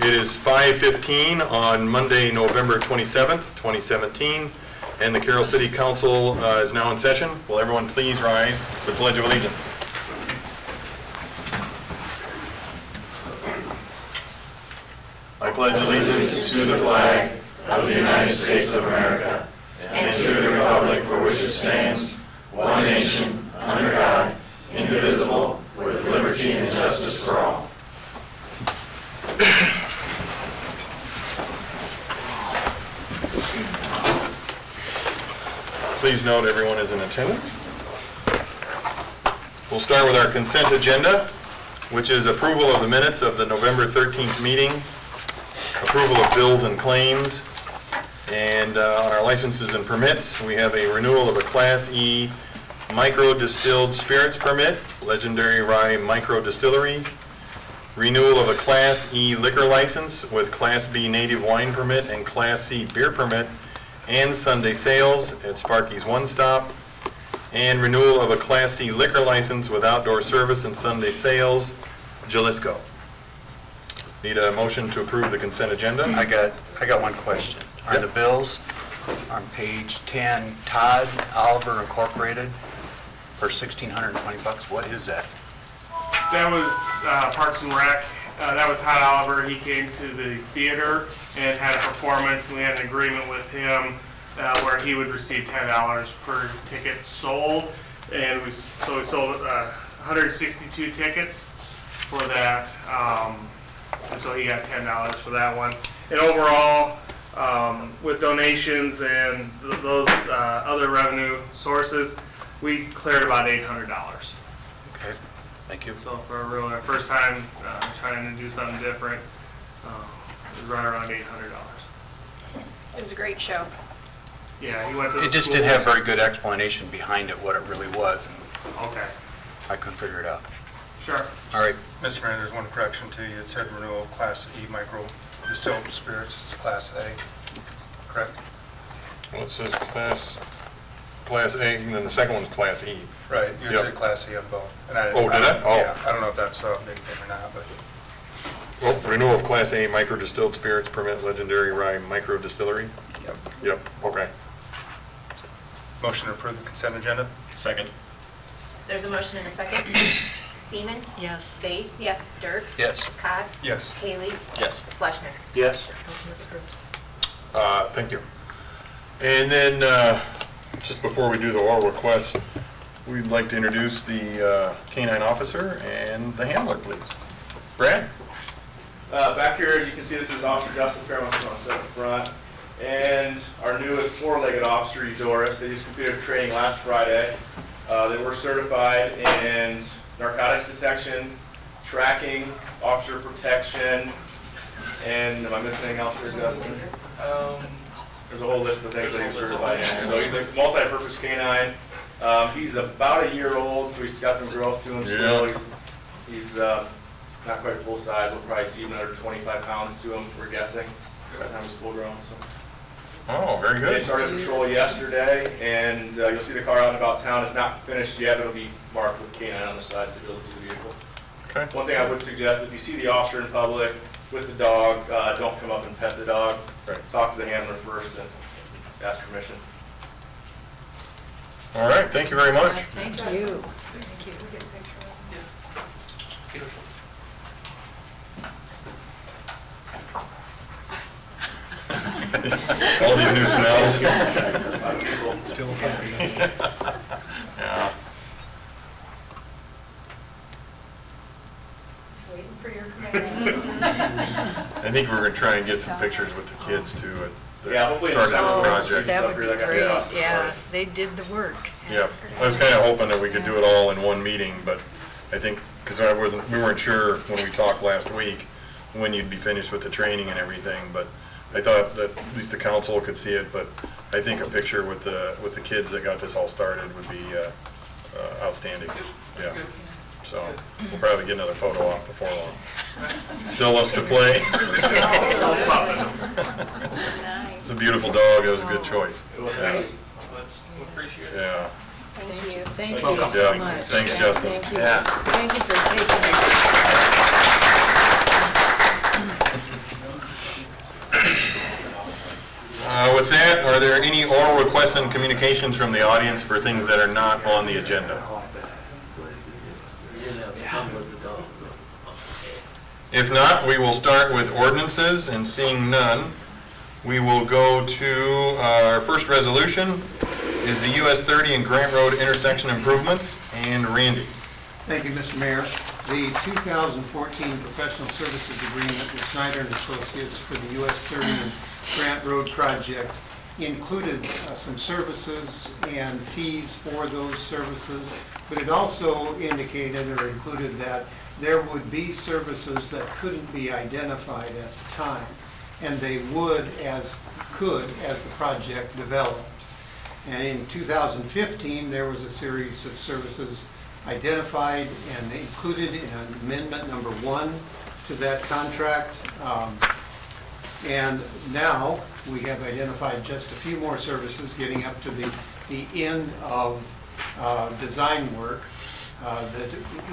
It is 5:15 on Monday, November 27th, 2017, and the Carroll City Council is now in session. Will everyone please rise for the Pledge of Allegiance? I pledge allegiance to the flag of the United States of America and to the republic for which it stands, one nation, under God, indivisible, with liberty and justice for all. Please note everyone is in attendance. We'll start with our consent agenda, which is approval of the minutes of the November 13th meeting, approval of bills and claims, and on our licenses and permits, we have a renewal of a Class E micro distilled spirits permit, Legendary Rye Micro Distillery, renewal of a Class E liquor license with Class B native wine permit and Class C beer permit and Sunday sales at Sparky's One Stop, and renewal of a Class C liquor license with outdoor service and Sunday sales, Jalisco. Need a motion to approve the consent agenda? I got one question. On the bills, on page 10, Todd Oliver Incorporated for $1,620. What is that? That was Parks and Rec. That was Todd Oliver. He came to the theater and had a performance, and we had an agreement with him where he would receive $10 per ticket sold. And so we sold 162 tickets for that, and so he got $10 for that one. And overall, with donations and those other revenue sources, we cleared about $800. Okay, thank you. So for our first time trying to do something different, it was right around $800. It was a great show. Yeah, he went to the It just schools. didn't have very good explanation behind it, what it really was, and Okay, I couldn't figure it out. sure. All right, Mr. Mayor, there's one correction to you. It said renewal of Class E micro distilled spirits. It's Class A, correct? Well, it says Class A, and then the second one's Class E. Right, you Yep. said Class E on both. And I Oh, did I? Oh. Yeah, I don't know if that's a big thing or not, but Oh, renewal of Class A micro distilled spirits permit, Legendary Rye Micro Distillery. yep. Yep, okay. Motion to approve the consent agenda? Second. There's a motion and a second. Seaman? Yes. Base? Yes. Dirks? yes. Cots? Yes. Haley? Yes. Fleshner? Yes. Motion is approved. Thank you. And then, just before we do the oral requests, we'd like to introduce the canine officer and the handler, please. Brad? Back here, as you can see, this is Officer Justin Carroll, who's on set up front, and our newest four-legged officer, Eudorus. They just completed training last Friday. They were certified in narcotics detection, tracking, officer protection, and am I missing anything else there, Justin? There's a whole list of things that he's certified in. So he's a multi-purpose canine. He's about a year old, so he's got some growth to him still. Yeah. He's not quite full size. We'll probably see another 25 pounds to him, we're guessing, by the time he's full grown. So. Oh, very They good. started patrol yesterday, and you'll see the car out and about town. It's not finished yet. It'll be marked with canine on the side so you'll be able to see the vehicle. Okay. One thing I would suggest, if you see the officer in public with the dog, don't come up and pet the dog. Right. Talk to the handler first and ask permission. All right, thank you very much. Thank you. Thank you. All these new smells. Still fine. Yeah. Just waiting for your command. I think we're gonna try and get some pictures with the kids too Yeah, at hopefully the start of Oh, this project. that would be Like I great, asked yeah. before. They did the work. Yep, I was kinda hoping that we could do it all in one meeting, but I think, because we weren't sure when we talked last week when you'd be finished with the training and everything, but I thought that at least the council could see it, but I think a picture with the kids that got this all started would be outstanding. Yeah, so we'll probably get another photo off before long. Still wants to play. It's a beautiful dog, it was a good choice. Yeah. Appreciate it. Yeah. Thank you. Thank you Welcome. so Yeah. much. Thanks, Justin. Thank you. Yeah. Thank you for taking it. there any oral requests and communications from the audience for things that are not on the agenda? If not, we will start with ordinances, and seeing none, we will go to our first resolution, is the US 30 and Grant Road intersection improvements, and Randy. Thank you, Mr. Mayor. The 2014 professional services agreement with Snyder and Associates for the US 30 and Grant Road project included some services and fees for those services, but it also indicated or included that there would be services that couldn't be identified at the time, and they would as the project developed. And in 2015, there was a series of services identified and included in amendment number 1 to that contract. And now we have identified just a few more services getting up to the end of design work that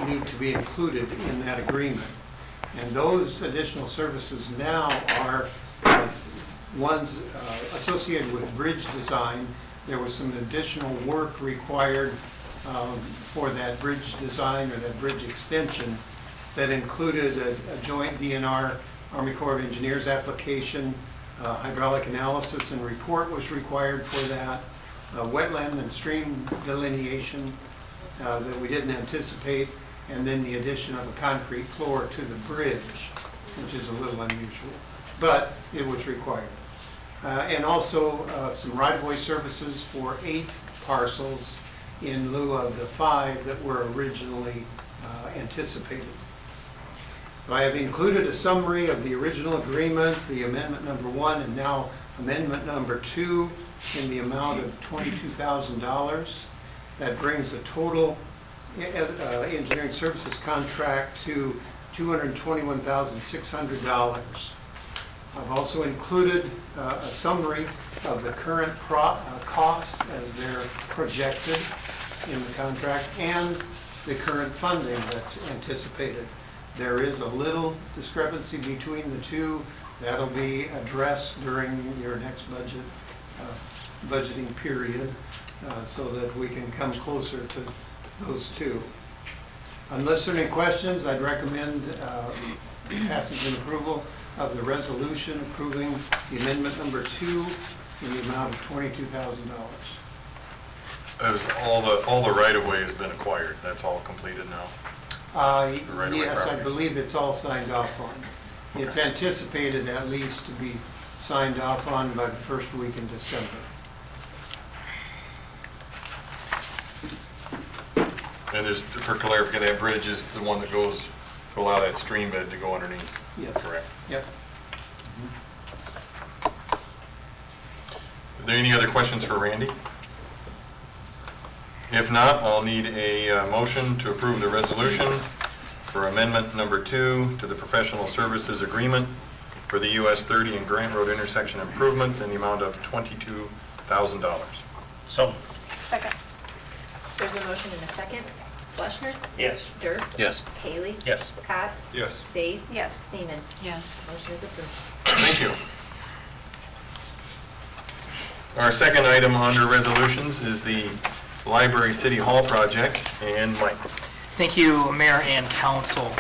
need to be included in that agreement. And those additional services now are ones associated with bridge design. There was some additional work required for that bridge design or that bridge extension that included a joint DNR Army Corps of Engineers application. Hydraulic analysis and report was required for that. Wetland and stream delineation that we didn't anticipate, and then the addition of a concrete floor to the bridge, which is a little unusual, but it was required. And also some right-of-way services for 8 parcels in lieu of the 5 that were originally anticipated. So I have included a summary of the original agreement, the amendment number 1, and now amendment number 2 in the amount of $22,000. That brings the total engineering services contract to $221,600. I've also included a summary of the current costs as they're projected in the contract and the current funding that's anticipated. There is a little discrepancy between the two. That'll be addressed during your next budgeting period so that we can come closer to those two. Unless there are any questions, I'd recommend passage and approval of the resolution approving the amendment number 2 in the amount of $22,000. That was all the right-of-way has been acquired. That's all completed now. right-of-way Yes, I properties. believe it's all signed off on. It's anticipated at least to be signed off on by the first week in December. And there's, for clarification, that bridge is the one that goes to allow that stream bed to go underneath. Yes. Correct. Yep. Are there any other questions for Randy? If not, I'll need a motion to approve the resolution for amendment number 2 to the professional services agreement for the US 30 and Grant Road intersection improvements in the amount of $22,000. So, Second. There's a motion and a second. Fleshner? yes. Dirk? Yes. Haley? Yes. Cots? Yes. Days? Yes. Seaman? Yes. Motion is approved. Thank you. Our second item under resolutions is the Library City Hall project, and Mike. Thank you, Mayor and Council.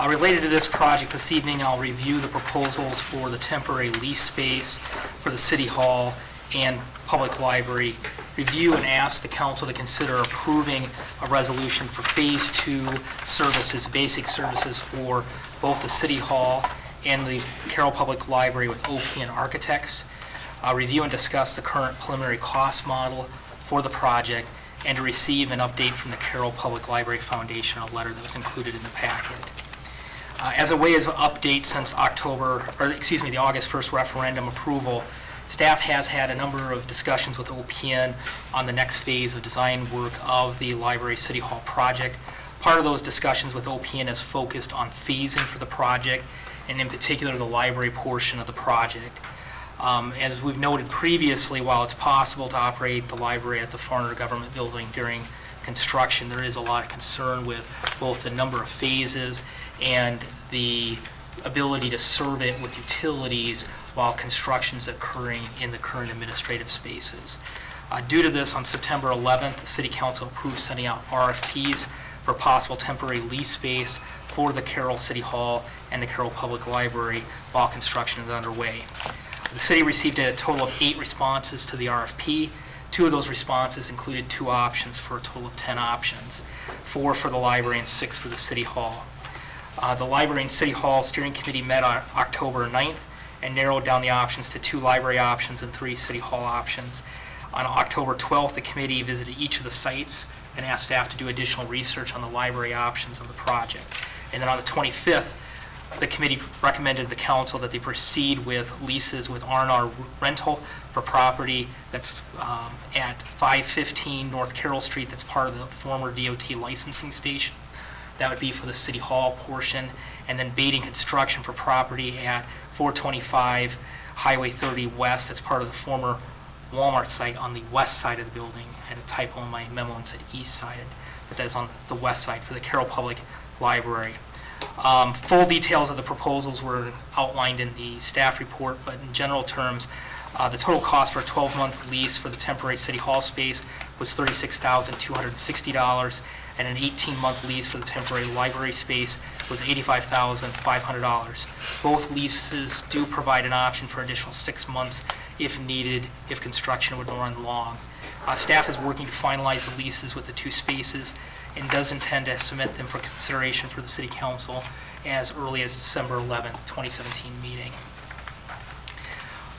Related to this project this evening, I'll review the proposals for the temporary lease space for the City Hall and Public Library, review and ask the Council to consider approving a resolution for Phase 2 services, basic services for both the City Hall and the Carroll Public Library with OPN Architects, review and discuss the current preliminary cost model for the project, and to receive an update from the Carroll Public Library Foundation, a letter that was included in the packet. As a way of update since the August 1st referendum approval, staff has had a number of discussions with OPN on the next phase of design work of the Library City Hall project. Part of those discussions with OPN is focused on phasing for the project, and in particular the library portion of the project. As we've noted previously, while it's possible to operate the library at the Farner Government Building during construction, there is a lot of concern with both the number of phases and the ability to serve it with utilities while construction is occurring in the current administrative spaces. Due to this, on September 11th, the City Council approved sending out RFPs for possible temporary lease space for the Carroll City Hall and the Carroll Public Library while construction is underway. The city received a total of 8 responses to the RFP. 2 of those responses included 2 options for a total of 10 options, 4 for the library and 6 for the City Hall. The Library and City Hall Steering Committee met on October 9th and narrowed down the options to 2 library options and 3 City Hall options. On October 12th, the committee visited each of the sites and asked staff to do additional research on the library options of the project. And then on the 25th, the committee recommended the council that they proceed with leases with R&R Rental for property that's at 515 North Carroll Street, that's part of the former DOT licensing station. That would be for the City Hall portion. And then Baiting Construction for property at 425 Highway 30 West, that's part of the former Walmart site on the west side of the building. I had a typo in my memo and said east side, but that is on the west side for the Carroll Public Library. Full details of the proposals were outlined in the staff report, but in general terms, the total cost for a 12-month lease for the temporary City Hall space was $36,260, and an 18-month lease for the temporary library space was $85,500. Both leases do provide an option for additional 6 months if needed, if construction would run long. Staff is working to finalize the leases with the 2 spaces and does intend to submit them for consideration for the City Council as early as December 11th, 2017 meeting.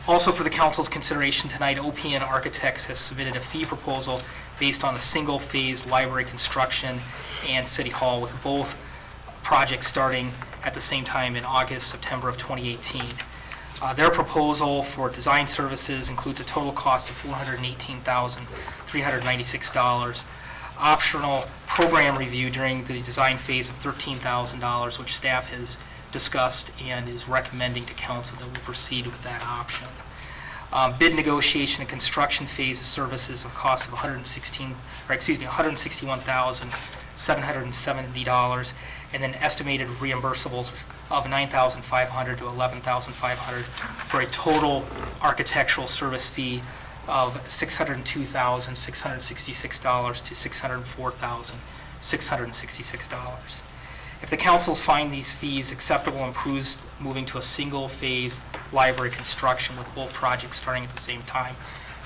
Also for the Council's consideration tonight, OPN Architects has submitted a fee proposal based on a single-phase library construction and City Hall, with both projects starting at the same time in August, September of 2018. Their proposal for design services includes a total cost of $418,396. Optional program review during the design phase of $13,000, which staff has discussed and is recommending to council that we proceed with that option. Bid negotiation and construction phase of services of a cost of $161,770, and then estimated reimbursables of $9,500 to $11,500 for a total architectural service fee of $602,666 to $604,666. If the councils find these fees acceptable and approves moving to a single-phase library construction with both projects starting at the same time,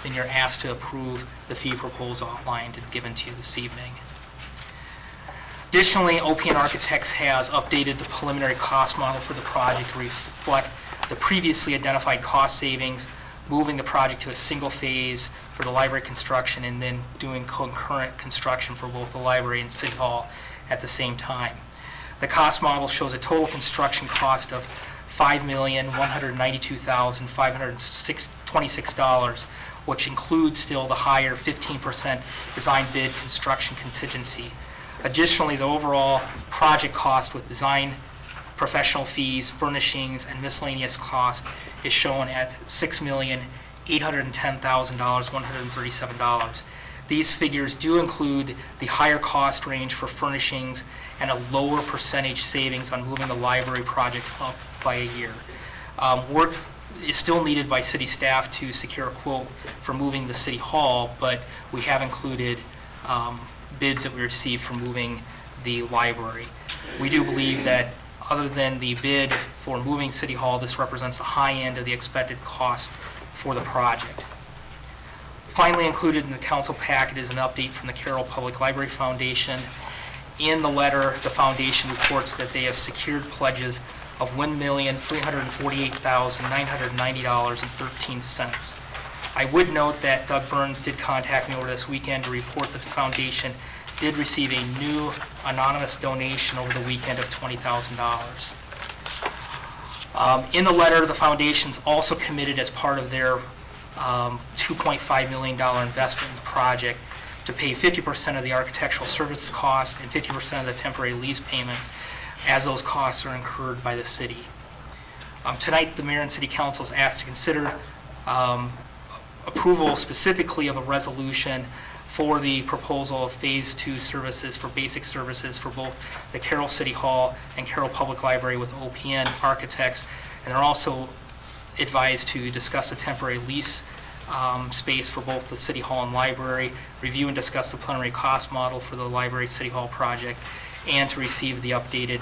then you're asked to approve the fee proposal outlined and given to you this evening. Additionally, OPN Architects has updated the preliminary cost model for the project to reflect the previously identified cost savings, moving the project to a single phase for the library construction and then doing concurrent construction for both the library and City Hall at the same time. The cost model shows a total construction cost of $5,192,526, which includes still the higher 15% design bid construction contingency. Additionally, the overall project cost with design, professional fees, furnishings, and miscellaneous cost is shown at $6,810,137. These figures do include the higher cost range for furnishings and a lower percentage savings on moving the library project up by a year. Work is still needed by city staff to secure a quote for moving the City Hall, but we have included bids that we received for moving the library. We do believe that other than the bid for moving City Hall, this represents the high end of the expected cost for the project. Finally included in the council packet is an update from the Carroll Public Library Foundation. In the letter, the foundation reports that they have secured pledges of $1,348,990.13. I would note that Doug Burns did contact me over this weekend to report that the foundation did receive a new anonymous donation over the weekend of $20,000. In the letter, the foundation's also committed as part of their $2.5 million investment in the project to pay 50% of the architectural services costs and 50% of the temporary lease payments as those costs are incurred by the city. Tonight, the mayor and city council is asked to consider approval specifically of a resolution for the proposal of Phase 2 services for basic services for both the Carroll City Hall and Carroll Public Library with OPN Architects. And they're also advised to discuss a temporary lease space for both the City Hall and Library, review and discuss the preliminary cost model for the Library City Hall project, and to receive the updated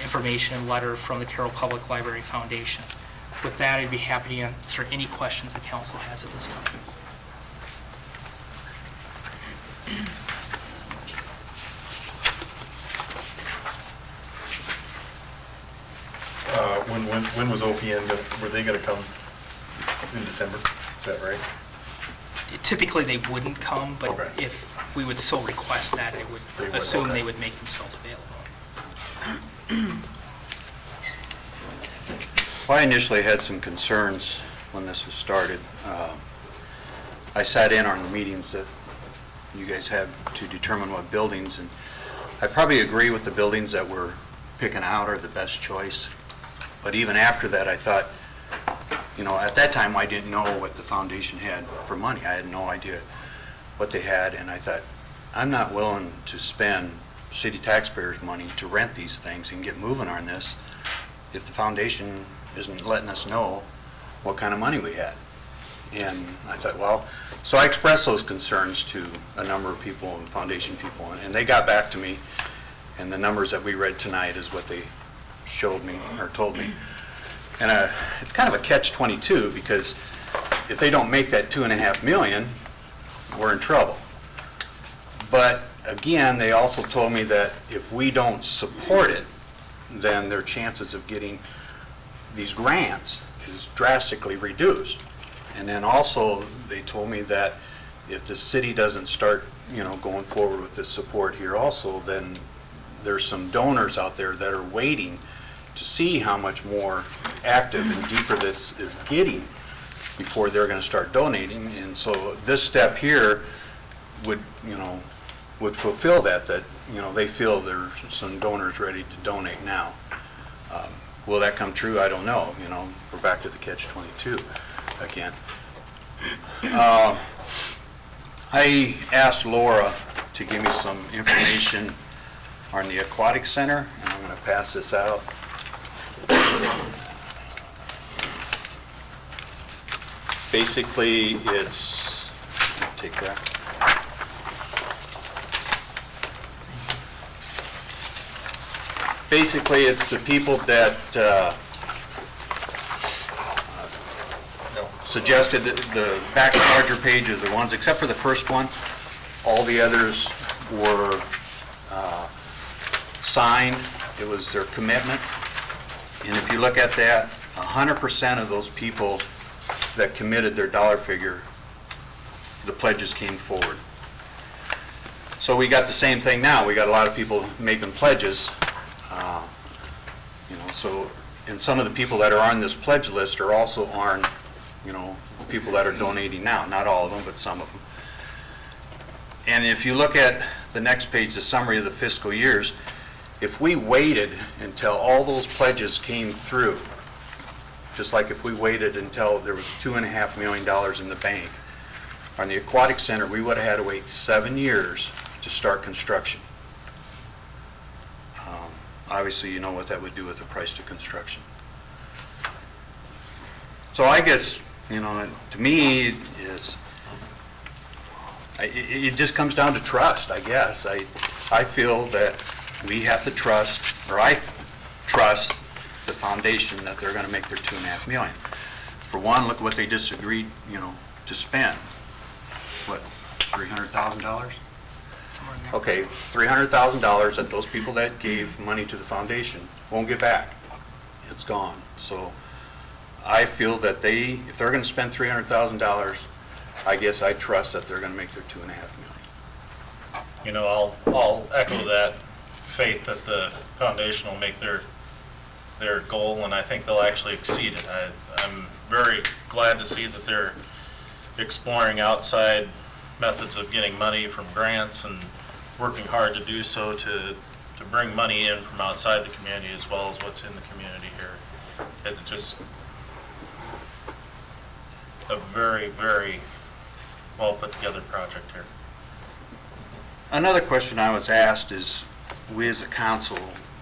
information letter from the Carroll Public Library Foundation. With that, I'd be happy to answer any questions the council has at this time. When was OPN, were they going to come in December? Is that right? Typically, they wouldn't come, but Okay. if we would so request that, I They would would, assume okay. they would make themselves available. Well, I initially had some concerns when this was started. I sat in on the meetings that you guys had to determine what buildings, and I probably agree with the buildings that we're picking out are the best choice. But even after that, I thought, you know, at that time, I didn't know what the foundation had for money. I had no idea what they had, and I thought, I'm not willing to spend city taxpayers' money to rent these things and get moving on this if the foundation isn't letting us know what kind of money we had. And I thought, well, so I expressed those concerns to a number of people and foundation people, and they got back to me, and the numbers that we read tonight is what they showed me or told me. And it's kind of a catch-22, because if they don't make that $2.5 million, we're in trouble. But again, they also told me that if we don't support it, then their chances of getting these grants is drastically reduced. And then also, they told me that if the city doesn't start, you know, going forward with this support here also, then there's some donors out there that are waiting to see how much more active and deeper this is getting before they're going to start donating. And so this step here would, you know, would fulfill that, you know, they feel there's some donors ready to donate now. Will that come true? I don't know. You know, we're back to the catch-22 again. I asked Laura to give me some information on the aquatic center, and I'm going to pass this out. Basically, it's, take that. Basically, it's the people that suggested the back larger pages, the ones, except for the first one, all the others were signed. It was their commitment. And if you look at that, 100% of those people that committed their dollar figure, the pledges came forward. So we got the same thing now. We got a lot of people making pledges. You know, so, and some of the people that are on this pledge list are also on, you know, people that are donating now. Not all of them, but some of them. And if you look at the next page, the summary of the fiscal years, if we waited until all those pledges came through, just like if we waited until there was $2.5 million in the bank, on the aquatic center, we would have had to wait 7 years to start construction. Obviously, you know what that would do with the price to construction. So I guess, you know, to me, it just comes down to trust, I guess. I feel that we have to trust, or I trust the foundation that they're going to make their $2.5 million. For one, look what they disagreed, you know, to spend. What, $300,000? Somewhere in there. Okay, $300,000 that those people that gave money to the foundation won't get back. It's gone. So I feel that if they're going to spend $300,000, I guess I trust that they're going to make their $2.5 million. You know, I'll echo that faith that the foundation will make their goal, and I think they'll actually exceed it. I'm very glad to see that they're exploring outside methods of getting money from grants and working hard to do so to bring money in from outside the community as well as what's in the community here. It's just a very, very well put together project here. Another question I was asked is, we as a council,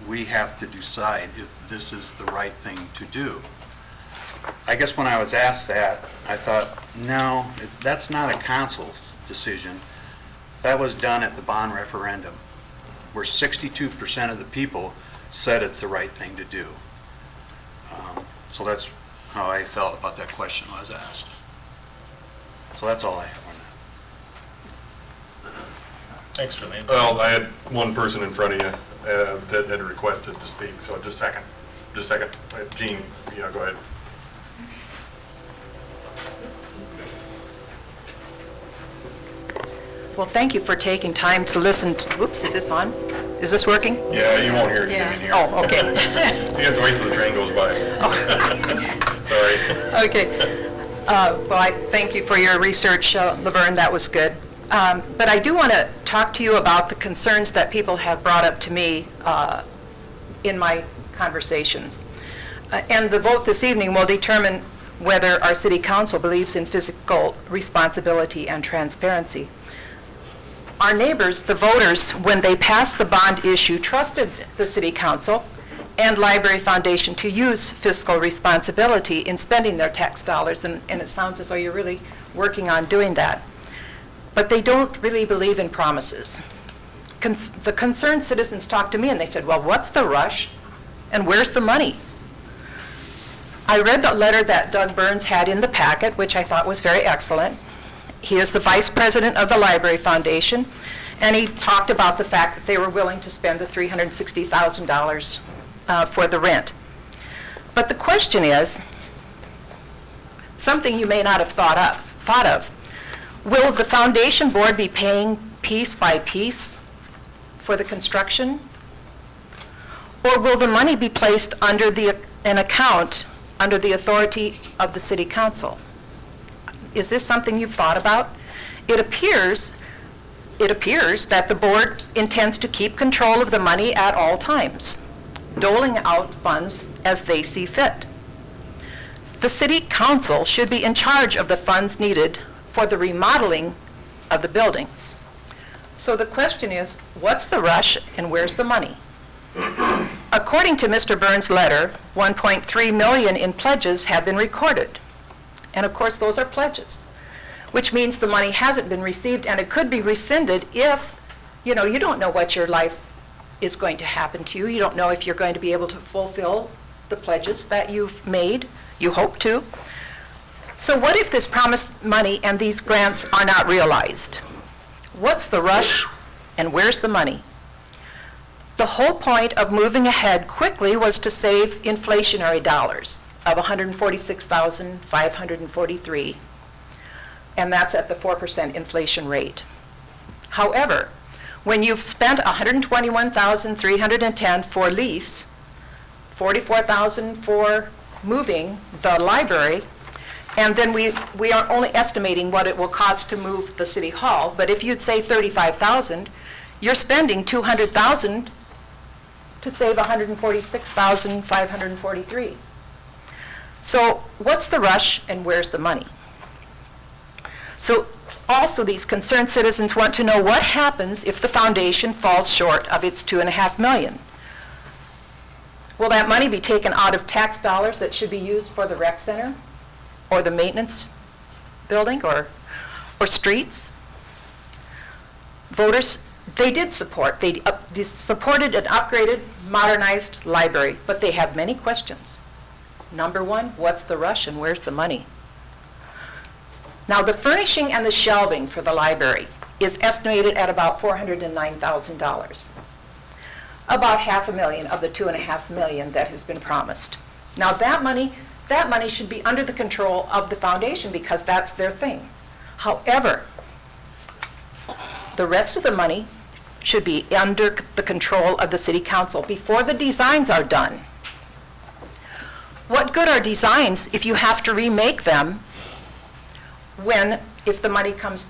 we have to decide if this is the right thing to do. I guess when I was asked that, I thought, no, that's not a council's decision. That was done at the bond referendum, where 62% of the people said it's the right thing to do. So that's how I felt about that question when I was asked. So that's all I have on that. Thanks for the. Well, I had one person in front of you that had requested to speak, so just a second. Gene, yeah, go ahead. Well, thank you for taking time to listen. Whoops, is this on? Is this working? Yeah, you won't hear anything in here. Oh, okay. You have to wait till the train goes by. Sorry. Okay. Well, I thank you for your research, Laverne, that was good. But I do want to talk to you about the concerns that people have brought up to me in my conversations. And the vote this evening will determine whether our city council believes in fiscal responsibility and transparency. Our neighbors, the voters, when they passed the bond issue, trusted the city council and Library Foundation to use fiscal responsibility in spending their tax dollars, and it sounds as though you're really working on doing that. But they don't really believe in promises. The concerned citizens talked to me and they said, well, what's the rush and where's the money? I read the letter that Doug Burns had in the packet, which I thought was very excellent. He is the vice president of the Library Foundation, and he talked about the fact that they were willing to spend the $360,000 for the rent. But the question is, something you may not have thought of. Will the foundation board be paying piece by piece for the construction? Or will the money be placed under an account under the authority of the city council? Is this something you've thought about? It appears that the board intends to keep control of the money at all times, doling out funds as they see fit. The city council should be in charge of the funds needed for the remodeling of the buildings. So the question is, what's the rush and where's the money? According to Mr. Burns' letter, $1.3 million in pledges have been recorded. And of course, those are pledges, which means the money hasn't been received and it could be rescinded if, you don't know what your life is going to happen to you. You don't know if you're going to be able to fulfill the pledges that you've made. You hope to. So what if this promised money and these grants are not realized? What's the rush and where's the money? The whole point of moving ahead quickly was to save inflationary dollars of $146,543, and that's at the 4% inflation rate. However, when you've spent $121,310 for lease, $44,000 for moving the library, and then we are only estimating what it will cost to move the city hall, but if you'd say $35,000, you're spending $200,000 to save $146,543. So what's the rush and where's the money? So also these concerned citizens want to know what happens if the foundation falls short of its $2.5 million. Will that money be taken out of tax dollars that should be used for the rec center or the maintenance building or streets? Voters, they did support. They supported an upgraded, modernized library, but they have many questions. Number one, what's the rush and where's the money? Now, the furnishing and the shelving for the library is estimated at about $409,000. About $500,000 of the $2.5 million that has been promised. Now, that money should be under the control of the foundation because that's their thing. However, the rest of the money should be under the control of the city council before the designs are done. What good are designs if you have to remake them if the money comes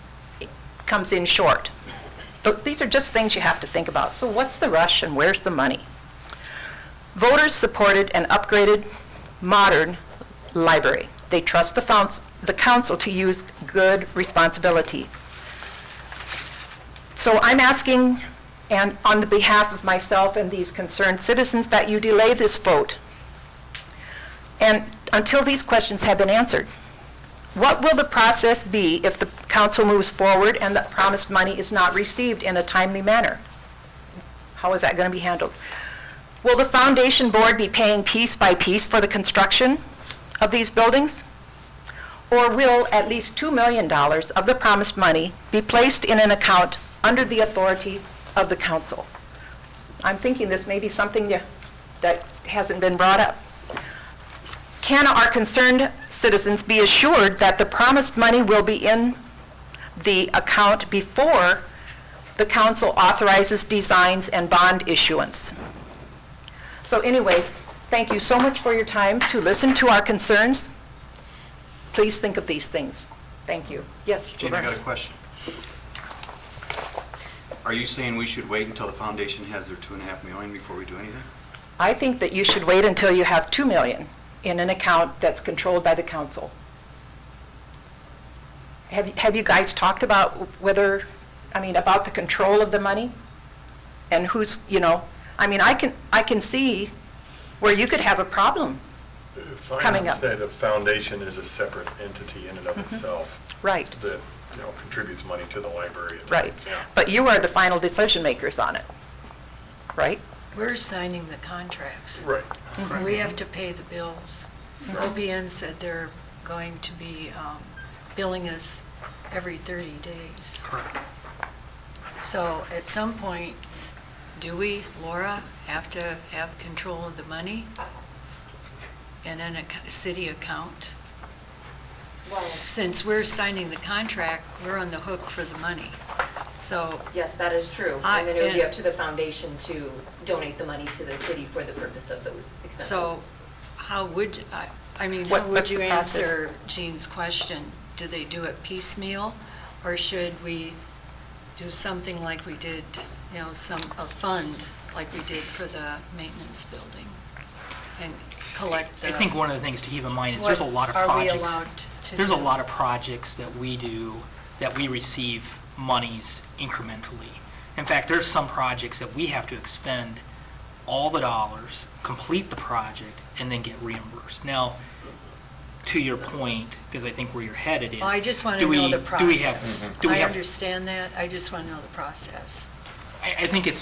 in short? These are just things you have to think about. So what's the rush and where's the money? Voters supported an upgraded, modern library. They trust the council to use good responsibility. So I'm asking, and on the behalf of myself and these concerned citizens, that you delay this vote and until these questions have been answered. What will the process be if the council moves forward and the promised money is not received in a timely manner? How is that going to be handled? Will the foundation board be paying piece by piece for the construction of these buildings? Or will at least $2 million of the promised money be placed in an account under the authority of the council? I'm thinking this may be something that hasn't been brought up. Can our concerned citizens be assured that the promised money will be in the account before the council authorizes designs and bond issuance? So anyway, thank you so much for your time to listen to our concerns. Please think of these things. Thank you. Yes, Gene, I got Laverne? a question. Are you saying we should wait until the foundation has their $2.5 million before we do anything? I think that you should wait until you have $2 million in an account that's controlled by the council. Have you guys talked about about the control of the money? And who's, I can see where you could have a problem. If I Coming up. understand, the foundation is a separate entity in and of itself Right, that, contributes money to the library. at right. times, yeah. But you are the final decision makers on it, right? We're signing the contracts. Right. We have to pay the bills. OBN said they're going to be billing us every 30 days. Correct. So at some point, do we, Laura, have to have control of the money in a city account? Well, Since we're signing the contract, we're on the hook for the money. So, yes, that is true. I- And then it would be and- up to the foundation to donate the money to the city for the purpose of those expenses. so how would, how would What's you the process? answer Jean's question? Do they do it piecemeal, or should we do something like we did, a fund like we did for the maintenance building and collect the... I think one of the things to keep in mind is there's a lot of What are we projects. allowed to There's a do? lot of projects that we do, that we receive monies incrementally. In fact, there's some projects that we have to expend all the dollars, complete the project, and then get reimbursed. Now, to your point, because I think where you're headed is... Well, I just want to do know we- the do we have- process. do we I have- understand that, I just want to know the process. I think in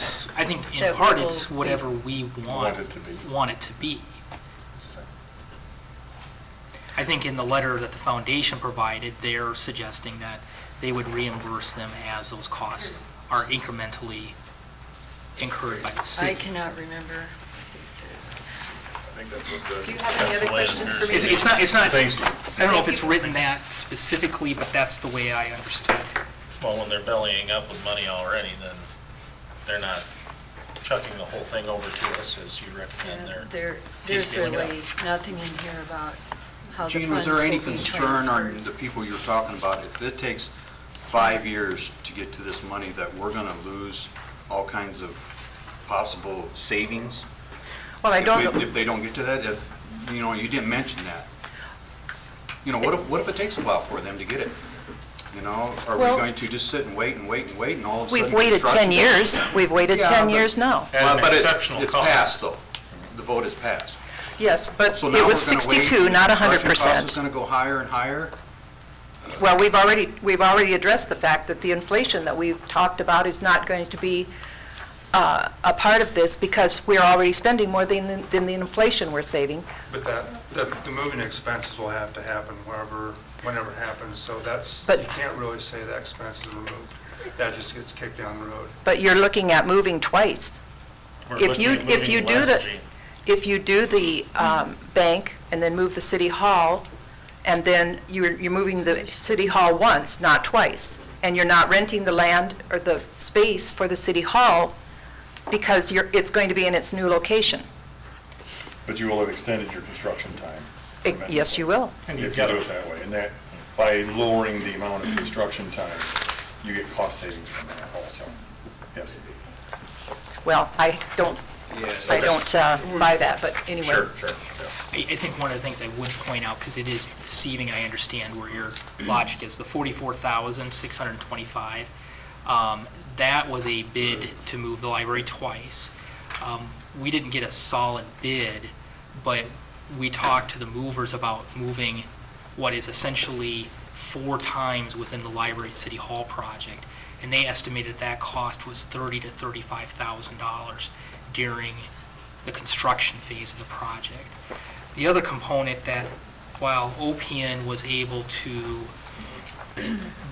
That part, we it's will whatever we Want it to be. want it to be. I think in the letter that the foundation provided, they're suggesting that they would reimburse them as those costs are incrementally incurred by the I city. cannot remember what they said. I think that's what the. Do you have any other questions for me? It's not, Thanks, Steve. I don't know if it's written that specifically, but that's the way I understood. Well, when they're bellying up with money already, then they're not chucking the whole thing over to us as you recommend there. There's Piecemealing it up. really nothing in here about how the Gene, was funds there will any be concern transferred. on the people you're talking about? If it takes 5 years to get to this money, that we're going to lose all kinds of possible savings? Well, I don't know. If they don't get to that, you didn't mention that. What if it takes a while for them to get it? Are we Well- going to just sit and wait and wait and wait, and all of a sudden... We've waited 10 construction- years. We've waited Yeah, 10 but- years now. At an But exceptional it's cost. passed, though. The vote is passed. Yes, but So now it we're was gonna wait, 62, and not construction cost 100%. is going to go higher and higher? Well, we've already addressed the fact that the inflation that we've talked about is not going to be a part of this because we're already spending more than the inflation we're saving. But the moving expenses will have to happen whenever it happens, so you But- can't really say that expense is removed. That just gets kicked down the road. But you're looking at moving twice. We're If looking you- at if you moving do less, the- Gene. If you do the bank and then move the city hall, and then you're moving the city hall once, not twice, and you're not renting the land or the space for the city hall because it's going to be in its new location. But you will have extended your construction time. Yes, you will. If you do it that way, and that, by lowering the amount of construction time, you get cost savings from that also. Yes. Well, I don't buy that, but anyway. Sure. I think one of the things I would point out, because it is deceiving, I understand where your logic is, the 44,625, That was a bid to move the library twice. We didn't get a solid bid, but we talked to the movers about moving what is essentially 4 times within the library city hall project, and they estimated that cost was $30,000 to $35,000 during the construction phase of the project. The other component that, while OPN was able to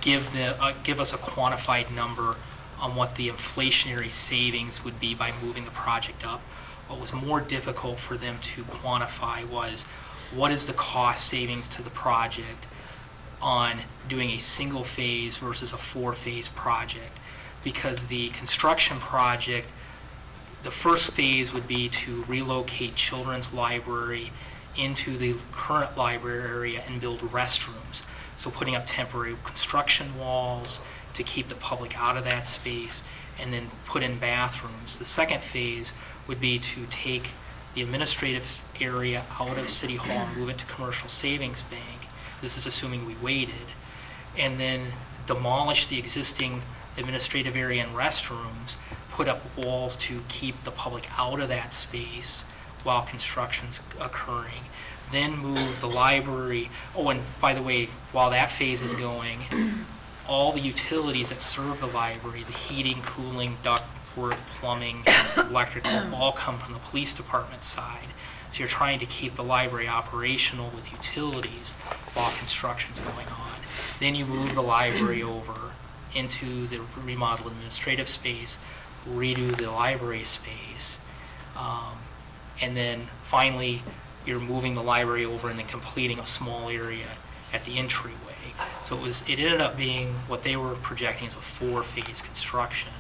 give us a quantified number on what the inflationary savings would be by moving the project up, what was more difficult for them to quantify was what is the cost savings to the project on doing a single phase versus a 4-phase project. Because the construction project, the first phase would be to relocate children's library into the current library area and build restrooms. So putting up temporary construction walls to keep the public out of that space, and then put in bathrooms. The second phase would be to take the administrative area out of City Hall and move it to Commercial Savings Bank. This is assuming we waited. And then demolish the existing administrative area and restrooms, put up walls to keep the public out of that space while construction's occurring. Then move the library. Oh, and by the way, while that phase is going, all the utilities that serve the library, the heating, cooling, ductwork, plumbing, electrical, all come from the police department side. So you're trying to keep the library operational with utilities while construction's going on. Then you move the library over into the remodeled administrative space, redo the library space, and then finally you're moving the library over and then completing a small area at the entryway. So it ended up being what they were projecting as a 4-phase construction.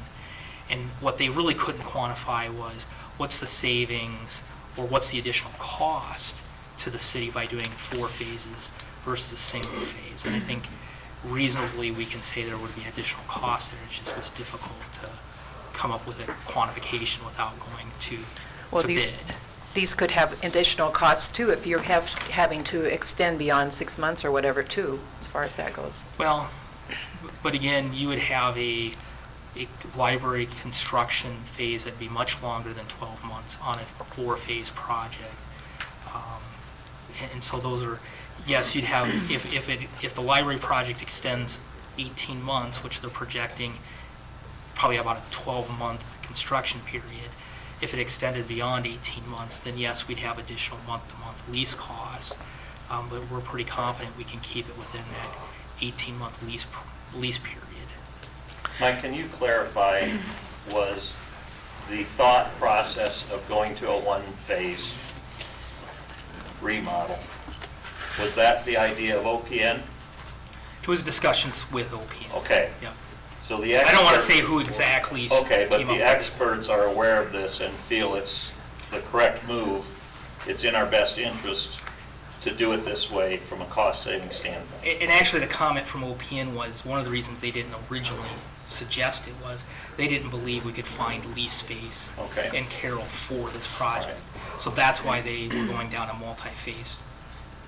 And what they really couldn't quantify was what's the savings or what's the additional cost to the city by doing 4 phases versus a single phase. And I think reasonably we can say there would be additional costs there. It just was difficult to come up with a quantification without going to bid. These could have additional costs too if you're having to extend beyond 6 months or whatever too, as far as that goes. Well, but again, you would have a library construction phase that'd be much longer than 12 months on a 4-phase project. And so those are, yes, you'd have, if the library project extends 18 months, which they're projecting probably about a 12-month construction period, if it extended beyond 18 months, then yes, we'd have additional month-to-month lease costs, but we're pretty confident we can keep it within that 18-month lease period. Mike, can you clarify, was the thought process of going to a 1-phase remodel, was that the idea of OPN? It was discussions with OPN. Okay. Yeah. So the I don't want to say who exactly okay, but came up the with experts are aware of this and feel it's the correct move. It's in our best interest to do it this way from a cost-saving standpoint. And actually, the comment from OPN was one of the reasons they didn't originally suggest it was they didn't believe we could find lease space in Carroll for this project. Right. So that's why they were going down a multi-phase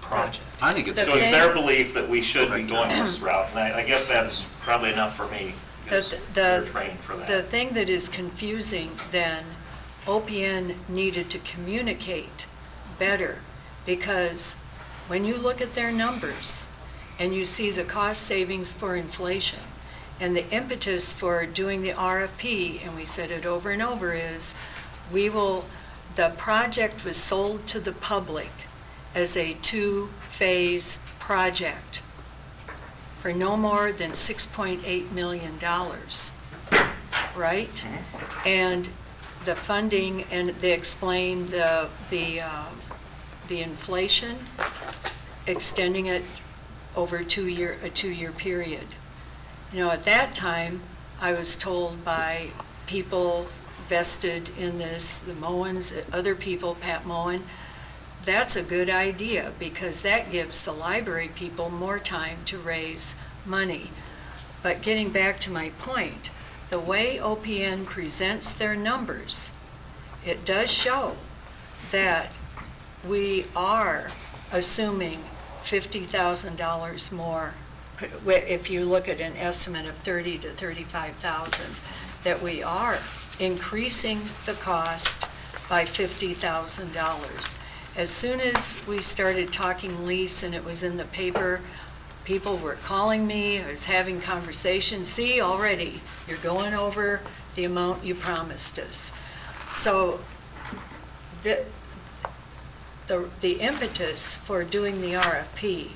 project. I think it's so it's their belief that we should be going this route, and I guess that's probably enough for me. They're trained for that. The thing that is confusing then, OPN needed to communicate better, because when you look at their numbers and you see the cost savings for inflation and the impetus for doing the RFP, and we said it over and over, is the project was sold to the public as a 2-phase project for no more than $6.8 million, right? Mm-hmm. And the funding, and they explained the inflation, extending it over a 2-year period. You know, at that time, I was told by people vested in this, the Mowens, other people, Pat Mowen, that's a good idea because that gives the library people more time to raise money. But getting back to my point, the way OPN presents their numbers, it does show that we are assuming $50,000 more if you look at an estimate of 30 to 35,000, that we are increasing the cost by $50,000. As soon as we started talking lease and it was in the paper, people were calling me, I was having conversations, see, already, you're going over the amount you promised us. So the impetus for doing the RFP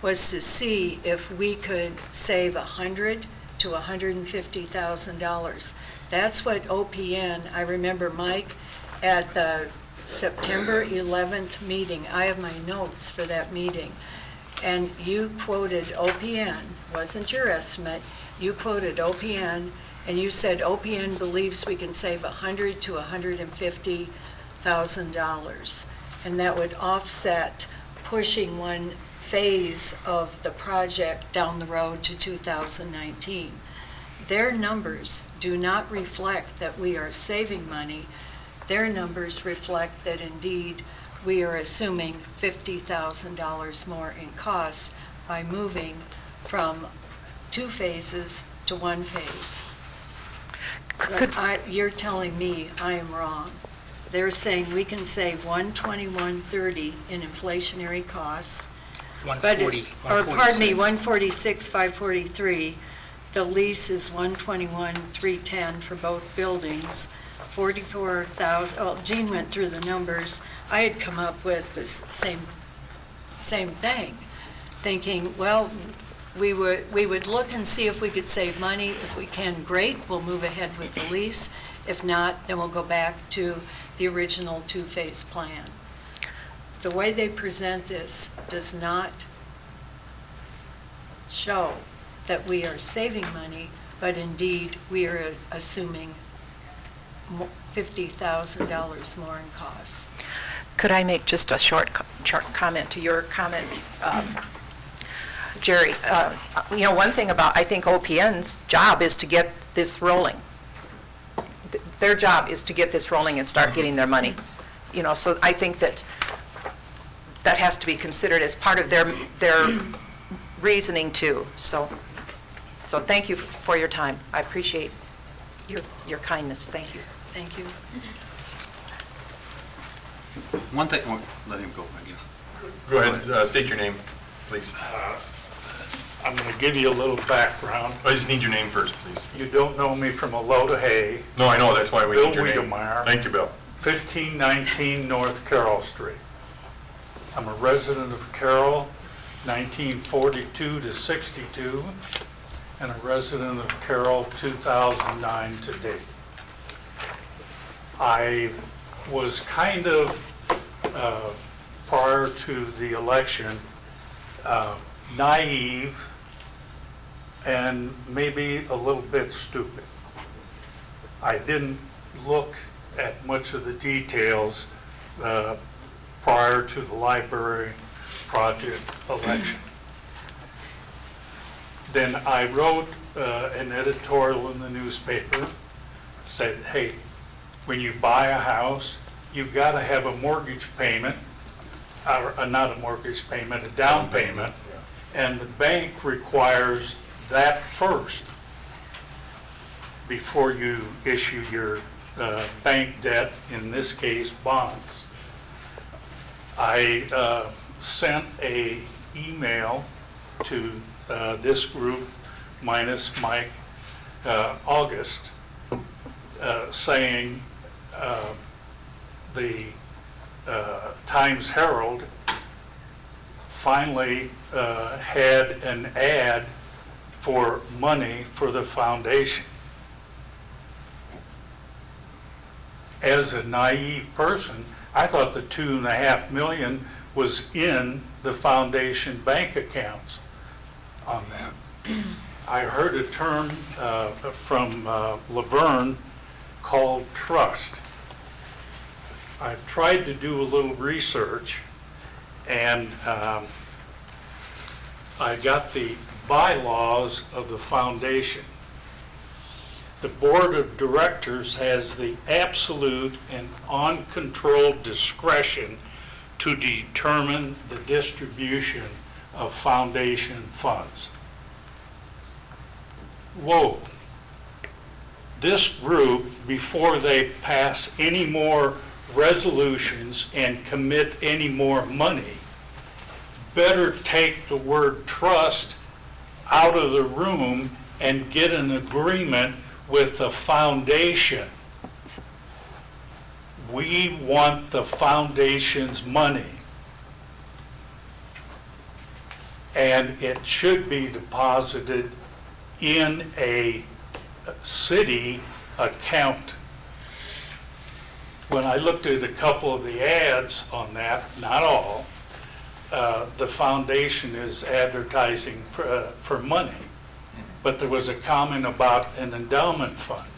was to see if we could save $100,000 to $150,000. That's what OPN, I remember Mike, at the September 11th meeting, I have my notes for that meeting, and you quoted OPN, wasn't your estimate, you quoted OPN, and you said OPN believes we can save $100,000 to $150,000, and that would offset pushing one phase of the project down the road to 2019. Their numbers do not reflect that we are saving money. Their numbers reflect that indeed we are assuming $50,000 more in costs by moving from 2 phases to 1 phase. You're telling me I am wrong. They're saying we can save $121.30 in inflationary costs. 140, Or pardon me, 146,543. The lease is 121,310 for both buildings. 44,000. Oh, Jean went through the numbers. I had come up with this same thing, thinking, well, we would look and see if we could save money. If we can, great. We'll move ahead with the lease. If not, then we'll go back to the original 2-phase plan. The way they present this does not show that we are saving money, but indeed we are assuming $50,000 more in costs. Could I make just a short comment to your comment, Jerry? One thing about, I think OPN's job is to get this rolling. Their job is to get this rolling and start getting their money. So I think that has to be considered as part of their reasoning too. So thank you for your time. I appreciate your kindness. Thank you. Thank you. One thing, let him go, I guess. Go ahead, state your name, please. I'm going to give you a little background. I just need your name first, please. You don't know me from a load of hay. No, I know, that's why we need your name. Bill Wiedemeyer. Thank you, Bill. 1519 North Carroll Street. I'm a resident of Carroll, 1942 to 62, and a resident of Carroll, 2009 to date. I was kind of, prior to the election, naive and maybe a little bit stupid. I didn't look at much of the details prior to the library project election. Then I wrote an editorial in the newspaper, said, hey, when you buy a house, you've got to have a mortgage payment, or not a mortgage payment, a down payment, and the bank requires that first before you issue your bank debt, in this case, bonds. I sent a email to this group, minus Mike, August, saying the Times Herald finally had an ad for money for the foundation. As a naive person, I thought the $2.5 million was in the foundation bank accounts on that. I heard a term from Laverne called trust. I've tried to do a little research, and I got the bylaws of the foundation. The board of directors has the absolute and uncontrolled discretion to determine the distribution of foundation funds. Whoa. This group, before they pass any more resolutions and commit any more money, better take the word trust out of the room and get an agreement with the foundation. We want the foundation's money. And it should be deposited in a city account. When I looked at a couple of the ads on that, not all, the foundation is advertising for money. But there was a comment about an endowment fund.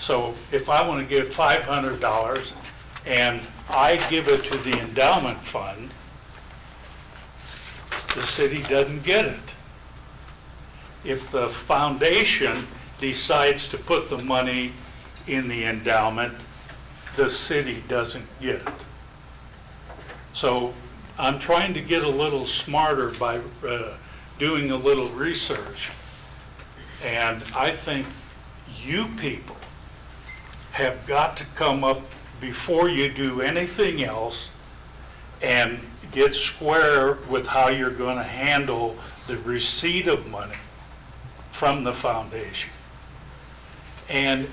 So if I want to give $500 and I give it to the endowment fund, the city doesn't get it. If the foundation decides to put the money in the endowment, the city doesn't get it. So I'm trying to get a little smarter by doing a little research. And I think you people have got to come up before you do anything else and get square with how you're going to handle the receipt of money from the foundation. And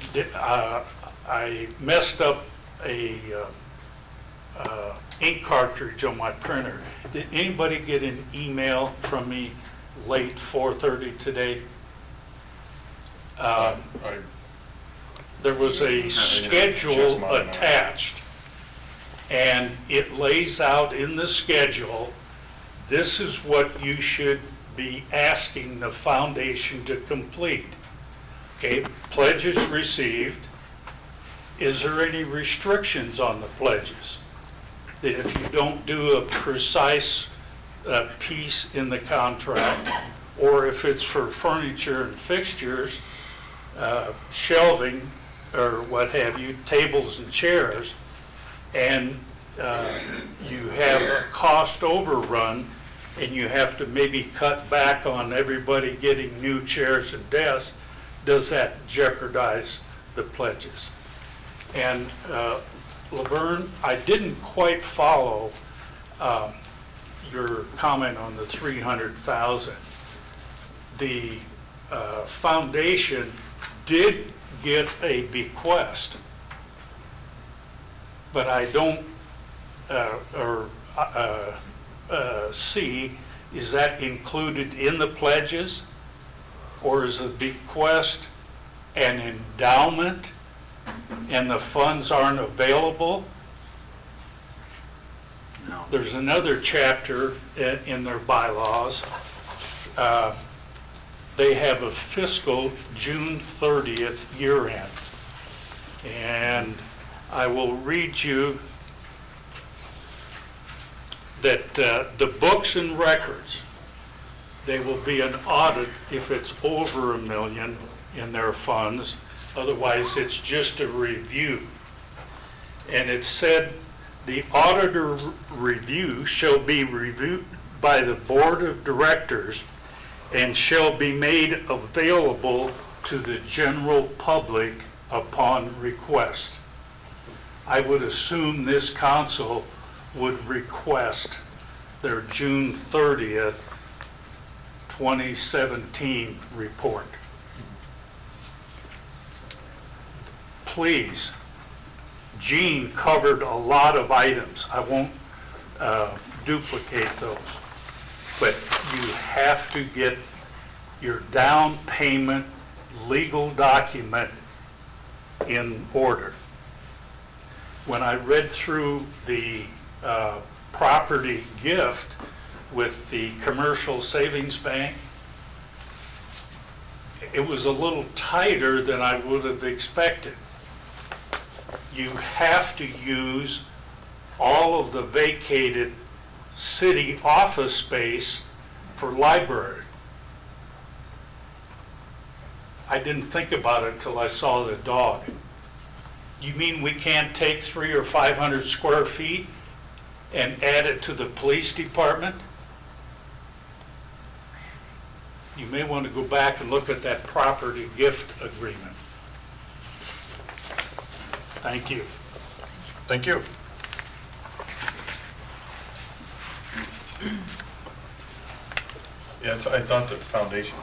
I messed up a ink cartridge on my printer. Did anybody get an email from me late 4:30 today? There was a schedule attached, and it lays out in the schedule, this is what you should be asking the foundation to complete. Okay, pledges received. Is there any restrictions on the pledges? That if you don't do a precise piece in the contract, or if it's for furniture and fixtures, shelving, or what have you, tables and chairs, and you have a cost overrun, and you have to maybe cut back on everybody getting new chairs and desks, does that jeopardize the pledges? And Laverne, I didn't quite follow your comment on the 300,000. The foundation did get a bequest, but I don't see, is that included in the pledges? Or is the bequest an endowment and the funds aren't available? No. There's another chapter in their bylaws. They have a fiscal June 30th year end. And I will read you that the books and records, they will be an audit if it's over $1 million in their funds. Otherwise, it's just a review. And it said the auditor review shall be reviewed by the board of directors and shall be made available to the general public upon request. I would assume this council would request their June 30th 2017 report. Please, Gene covered a lot of items. I won't duplicate those. But you have to get your down payment legal document in order. When I read through the property gift with the commercial savings bank, it was a little tighter than I would have expected. You have to use all of the vacated city office space for library. I didn't think about it until I saw the dog. You mean we can't take 300 or 500 square feet and add it to the police department? you may want to go back and look at that property gift agreement. Thank you. Thank you. Yeah, I thought the foundation,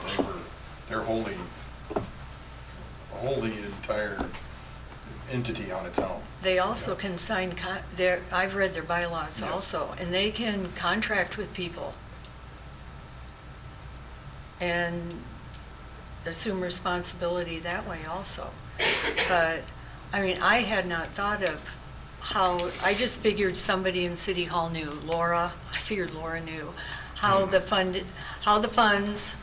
they're wholly entire entity on its own. They also can sign, I've read their bylaws Yeah. also, and they can contract with people and assume responsibility that way also. But, I mean, I had not thought of how, I just figured somebody in City Hall knew. Laura, I figured Laura knew how the funds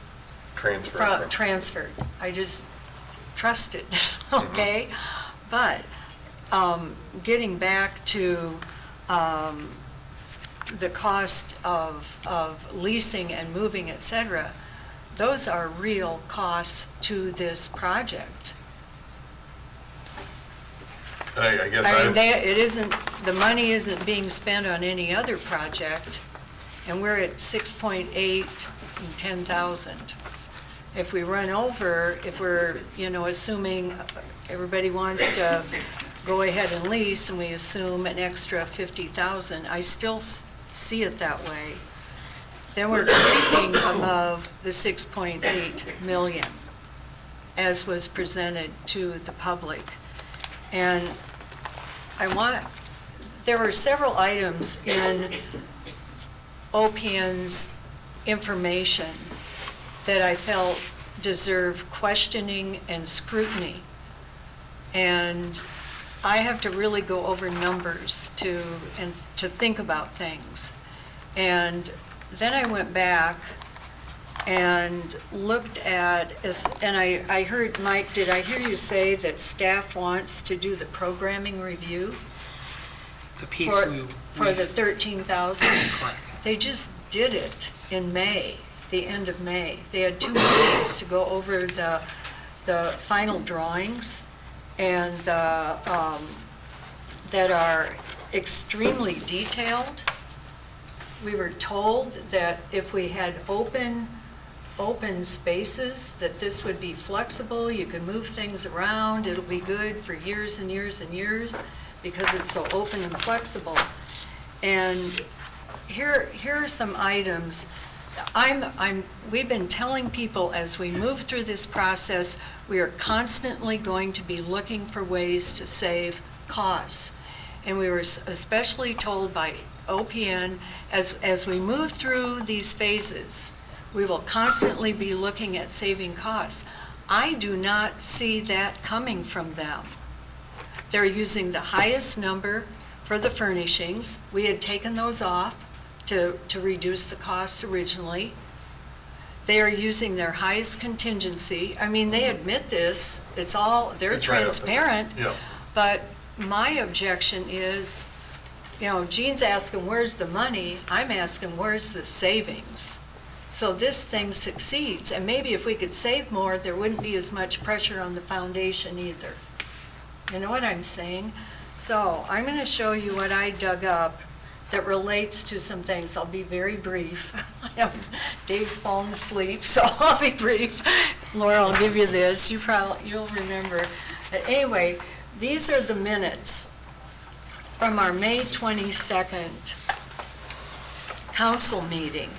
transferred. I just trusted, okay? But getting back to the cost of leasing and moving, et cetera, those are real costs to this project. I guess I mean, it isn't, the money isn't being spent on any other project, and we're at 6.8 and 10,000. If we run over, if we're, assuming everybody wants to go ahead and lease, and we assume an extra 50,000, I still see it that way. Then we're creeping above the 6.8 million, as was presented to the public. And there were several items in OPN's information that I felt deserve questioning and scrutiny. And I have to really go over numbers to think about things. And then I went back and looked at, and I heard, Mike, did I hear you say that staff wants to do the programming review? It's a piece For the 13,000? Correct. They just did it in May, the end of May. They had 2 meetings to go over the final drawings and that are extremely detailed. We were told that if we had open spaces, that this would be flexible, you can move things around, it'll be good for years and years and years because it's so open and flexible. And here are some items. We've been telling people as we move through this process, we are constantly going to be looking for ways to save costs. And we were especially told by OPN, as we move through these phases, we will constantly be looking at saving costs. I do not see that coming from them. They're using the highest number for the furnishings. We had taken those off to reduce the costs originally. They are using their highest contingency. I mean, they admit this. They're It's right up there. transparent. Yeah. But my objection is, Gene's asking, where's the money? I'm asking, where's the savings? So this thing succeeds, and maybe if we could save more, there wouldn't be as much pressure on the foundation either. You know what I'm saying? So I'm going to show you what I dug up that relates to some things. I'll be very brief. Dave's fallen asleep, so I'll be brief. Laura, I'll give you this. You'll remember. But anyway, these are the minutes from our May 22nd council meeting.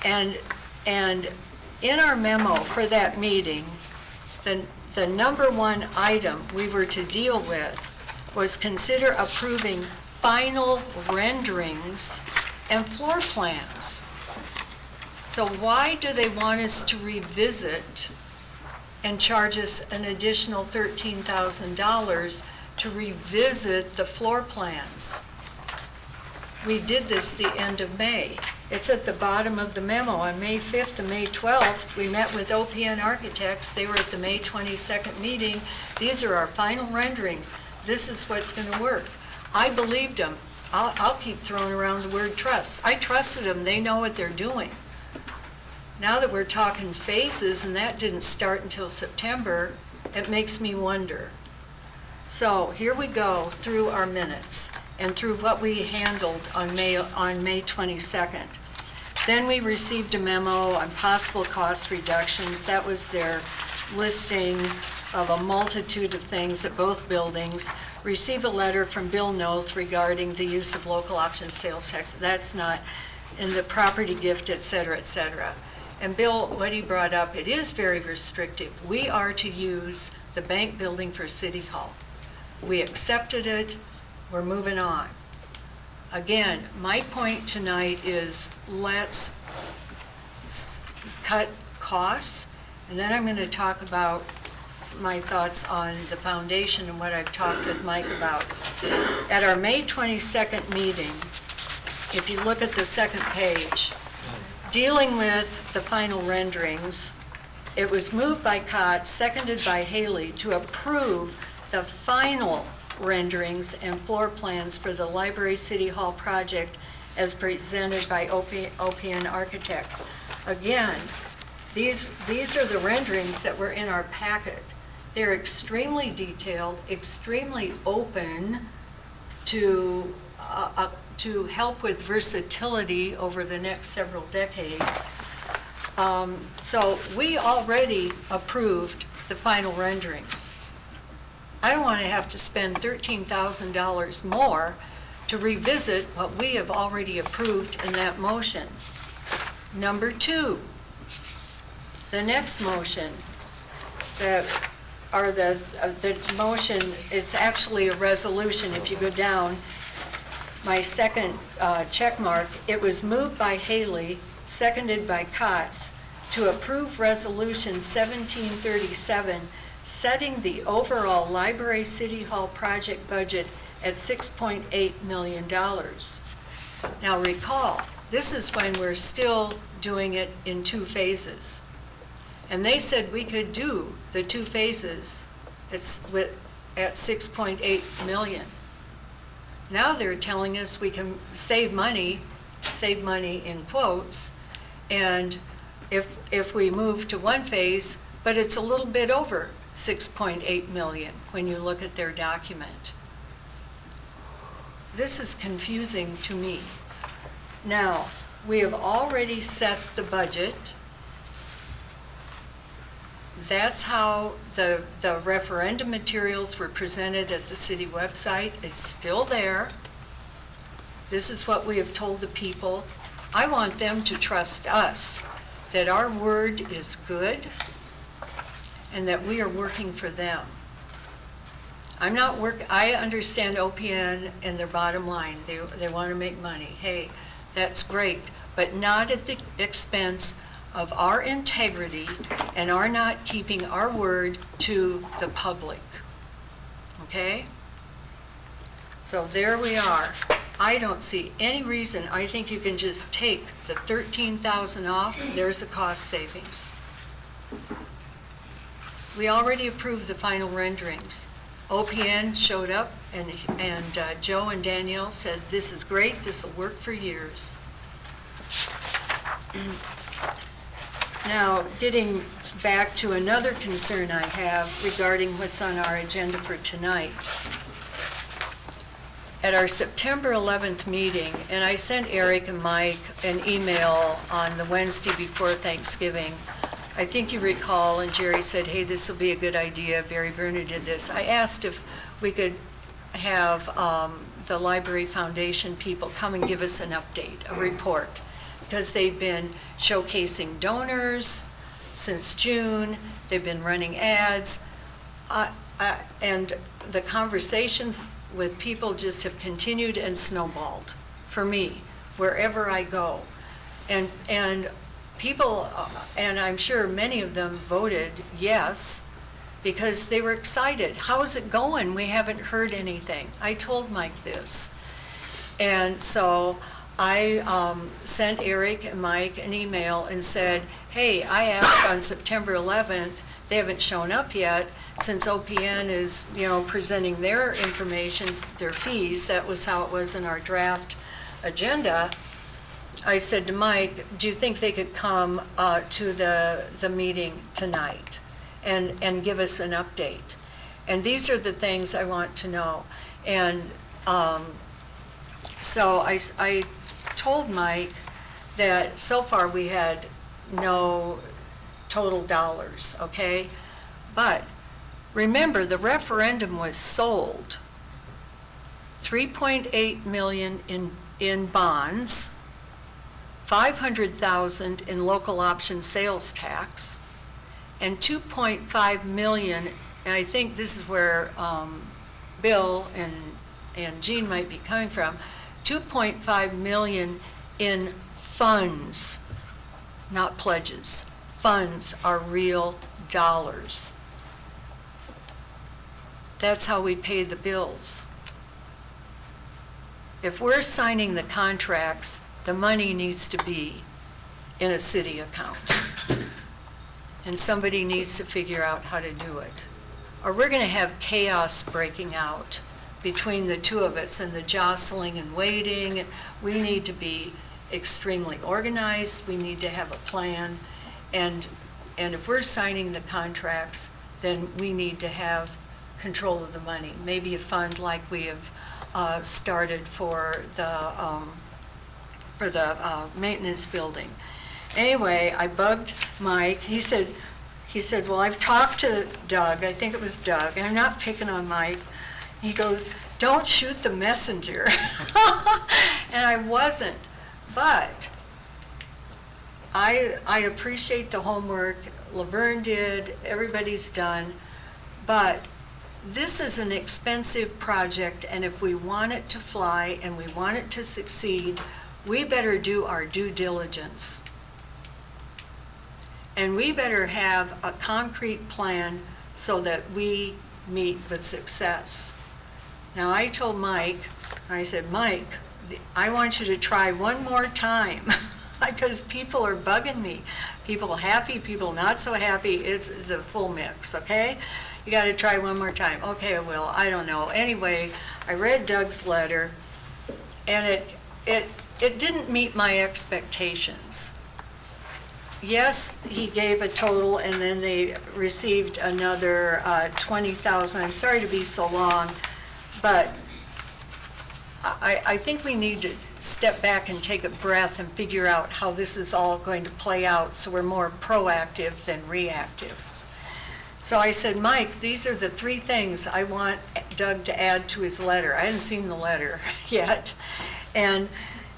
And in our memo for that meeting, the number one item we were to deal with was consider approving final renderings and floor plans. So why do they want us to revisit and charge us an additional $13,000 to revisit the floor plans? We did this the end of May. It's at the bottom of the memo. On May 5th and May 12th, we met with OPN Architects. They were at the May 22nd meeting. These are our final renderings. This is what's going to work. I believed them. I'll keep throwing around the word trust. I trusted them. They know what they're doing. Now that we're talking phases, and that didn't start until September, it makes me wonder. So here we go through our minutes and through what we handled on May 22nd. Then we received a memo on possible cost reductions. That was their listing of a multitude of things at both buildings. Receive a letter from Bill Noth regarding the use of local option sales tax. That's not in the property gift, et cetera, et cetera. And Bill, what he brought up, it is very restrictive. We are to use the bank building for City Hall. We accepted it, we're moving on. Again, my point tonight is let's cut costs, and then I'm going to talk about my thoughts on the foundation and what I've talked with Mike about. At our May 22nd meeting, if you look at the second page, dealing with the final renderings, it was moved by Cott, seconded by Haley, to approve the final renderings and floor plans for the Library City Hall project as presented by OPN Architects. Again, these are the renderings that were in our packet. They're extremely detailed, extremely open to help with versatility over the next several decades. So we already approved the final renderings. I don't want to have to spend $13,000 more to revisit what we have already approved in that motion. Number two, the next motion, the motion, it's actually a resolution. If you go down, my second check mark, it was moved by Haley, seconded by Cotts, to approve Resolution 1737, setting the overall Library City Hall project budget at $6.8 million. Now recall, this is when we're still doing it in two phases. And they said we could do the two phases at 6.8 million. Now they're telling us we can save money in quotes, and if we move to one phase, but it's a little bit over 6.8 million when you look at their document. This is confusing to me. Now, we have already set the budget. That's how the referendum materials were presented at the city website. It's still there. This is what we have told the people. I want them to trust us, that our word is good and that we are working for them. I understand OPN and their bottom line. They want to make money. Hey, that's great, but not at the expense of our integrity and our not keeping our word to the public. Okay? So there we are. I don't see any reason. I think you can just take the $13,000 off. There's a cost savings. We already approved the final renderings. OPN showed up, and Joe and Danielle said, this is great, this will work for years. Now, getting back to another concern I have regarding what's on our agenda for tonight. At our September 11th meeting, and I sent Eric and Mike an email on the Wednesday before Thanksgiving. I think you recall, and Jerry said, hey, this will be a good idea. Barry Bruner did this. I asked if we could have the Library Foundation people come and give us an update, a report, because they've been showcasing donors since June. They've been running ads, and the conversations with people just have continued and snowballed for me, wherever I go. And people, and I'm sure many of them voted yes, because they were excited. How is it going? We haven't heard anything. I told Mike this. And so I sent Eric and Mike an email and said, hey, I asked on September 11th, they haven't shown up yet. Since OPN is, presenting their information, their fees, that was how it was in our draft agenda. I said to Mike, do you think they could come to the meeting tonight and give us an update? And these are the things I want to know. And so I told Mike that so far we had no total dollars, okay? But remember, the referendum was sold. 3.8 million in bonds, 500,000 in local option sales tax, and 2.5 million, and I think this is where Bill and Jean might be coming from, 2.5 million in funds, not pledges. Funds are real dollars. That's how we pay the bills. If we're signing the contracts, the money needs to be in a city account. And somebody needs to figure out how to do it. Or we're going to have chaos breaking out between the two of us and the jostling and waiting. We need to be extremely organized. We need to have a plan. And if we're signing the contracts, then we need to have control of the money. Maybe a fund like we have started for the maintenance building. Anyway, I bugged Mike. He said, well, I've talked to Doug. I think it was Doug. And I'm not picking on Mike. He goes, don't shoot the messenger. And I wasn't. But I appreciate the homework Laverne did, everybody's done. But this is an expensive project, and if we want it to fly and we want it to succeed, we better do our due diligence. And we better have a concrete plan so that we meet with success. Now, I told Mike, I said, Mike, I want you to try one more time because people are bugging me. People happy, people not so happy. It's the full mix, okay? You got to try one more time. Okay, I will. I don't know. Anyway, I read Doug's letter, and it didn't meet my expectations. Yes, he gave a total, and then they received another 20,000. I'm sorry to be so long, but I think we need to step back and take a breath and figure out how this is all going to play out so we're more proactive than reactive. So I said, Mike, these are the 3 things I want Doug to add to his letter. I hadn't seen the letter yet. And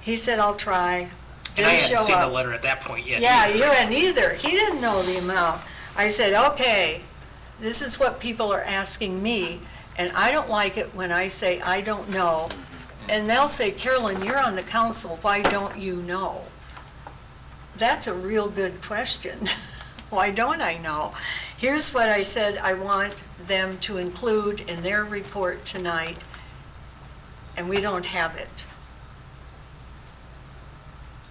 he said, I'll try. And I hadn't seen the letter at that point yet. Yeah, either. you hadn't either. He didn't know the amount. I said, okay, this is what people are asking me, and I don't like it when I say I don't know. And they'll say, Carolyn, you're on the council, why don't you know? That's a real good question. Why don't I know? Here's what I said I want them to include in their report tonight, and we don't have it.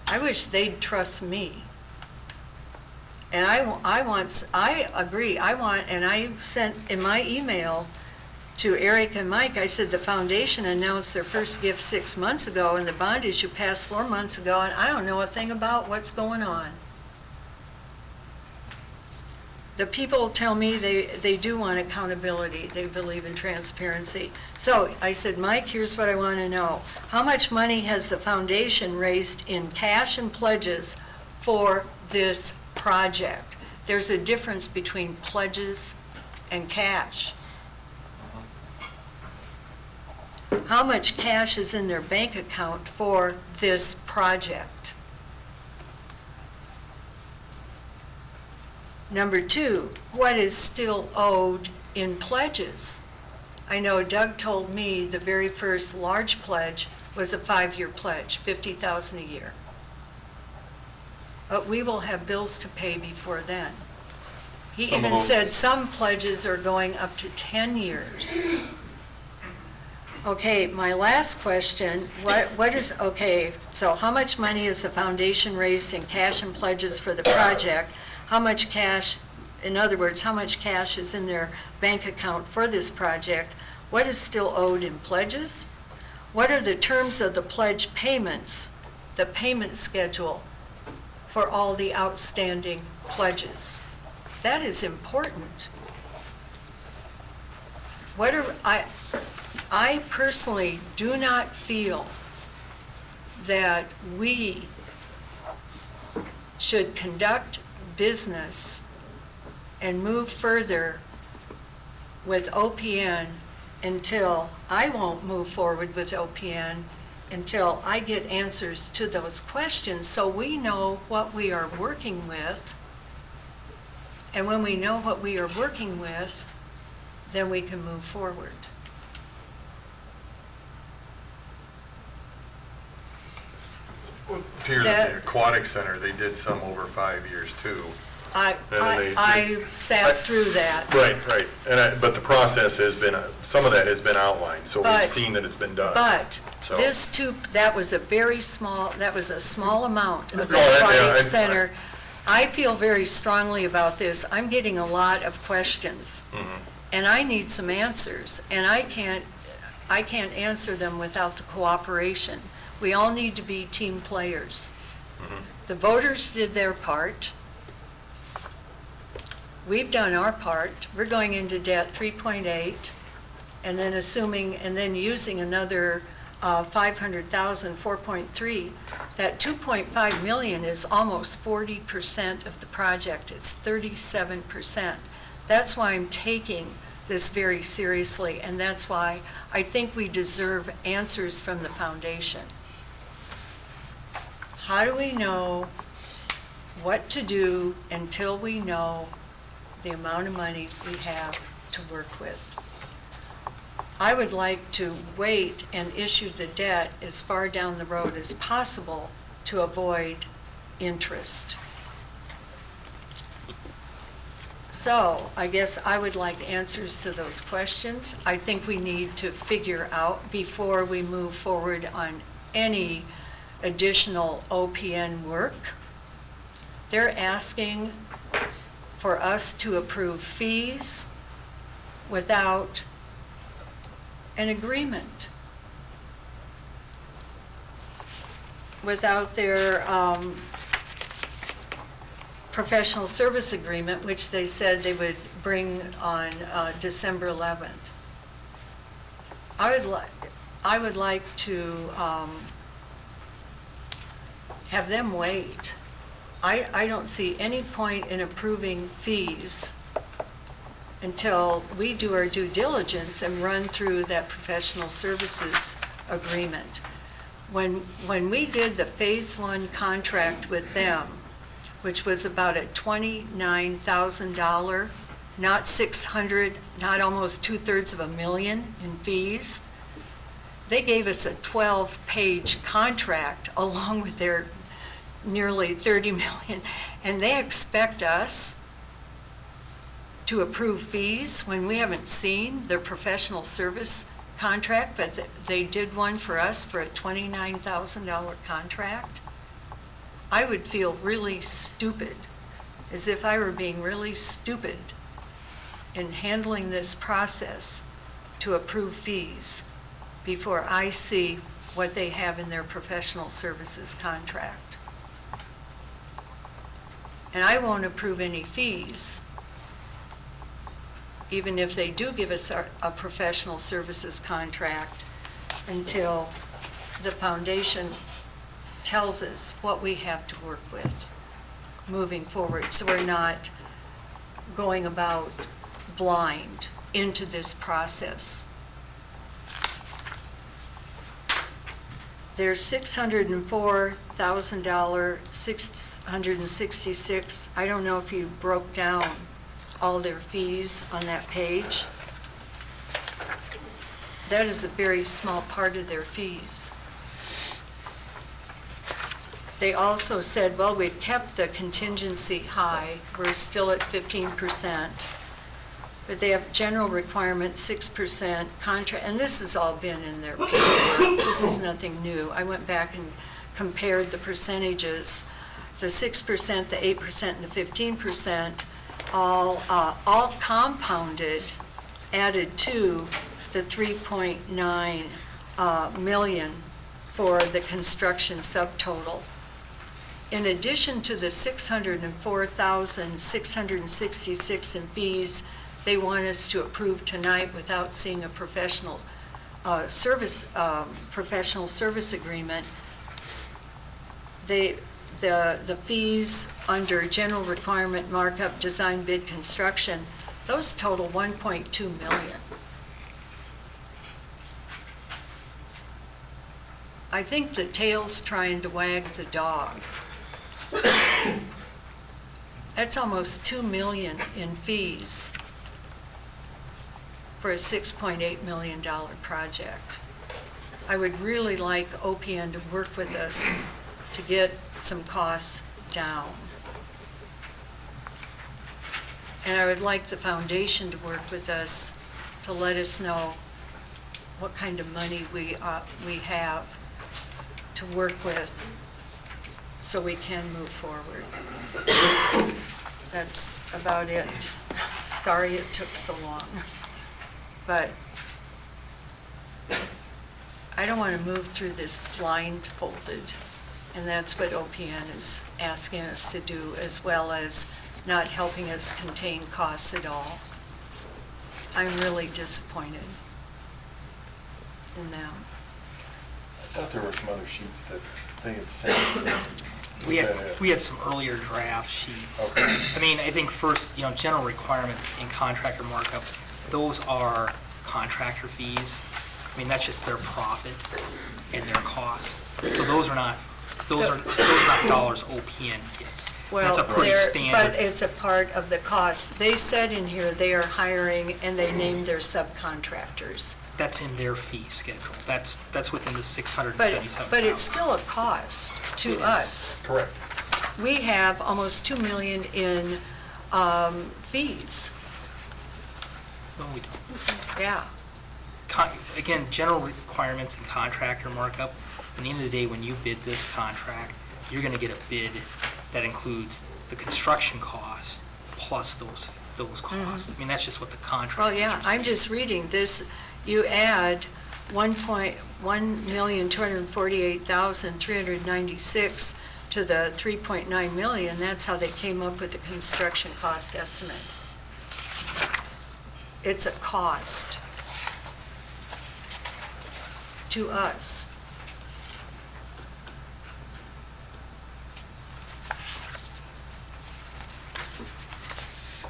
I wish they'd trust me. And I agree, and I sent in my email to Eric and Mike, I said the foundation announced their first gift 6 months ago, and the bond issue passed 4 months ago, and I don't know a thing about what's going on. The people tell me they do want accountability. They believe in transparency. So I said, Mike, here's what I want to know. How much money has the foundation raised in cash and pledges for this project? There's a difference between pledges and cash. How much cash is in their bank account for this project? Number 2, what is still owed in pledges? I know Doug told me the very first large pledge was a 5-year pledge, $50,000 a year. But we will have bills to pay before then. He even said some pledges are going up to 10 years. Okay, my last question, so how much money has the foundation raised in cash and pledges for the project? How much cash, in other words, how much cash is in their bank account for this project? What is still owed in pledges? What are the terms of the pledge payments, the payment schedule for all the outstanding pledges? That is important. I personally do not feel that we should conduct business and move further with OPN until, I won't move forward with OPN until I get answers to those questions, so we know what we are working with. And when we know what we are working with, then we can move forward. It appears at the Aquatic Center, they did some over 5 years too. I sat through that. Right. But the process has been, some of that has been outlined, so we've But- seen that it's been done. But So- this too, that was a small amount of the No, I- Aquatic Center. I feel very strongly about this. I'm getting a lot of questions, and I need some answers, and I can't answer them without the cooperation. We all need to be team players. The voters did their part. We've done our part. We're going into debt 3.8, and then using another 500,000, 4.3. That 2.5 million is almost 40% of the project. It's 37%. That's why I'm taking this very seriously, and that's why I think we deserve answers from the foundation. How do we know what to do until we know the amount of money we have to work with? I would like to wait and issue the debt as far down the road as possible to avoid interest. So I guess I would like answers to those questions. I think we need to figure out before we move forward on any additional OPN work. They're asking for us to approve fees without an agreement, without their professional service agreement, which they said they would bring on December 11th. I would like to have them wait. I don't see any point in approving fees until we do our due diligence and run through that professional services agreement. When we did the Phase 1 contract with them, which was about a $29,000, not 600, not almost 2/3 of a million in fees, they gave us a 12-page contract along with their nearly 30 million, and they expect us to approve fees when we haven't seen their professional service contract, but they did one for us for a $29,000 contract. I would feel really stupid, as if I were being really stupid in handling this process to approve fees before I see what they have in their professional services contract. And I won't approve any fees, even if they do give us a professional services contract, until the foundation tells us what we have to work with moving forward, so we're not going about blind into this process. There's $604,000, 666. I don't know if you broke down all their fees on that page. That is a very small part of their fees. They also said, well, we've kept the contingency high. We're still at 15%. But they have general requirement, 6%, contract, and this has all been in their paperwork. This is nothing new. I went back and compared the percentages. The 6%, the 8%, and the 15%, all compounded, added to the 3.9 million for the construction subtotal. In addition to the $604,666 in fees they want us to approve tonight without seeing a professional service agreement, the fees under general requirement markup, design bid construction, those total 1.2 million. I think the tail's trying to wag the dog. That's almost 2 million in fees for a $6.8 million project. I would really like OPN to work with us to get some costs down. And I would like the foundation to work with us to let us know what kind of money we have to work with so we can move forward. That's about it. Sorry it took so long. But I don't want to move through this blindfolded, and that's what OPN is asking us to do, as well as not helping us contain costs at all. I'm really disappointed in them. I thought there were some other sheets that they had sent. We had some earlier draft sheets. Okay. I mean, I think first, general requirements in contractor markup, those are contractor fees. I mean, that's just their profit and their costs. So those are not dollars OPN gets. That's a pretty But standard. it's a part of the cost. They said in here they are hiring, and they named their subcontractors. That's in their fee schedule. That's within the But $677,000. it's still a cost to It is. us. Correct. We have almost 2 million in fees. No, we don't. Yeah. Again, general requirements and contractor markup, at the end of the day, when you bid this contract, you're going to get a bid that includes the construction cost plus those costs. I mean, that's just what the contract Well, is. yeah, I'm just reading this. You add 1,248,396 to the 3.9 million. That's how they came up with the construction cost estimate. It's a cost to us.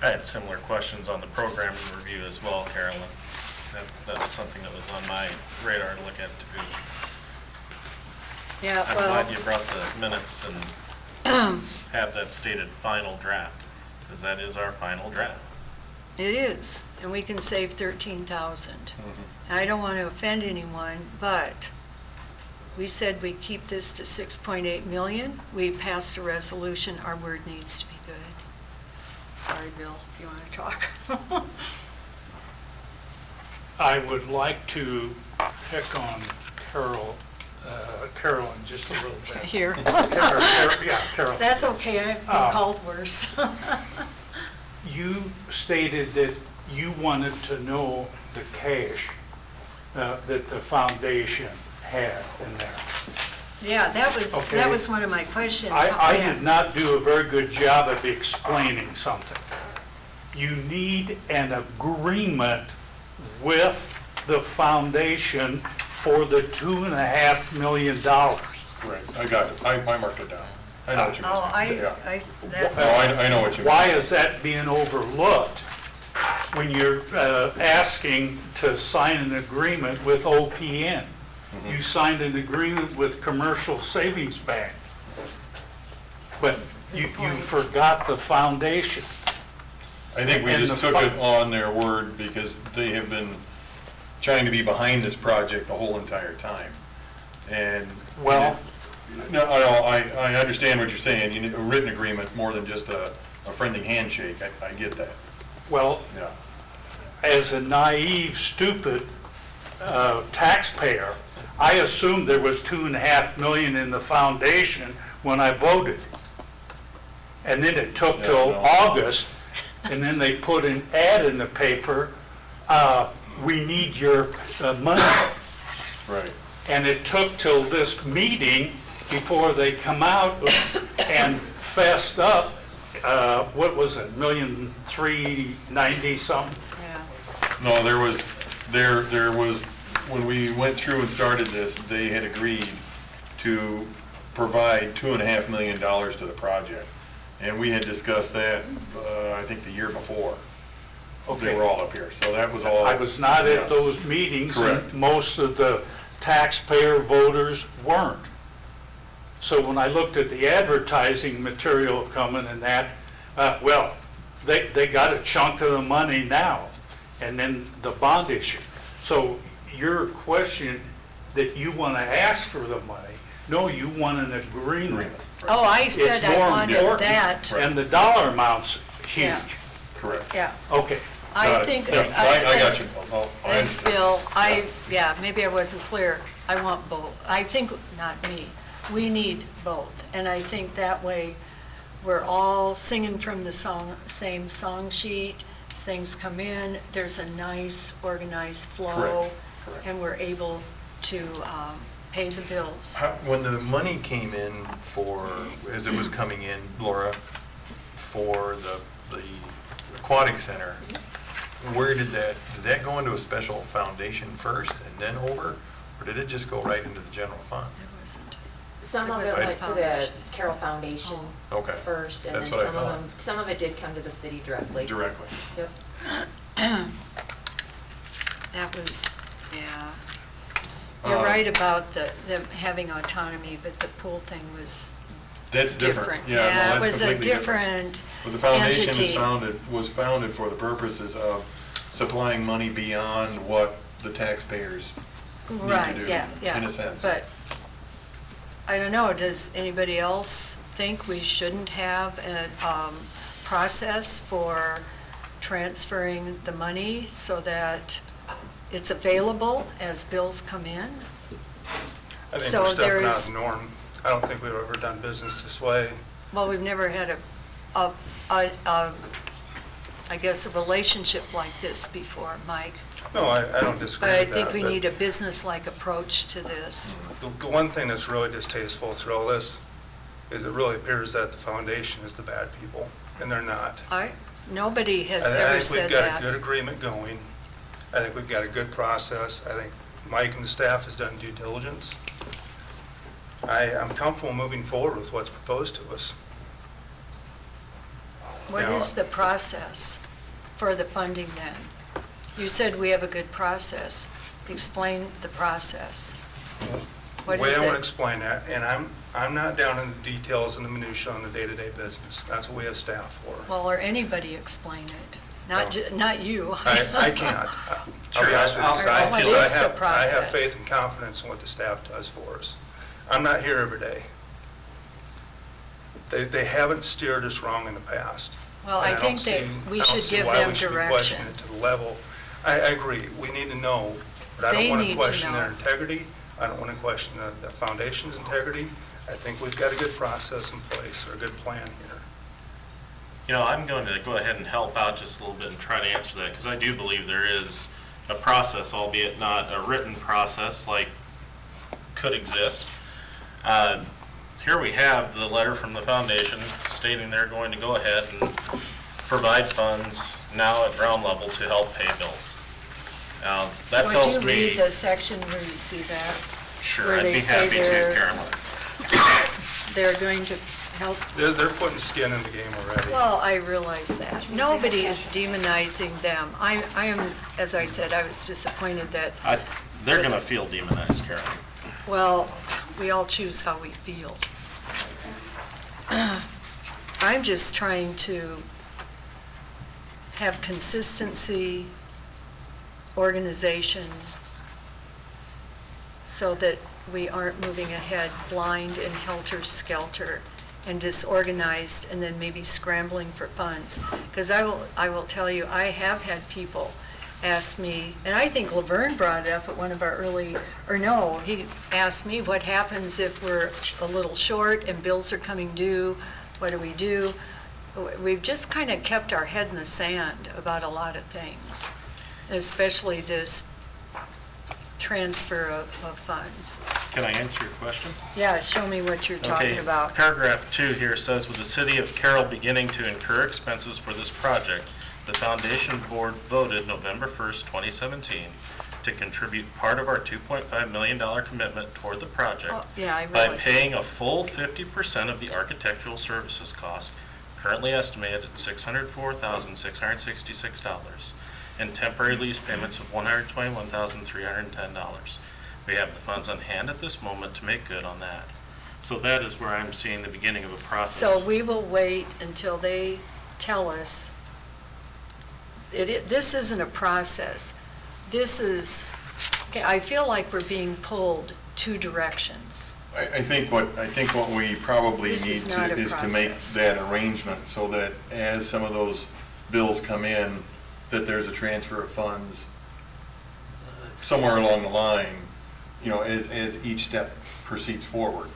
I had similar questions on the programming review as well, Carolyn. That was something that was on my radar to look at too. Yeah, I'm well, glad you brought the minutes and have that stated final draft, because that is our final draft. it is, and we can save 13,000. I don't want to offend anyone, but we said we keep this to 6.8 million. We passed a resolution. Our word needs to be good. Sorry, Bill, if you want to talk. I would like to pick on Carolyn just a little bit. Here. Yeah, Carolyn. That's okay, I've been called worse. You stated that you wanted to know the cash that the foundation had in there. Yeah, that Okay. was one of my questions. I Yeah. did not do a very good job of explaining something. You need an agreement with the foundation for the $2.5 million. Right, I got it. I marked it down. I know what you mean. Oh, Yeah. that's, Oh, I know what you mean. Why is that being overlooked when you're asking to sign an agreement with OPN? You signed an agreement with Commercial Savings Bank, but you forgot the foundation. I think we And just the took fu- it on their word because they have been trying to be behind this project the whole entire time. And, Well- no, I understand what you're saying. You need a written agreement more than just a friendly handshake. I get that. Well, Yeah. as a naive, stupid taxpayer, I assumed there was $2.5 million in the foundation when I voted. And then it took till Yeah, no. August, and then they put an ad in the paper, we need your money. Right. And it took till this meeting before they come out and fessed up, what was it, $1,390,000 something? yeah. No, there was, when we went through and started this, they had agreed to provide $2.5 million to the project. And we had discussed that, I think the year before. They Okay. were all up here, so that was all. I was not Yeah. at those meetings, Correct. and most of the taxpayer voters weren't. So when I looked at the advertising material coming and that, well, they got a chunk of the money now, and then the bond issue. So your question that you want to ask for the money, no, you want an agreement. Oh, I It's said I more wanted important, that. and the dollar amount's huge. Yeah. Correct. Yeah, Okay. I Got it. think. Yeah, I got you. Oh, I Thanks, understand. Bill. Yeah, maybe I wasn't clear. I want both. I think, not me, we need both. And I think that way, we're all singing from the same song sheet. As things come in, there's a nice organized flow. Correct, correct. And we're able to pay the bills. When the money came in as it was coming in, Laura, for the aquatic center, where did that go into a special foundation first and then over? Or did it just go right into the general fund? There wasn't. Some It of was it the went to the foundation. Carroll Foundation Okay. first, and then That's what I thought. some of it did come to the city directly. Directly. Yep. That was, yeah. You're right about them having autonomy, but the pool thing was That's different. different. Yeah, no, it that's was a completely different. different But the foundation entity. was founded for the purposes of supplying money beyond what the taxpayers need to Right, do, yeah. in a sense. But, I don't know, does anybody else think we shouldn't have a process for transferring the money so that it's available as bills come in? I think So we're stepping out of there's- the norm. I don't think we've ever done business this way. Well, we've never had I guess, a relationship like this before, Mike. No, I don't disagree But I with that. think we need a business-like approach to this. The one thing that's really distasteful through all this is it really appears that the foundation is the bad people, and they're not. Nobody has I ever think said we've got a that. good agreement going. I think we've got a good process. I think Mike and the staff has done due diligence. I'm comfortable moving forward with what's proposed to us. What Now- is the process for the funding then? You said we have a good process. Explain the process. What The way is I would it? explain that, and I'm not down in the details and the minutia on the day-to-day business. That's what we have staff for. Well, or anybody explain it, not No. not you. I can't. I'll be honest with you. 'cause Or I what feel is the I have process? faith and confidence in what the staff does for us. I'm not here every day. They haven't steered us wrong in the past. Well, And I don't think see- that we I don't should see give why them we should be questioning direction. it to the level. I agree, we need to know, but I They don't want need to to question their know. integrity. I don't want to question the foundation's integrity. I think we've got a good process in place, or a good plan here. You know, I'm going to go ahead and help out just a little bit and try to answer that, because I do believe there is a process, albeit not a written process like could exist. Here we have the letter from the foundation stating they're going to go ahead and provide funds now at ground level to help pay bills. Now, that tells Would you me... read the section where you see that? Sure, where I'd they be say happy to, they're- Carol. They're going to help. They're putting skin in the game already. Well, I realize that. Nobody is demonizing them. I am, as I said, I was disappointed that, They're going to feel demonized, Carol. well, we all choose how we feel. I'm just trying to have consistency, organization, so that we aren't moving ahead blind and helter-skelter and disorganized, and then maybe scrambling for funds. Because I will tell you, I have had people ask me, and I think Laverne brought it up at one of our he asked me, what happens if we're a little short and bills are coming due? What do we do? We've just kind of kept our head in the sand about a lot of things, especially this transfer of funds. Can I answer your question? Yeah, show me what you're talking about. Paragraph 2 here says, with the city of Carroll beginning to incur expenses for this project, the foundation board voted November 1st, 2017, to contribute part of our $2.5 million commitment toward the project Oh, yeah, I by realize that. paying a full 50% of the architectural services cost, currently estimated at $604,666, and temporary lease payments of $121,310. We have the funds on hand at this moment to make good on that. So that is where I'm seeing the beginning of a process. So we will wait until they tell us. This isn't a process. This is, okay, I feel like we're being pulled two directions. I think what we probably This need is not a is to make process. that arrangement so that as some of those bills come in, that there's a transfer of funds somewhere along the line, as each step proceeds forward.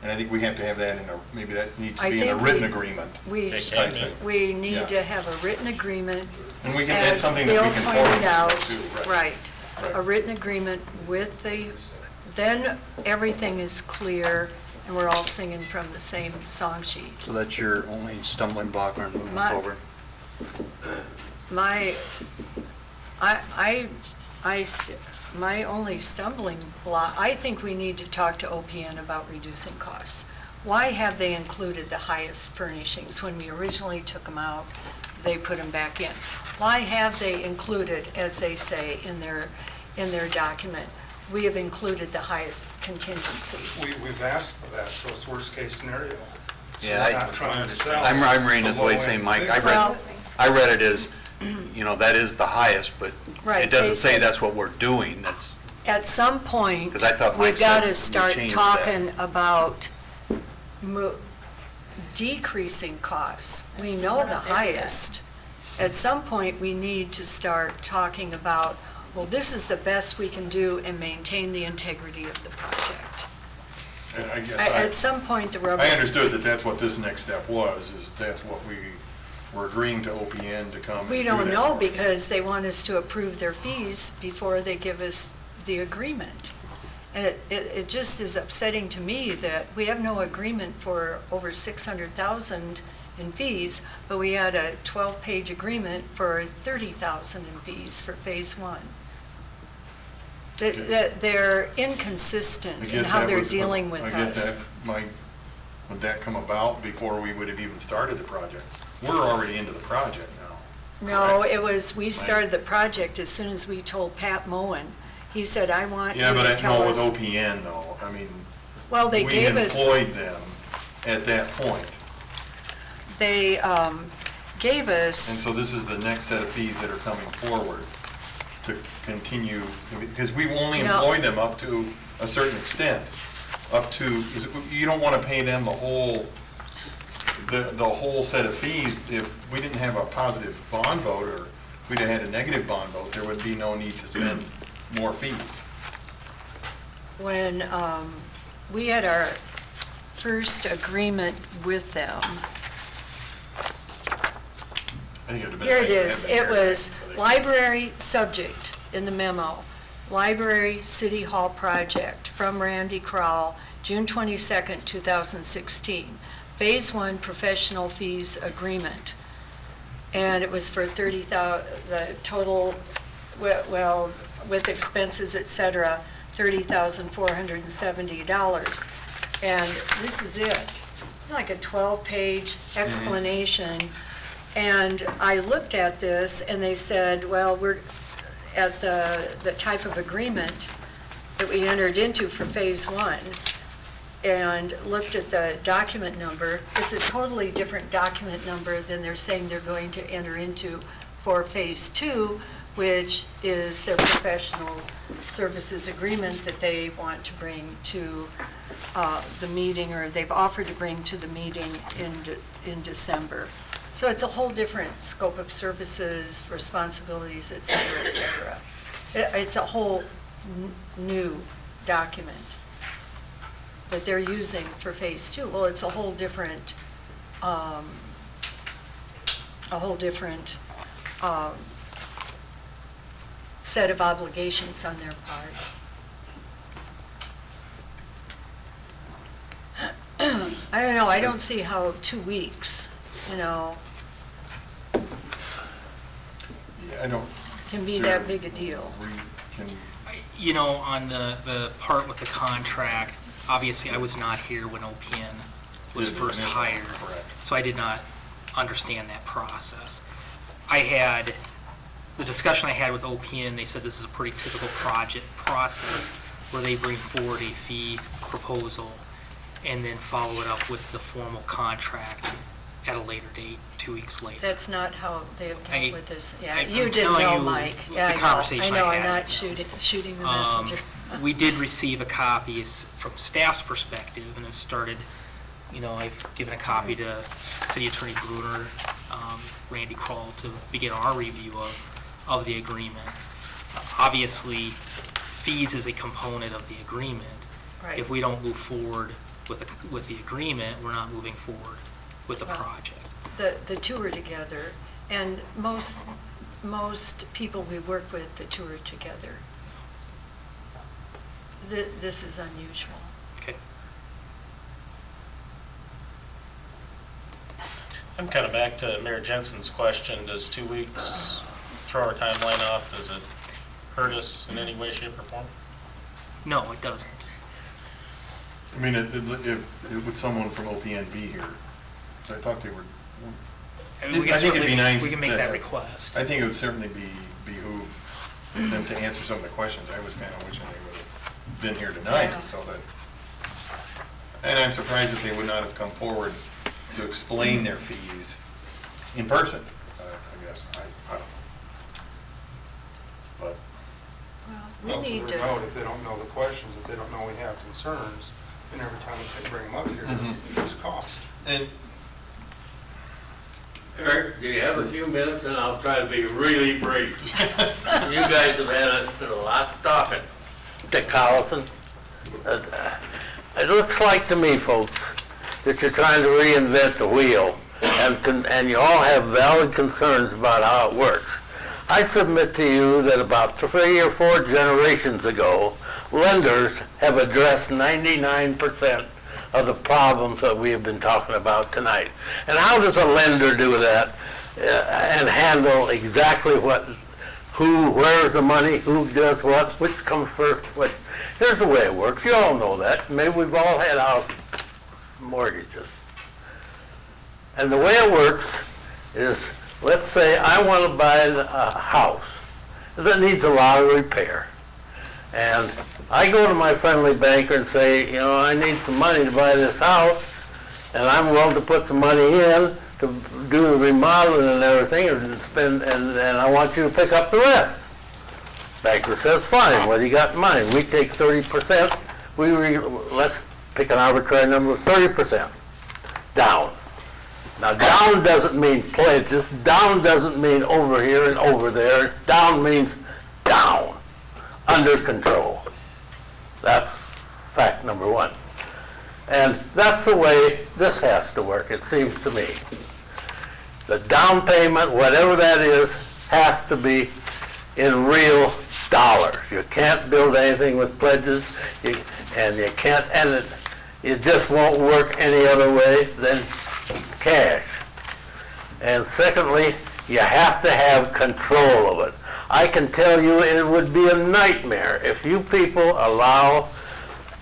And I think we have to have that maybe that needs to I be in a think written agreement. We type thing. need Yeah. to have a written agreement. And we can, that's As something that we can Bill forward pointed out, to, right, Right. a written agreement with then everything is clear and we're all singing from the same song sheet. So that's your only stumbling block on moving My- forward? My only stumbling block, I think we need to talk to OPN about reducing costs. Why have they included the highest furnishings? When we originally took them out, they put them back in. Why have they included, as they say in their document, we have included the highest contingency? We've asked for that, so it's worst-case scenario. So Yeah, we're not trying to sell I'm reading it the way low-end saying, Mike, figure. Well, I read it as, that is the highest, but Right, it doesn't they say said- that's what we're doing. That's, at some point, 'Cause I thought Mike we've got said to we start changed talking about decreasing costs. We know the highest. At some point, we need to start talking about, well, this is the best we can do and maintain the integrity of the project. And I guess At some point, the rubber. I understood that that's what this next step was, is that's what we were agreeing to OPN to come and We do don't that know for us. because they want us to approve their fees before they give us the agreement. And it just is upsetting to me that we have no agreement for over 600,000 in fees, but we had a 12-page agreement for 30,000 in fees for Phase 1. That they're I inconsistent in guess how that they're was- dealing with I guess us. that would that come about before we would have even started the project? We're already into the project now. No, correct? it was, we started the project as soon as we told Pat Moen. He said, I want you Yeah, but to I tell know with us. OPN though, I mean, Well, they we gave us. employed them at that point. They gave And us, so this is the next set of fees that are coming forward to continue, because we've only No. employed them up to a certain extent. You don't want to pay them the whole set of fees. If we didn't have a positive bond vote, or we'd have had a negative bond vote, there would be no need to spend more fees. when we had our first agreement with them, I think it'd have been here it nice to have is. them It here was so they- library subject in the memo. Library City Hall project from Randy Carroll, June 22nd, 2016. Phase 1 professional fees agreement. And it was for 30,000, the total, well, with expenses, et cetera, $30,470. And this is it. It's like a 12-page explanation. And I looked at this, and they said, well, we're at the type of agreement that we entered into for Phase 1, and looked at the document number. It's a totally different document number than they're saying they're going to enter into for Phase 2, which is their professional services agreement that they want to bring to the meeting, or they've offered to bring to the meeting in December. So it's a whole different scope of services, responsibilities, et cetera, et cetera. It's a whole new document that they're using for Phase 2. Well, it's a whole different set of obligations on their part. I don't know, I don't see how 2 weeks, Yeah, I don't. can be Sure. that big a deal. Can, You know, on the part with the contract, obviously I was not here when OPN was Did the first initial, hired. correct. So I did not understand that process. The discussion I had with OPN, they said this is a pretty typical project process where they bring forward a fee proposal and then follow it up with the formal contract at a later date, 2 weeks later. That's not how they've I- dealt with this. Yeah, I'm you didn't telling know, you Mike. the Yeah, I know. conversation I know, I I'm had not with shooting the messenger. We did receive a copy from staff's perspective, and have started, I've given a copy to City Attorney Bruner, Randy Kroll, to begin our review of the agreement. Obviously, fees is a component of the agreement. Right. If we don't move forward with the agreement, we're not moving forward with the Well, project. The two are together, and most people we work with, the two are together. This is unusual. Okay. I'm kind of back to Mayor Jensen's question. Does 2 weeks throw our timeline off? Does it hurt us in any way, shape, or form? No, it doesn't. I mean, would someone from OPN be here? I thought they were. I mean, I think it'd be nice we can make to that have- request. I think it would certainly behoove them to answer some of the questions. I was kind of wishing they would have been here tonight, Yeah. so that, and I'm surprised that they would not have come forward to explain their fees in person, I guess. I don't know. But, Well, we need to. If they don't know the questions, if they don't know we have concerns, and every time we bring them up here, Mhm. it's a cost. and Eric, do you have a few minutes, and I'll try to be really brief. You guys have had a lot of talking. Dick Collison. It looks like to me, folks, that you're trying to reinvent the wheel, and you all have valid concerns about how it works. I submit to you that about 3 or 4 generations ago, lenders have addressed 99% of the problems that we have been talking about tonight. And how does a lender do that and handle exactly where's the money, who does what, which comes first, what? Here's the way it works. You all know that. Maybe we've all had house mortgages. And the way it works is, let's say I want to buy a house that needs a lot of repair. And I go to my friendly banker and say, I need some money to buy this house, and I'm willing to put some money in to do the remodeling and everything, and I want you to pick up the rest. Banker says, fine, what do you got in mind? We take 30%, let's pick an arbitrary number of 30% down. Now, down doesn't mean pledges, down doesn't mean over here and over there, down means down, under control. That's fact number one. And that's the way this has to work, it seems to me. The down payment, whatever that is, has to be in real dollars. You can't build anything with pledges, and you can't, and it just won't work any other way than cash. And secondly, you have to have control of it. I can tell you it would be a nightmare if you people allow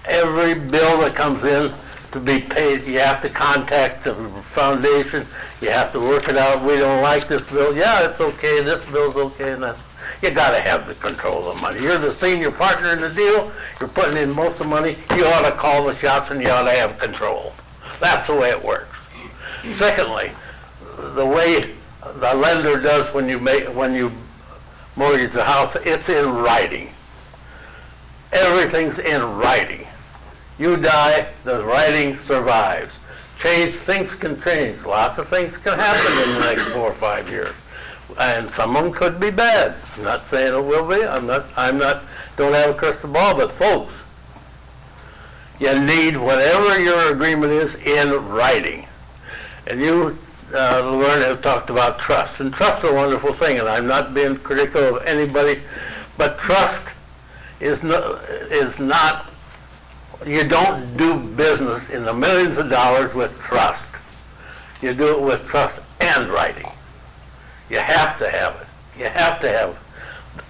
every bill that comes in to be paid. You have to contact the foundation, you have to work it out. We don't like this bill. Yeah, it's okay, this bill's okay, and that's, you gotta have the control of the money. You're the senior partner in the deal, you're putting in most of the money, you ought to call the shots and you ought to have control. That's the way it works. Secondly, the way the lender does when you mortgage a house, it's in writing. Everything's in writing. You die, the writing survives. Things can change. Lots of things can happen in the next 4 or 5 years. And some of them could be bad. I'm not saying it will be. Don't have a crystal ball, but folks, you need whatever your agreement is in writing. And you, Laverne, have talked about trust. And trust is a wonderful thing, and I'm not being critical of anybody, but trust is not, you don't do business in the millions of dollars with trust. You do it with trust and writing. You have to have it. You have to have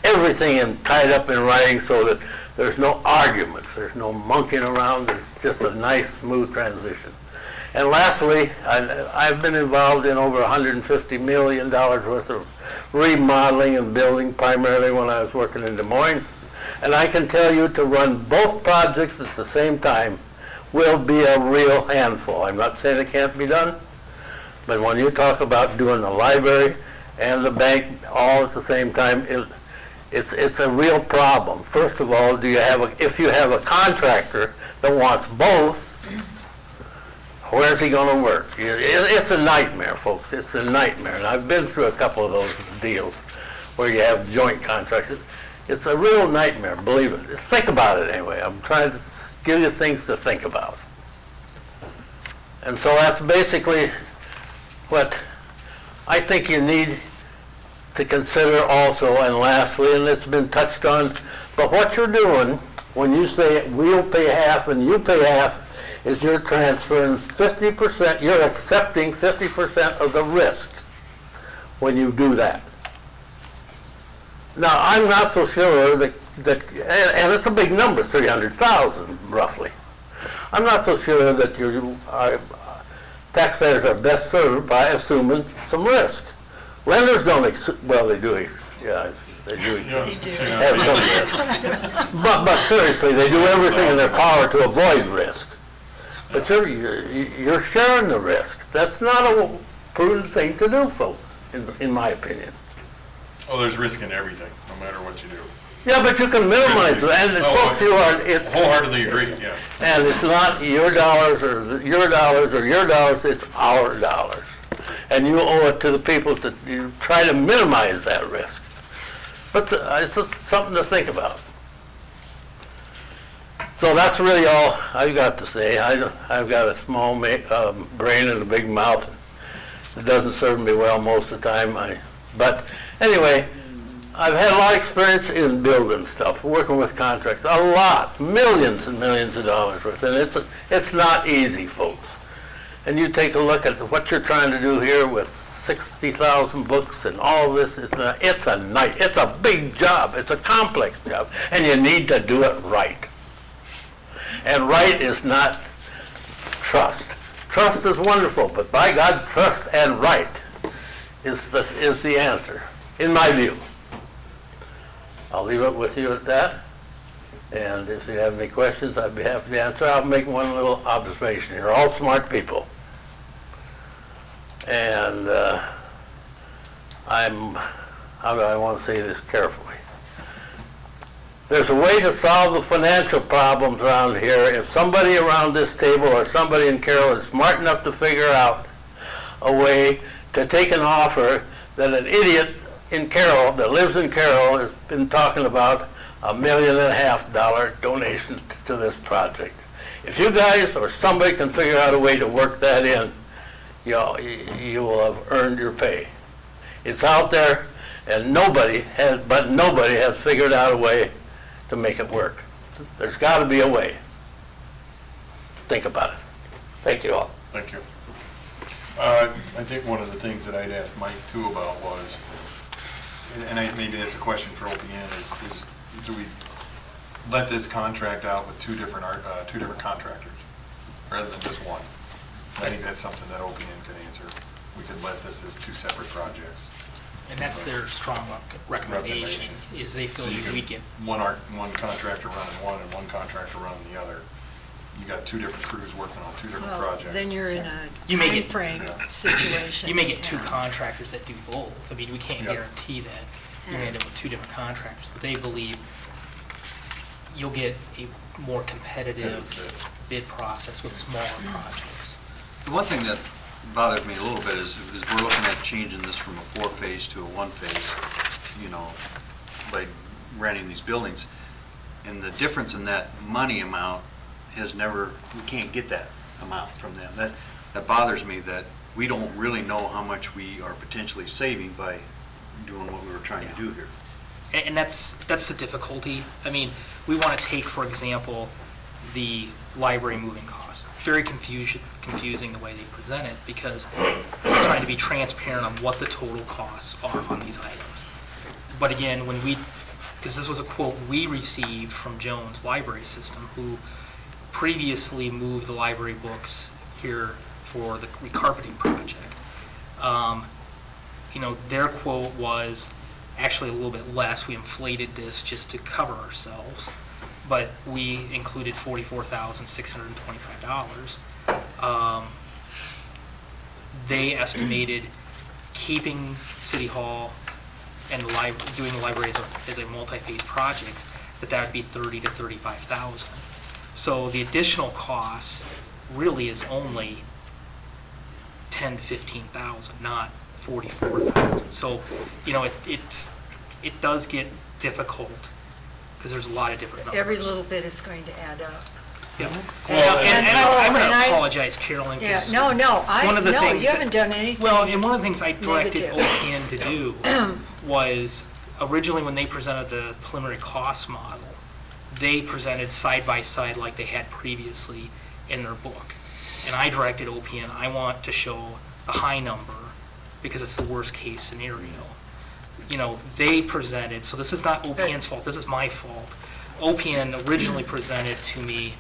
everything tied up in writing so that there's no arguments, there's no monkeying around, there's just a nice, smooth transition. And lastly, I've been involved in over $150 million worth of remodeling and building, primarily when I was working in Des Moines. And I can tell you to run both projects at the same time will be a real handful. I'm not saying it can't be done, but when you talk about doing the library and the bank all at the same time, it's a real problem. First of all, if you have a contractor that wants both, where's he going to work? It's a nightmare, folks. It's a nightmare. And I've been through a couple of those deals where you have joint contractors. It's a real nightmare, believe it. Think about it anyway. I'm trying to give you things to think about. And so that's basically what I think you need to consider also. And lastly, and it's been touched on, but what you're doing when you say we'll pay half and you pay half is you're transferring 50%, you're accepting 50% of the risk when you do that. Now, I'm not so sure that and it's a big number, 300,000 roughly. I'm not so sure that taxpayers are best served by assuming some risk. Lenders don't, well, they do, yeah, they do have some risk. But seriously, they do everything in their power to avoid risk. But you're sharing the risk. That's not a prudent thing to do, folks, in my opinion. Oh, there's risk in everything, no matter what you do. Yeah, but you can minimize it, and it's Wholeheartedly agree, yeah. and it's not your dollars or your dollars, it's our dollars. And you owe it to the people that you try to minimize that risk. But it's something to think about. So that's really all I've got to say. I've got a small brain and a big mouth. It doesn't serve me well most of the time. But anyway, I've had a lot of experience in building stuff, working with contracts, a lot, millions and millions of dollars worth. And it's not easy, folks. And you take a look at what you're trying to do here with 60,000 books and all this. It's a big job. It's a complex job. And you need to do it right. And right is not trust. Trust is wonderful, but by God, trust and right is the answer, in my view. I'll leave it with you at that. And if you have any questions, I'd be happy to answer. I'll make one little observation. You're all smart people. And how do I want to say this carefully? There's a way to solve the financial problems around here if somebody around this table or somebody in Carroll is smart enough to figure out a way to take an offer that an idiot in Carroll, that lives in Carroll, has been talking about $1.5 million donation to this project. If you guys or somebody can figure out a way to work that in, you will have earned your pay. It's out there, and nobody has figured out a way to make it work. There's got to be a way. Think about it. Thank you all. Thank you. I think one of the things that I'd asked Mike too about was, and maybe that's a question for OPN, is do we let this contract out with two different contractors rather than just one? I think that's something that OPN can answer. We could let this as two separate projects. And that's their strong recommendation, is they feel so we'd get one contractor running one and one contractor running the other. You got two different crews working on two different projects. Then you're in a You may get- timeframe situation. You may get two yeah. contractors that do both. I mean, we can't Yep. guarantee that. You're going to end up with two different contractors. But they believe you'll get a more competitive bid process with smaller projects. The one thing that bothers me a little bit is we're looking at changing this from a 4-phase to a 1-phase, by renting these buildings. And the difference in that money amount we can't get that amount from them. That bothers me, that we don't really know how much we are potentially saving by doing what we were trying to do here. And that's the difficulty. I mean, we want to take, for example, the library moving costs. Very confusing the way they present it, because we're trying to be transparent on what the total costs are on these items. But again, when we because this was a quote we received from Jones Library System, who previously moved the library books here for the recarpeting project. Their quote was actually a little bit less. We inflated this just to cover ourselves, but we included $44,625. They estimated keeping City Hall and doing the library as a multi-phase project, that would be $30,000 to $35,000. So the additional cost really is only $10,000 to $15,000, not $44,000. So, it does get difficult because there's a lot of different numbers. Every little bit is going to add up. Yeah. And I'm going and to I- apologize, Carolyn. 'cause Yeah, no, one of the no, things you haven't done anything. Well, and one of the things I directed Negative. OPN to do was, originally when they presented the preliminary cost model, they presented side by side like they had previously in their book. And I directed OPN, I want to show the high number because it's the worst case scenario. They presented, so this is not OPN's fault, this is my fault. OPN originally presented to me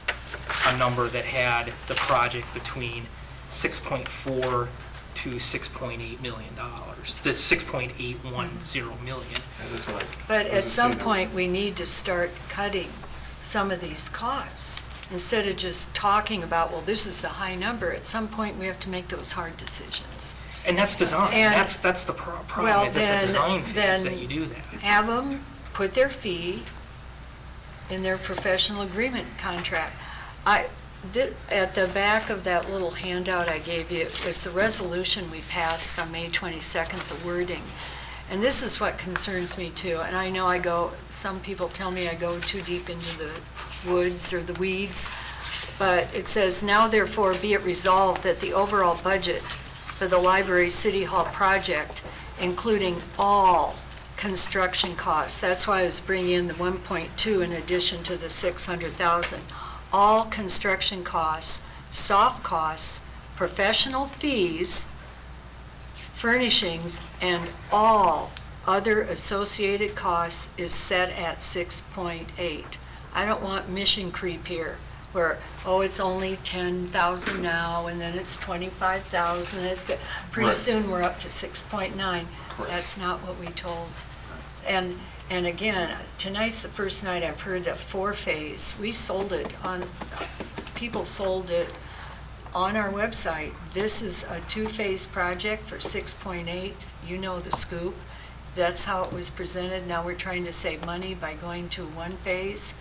a number that had the project between 6.4 to $6.8 million. That's 6.810 million. But at some point, we need to start cutting some of these costs. Instead of just talking about, well, this is the high number, at some point, we have to make those hard decisions. And that's design. And- That's the problem, Well, is it's a design phase then that you do that. Have them put their fee in their professional agreement contract. At the back of that little handout I gave you was the resolution we passed on May 22nd, the wording. And this is what concerns me too. And I know some people tell me I go too deep into the woods or the weeds, but it says, now therefore be it resolved that the overall budget for the library city hall project, including all construction costs, that's why I was bringing in the 1.2 in addition to the 600,000, all construction costs, soft costs, professional fees, furnishings, and all other associated costs is set at 6.8. I don't want mission creep here, where, it's only 10,000 now, and then it's 25,000, pretty Right. soon we're up to 6.9. Correct. That's not what we told. And again, tonight's the first night I've heard of four-phase. People sold it on our website. This is a two-phase project for 6.8. You know the scoop. That's how it was presented. Now we're trying to save money by going to one phase.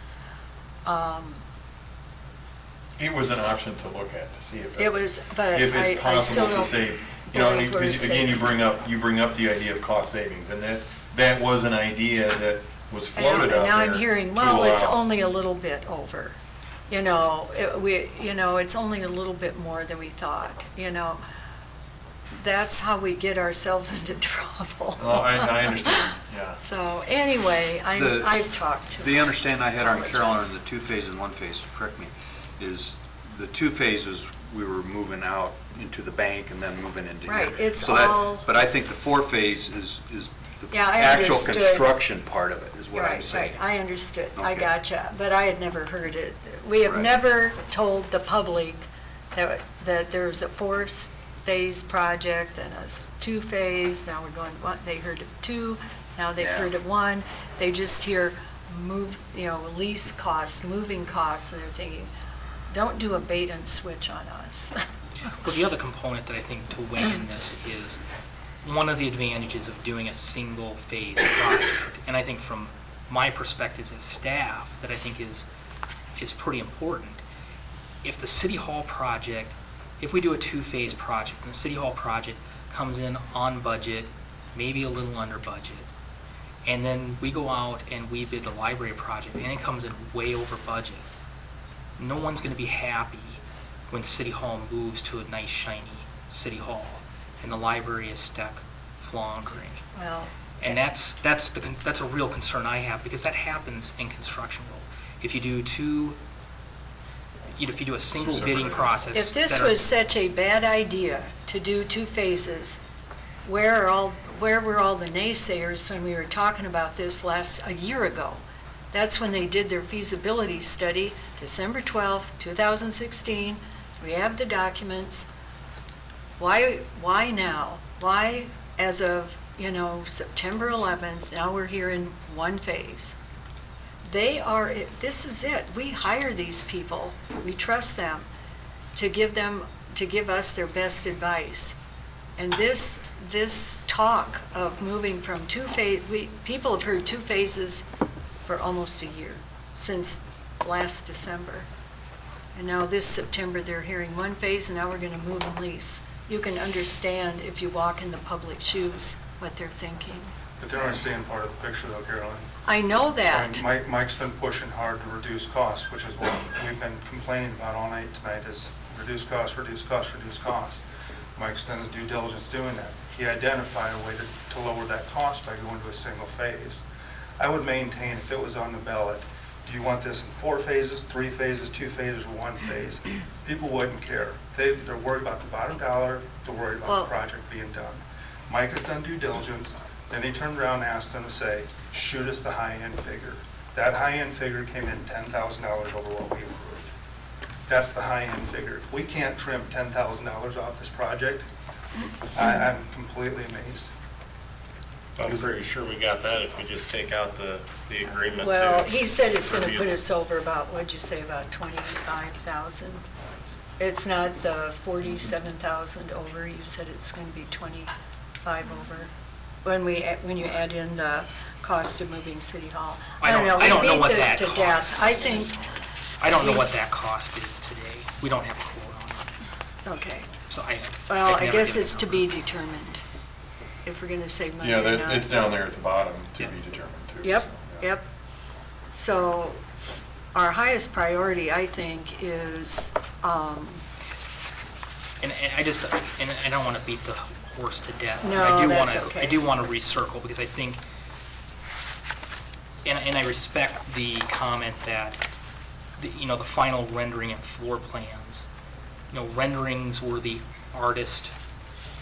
It was an option to look at, to see if It was, but if I it's still possible to don't save. believe we're Because again, saving. you bring up the idea of cost savings, and that was an idea that was floated out there. And now I'm hearing, to well, it's allow- only a little bit over. It's only a little bit more than we thought, That's how we get ourselves into trouble. Oh, I understand, yeah. So anyway, I've talked to. The understanding I had on Carroll on Apologize. the two-phase and one-phase, correct me, is the two phases, we were moving out into the bank and then moving into here. Right, it's So that- all- But I think the four-phase is the Yeah, I actual understood. construction part of it, is what I'm Right, saying. I understood, I Okay. gotcha, but I had never heard it. We have Right. never told the public that there's a four-phase project and a two-phase, now we're going, they heard of two, now they've Yeah. heard of one. They just hear lease costs, moving costs, and they're thinking, don't do a bait and switch on us. Well, the other component that I think to weigh in this is one of the advantages of doing a single phase project, and I think from my perspectives as staff, that I think is pretty important. If the City Hall project, if we do a two-phase project, and the City Hall project comes in on budget, maybe a little under budget, and then we go out and we bid the library project, and it comes in way over budget, no one's going to be happy when City Hall moves to a nice shiny City Hall and the library is stuck floundering. Well, And that's a real concern I have, because that happens in construction world. If you do a single bidding process. if this that are- was such a bad idea to do two phases, where were all the naysayers when we were talking about this a year ago? That's when they did their feasibility study, December 12th, 2016. We have the documents. Why now? Why, as of, September 11th, now we're here in one phase? This is it. We hire these people. We trust them to give us their best advice. And this talk of moving from people have heard 2 phases for almost a year, since last December. And now this September, they're hearing 1 phase, and now we're going to move and lease. You can understand, if you walk in the public shoes, what they're thinking. But they're only seeing part of the picture though, Carolyn. I know that. And Mike's been pushing hard to reduce costs, which is what we've been complaining about all night tonight, is reduce costs, reduce costs, reduce costs. Mike's done his due diligence doing that. He identified a way to lower that cost by going to a single phase. I would maintain, if it was on the ballot, do you want this in 4 phases, 3 phases, 2 phases, or 1 phase? People wouldn't care. They're worried about the bottom dollar, they're worried about the project being done. Mike has done due diligence, then he turned around and asked them to say, shoot us the high-end figure. That high-end figure came in $10,000 over what we approved. That's the high-end figure. If we can't trim $10,000 off this project, I'm completely amazed. I'm pretty sure we got that if we just take out the agreement. Well, he said it's going to put us over about, what'd you say, about 25,000? It's not the 47,000 over, you said it's going to be 25 over, when you add in the cost of moving City Hall. I don't know what that We beat this to death. I don't know what that cost is today. We don't have a quote on it. Okay. So Well, could I never guess get a it's to number. be determined, if we're going to save money Yeah, or not. it's down there at the bottom to Yeah. be determined too. Yep, so, yeah. yep. So our highest priority, I think, is, And I don't want to beat the horse to death. No, I do that's wanna- okay. I do want to recircle, because I think, and I respect the comment that, the final rendering and floor plans, renderings were the artist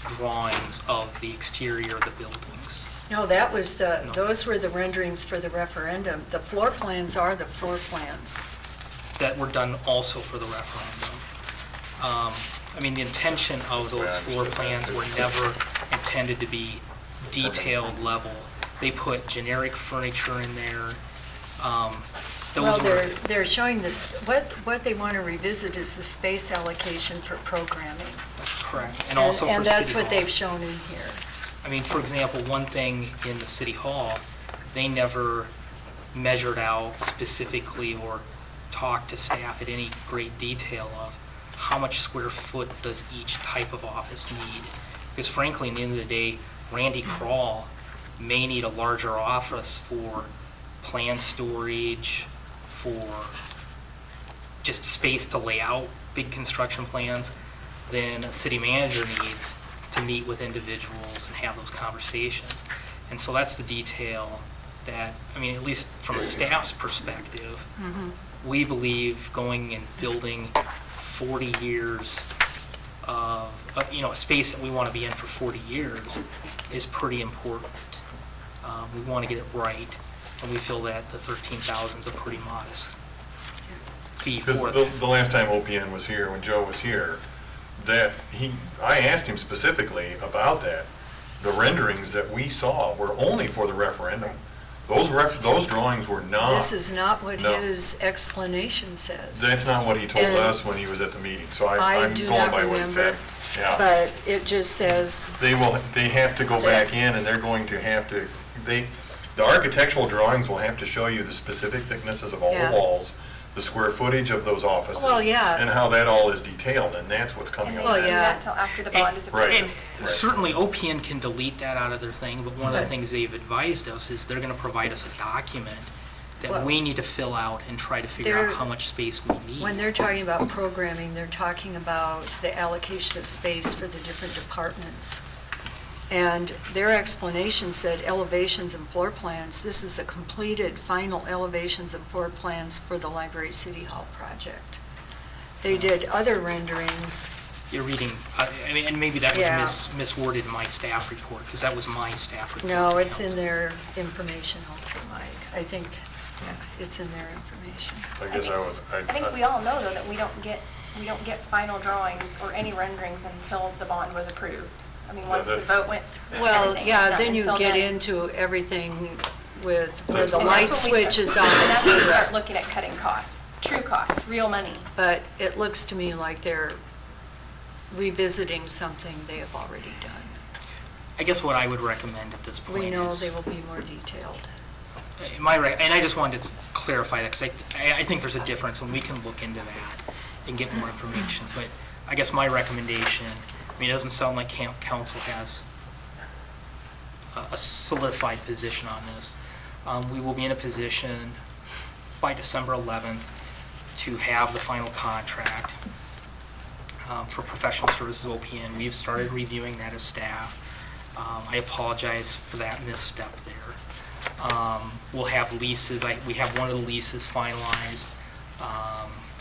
drawings of the exterior of the buildings. no, those were the renderings for the referendum. The floor plans are the floor plans. That were done also for the referendum. The intention of those floor plans were never intended to be detailed level. They put generic furniture in there. Well, they're showing this, what they want to revisit is the space allocation for programming. That's correct. And also for And City that's what Hall. they've shown in here. For example, one thing in the City Hall, they never measured out specifically or talked to staff at any great detail of how much square foot does each type of office need. Because frankly, at the end of the day, Randy Carroll may need a larger office for plan storage, for just space to lay out big construction plans, than a city manager needs to meet with individuals and have those conversations. And so that's the detail that, at least from a staff's perspective, we believe going and building 40 years of, a space that we want to be in for 40 years is pretty important. We want to get it right, and we feel that the 13,000 is a pretty modest fee Because for the that. last time OPN was here, when Joe was here, I asked him specifically about that. The renderings that we saw were only for the referendum. Those drawings were not. This is not what No. his explanation says. That's not what he told And us when he was at the meeting, so I I'm do going not by what he said. remember, Yeah. but it just says, They have to go back in and they're going to have to, the architectural drawings will have to show you the specific thicknesses of all the Yeah. walls, the square footage of those offices. Well, yeah. And how that all is detailed, and that's what's coming out Well, of that. yeah. Until after the bond is approved. Right. And certainly OPN can delete that out of their thing, but one of the Right. things they've advised us is they're going to provide us a document that Well, we need to fill out and try to figure they're- out how much space we need. when they're talking about programming, they're talking about the allocation of space for the different departments. And their explanation said elevations and floor plans. This is the completed final elevations and floor plans for the Library City Hall project. They did other renderings you're reading, I mean, and maybe that Yeah. was misworded in my staff report, because that was my staff report. No, to it's in council. their information also, Mike. I think, yeah, it's in their information. I guess I think we all know, though, that we don't get final drawings or any renderings until the bond was approved. I mean, once the that's- vote went. Well, everything yeah, was then done. you Until get then- into everything with where the and light that's when we switch is start- on, and that's when we start etc. looking at cutting costs, true costs, real money. But it looks to me like they're revisiting something they have already done. I guess what I would recommend at this point is... We know they will be more detailed. And I just wanted to clarify that, because I think there's a difference, and we can look into that and get more information. But I guess my recommendation, I mean, it doesn't sound like council has a solidified position on this. We will be in a position by December 11th to have the final contract for professional services OPN. We've started reviewing that as staff. I apologize for that misstep there. We'll have leases, we have one of the leases finalized,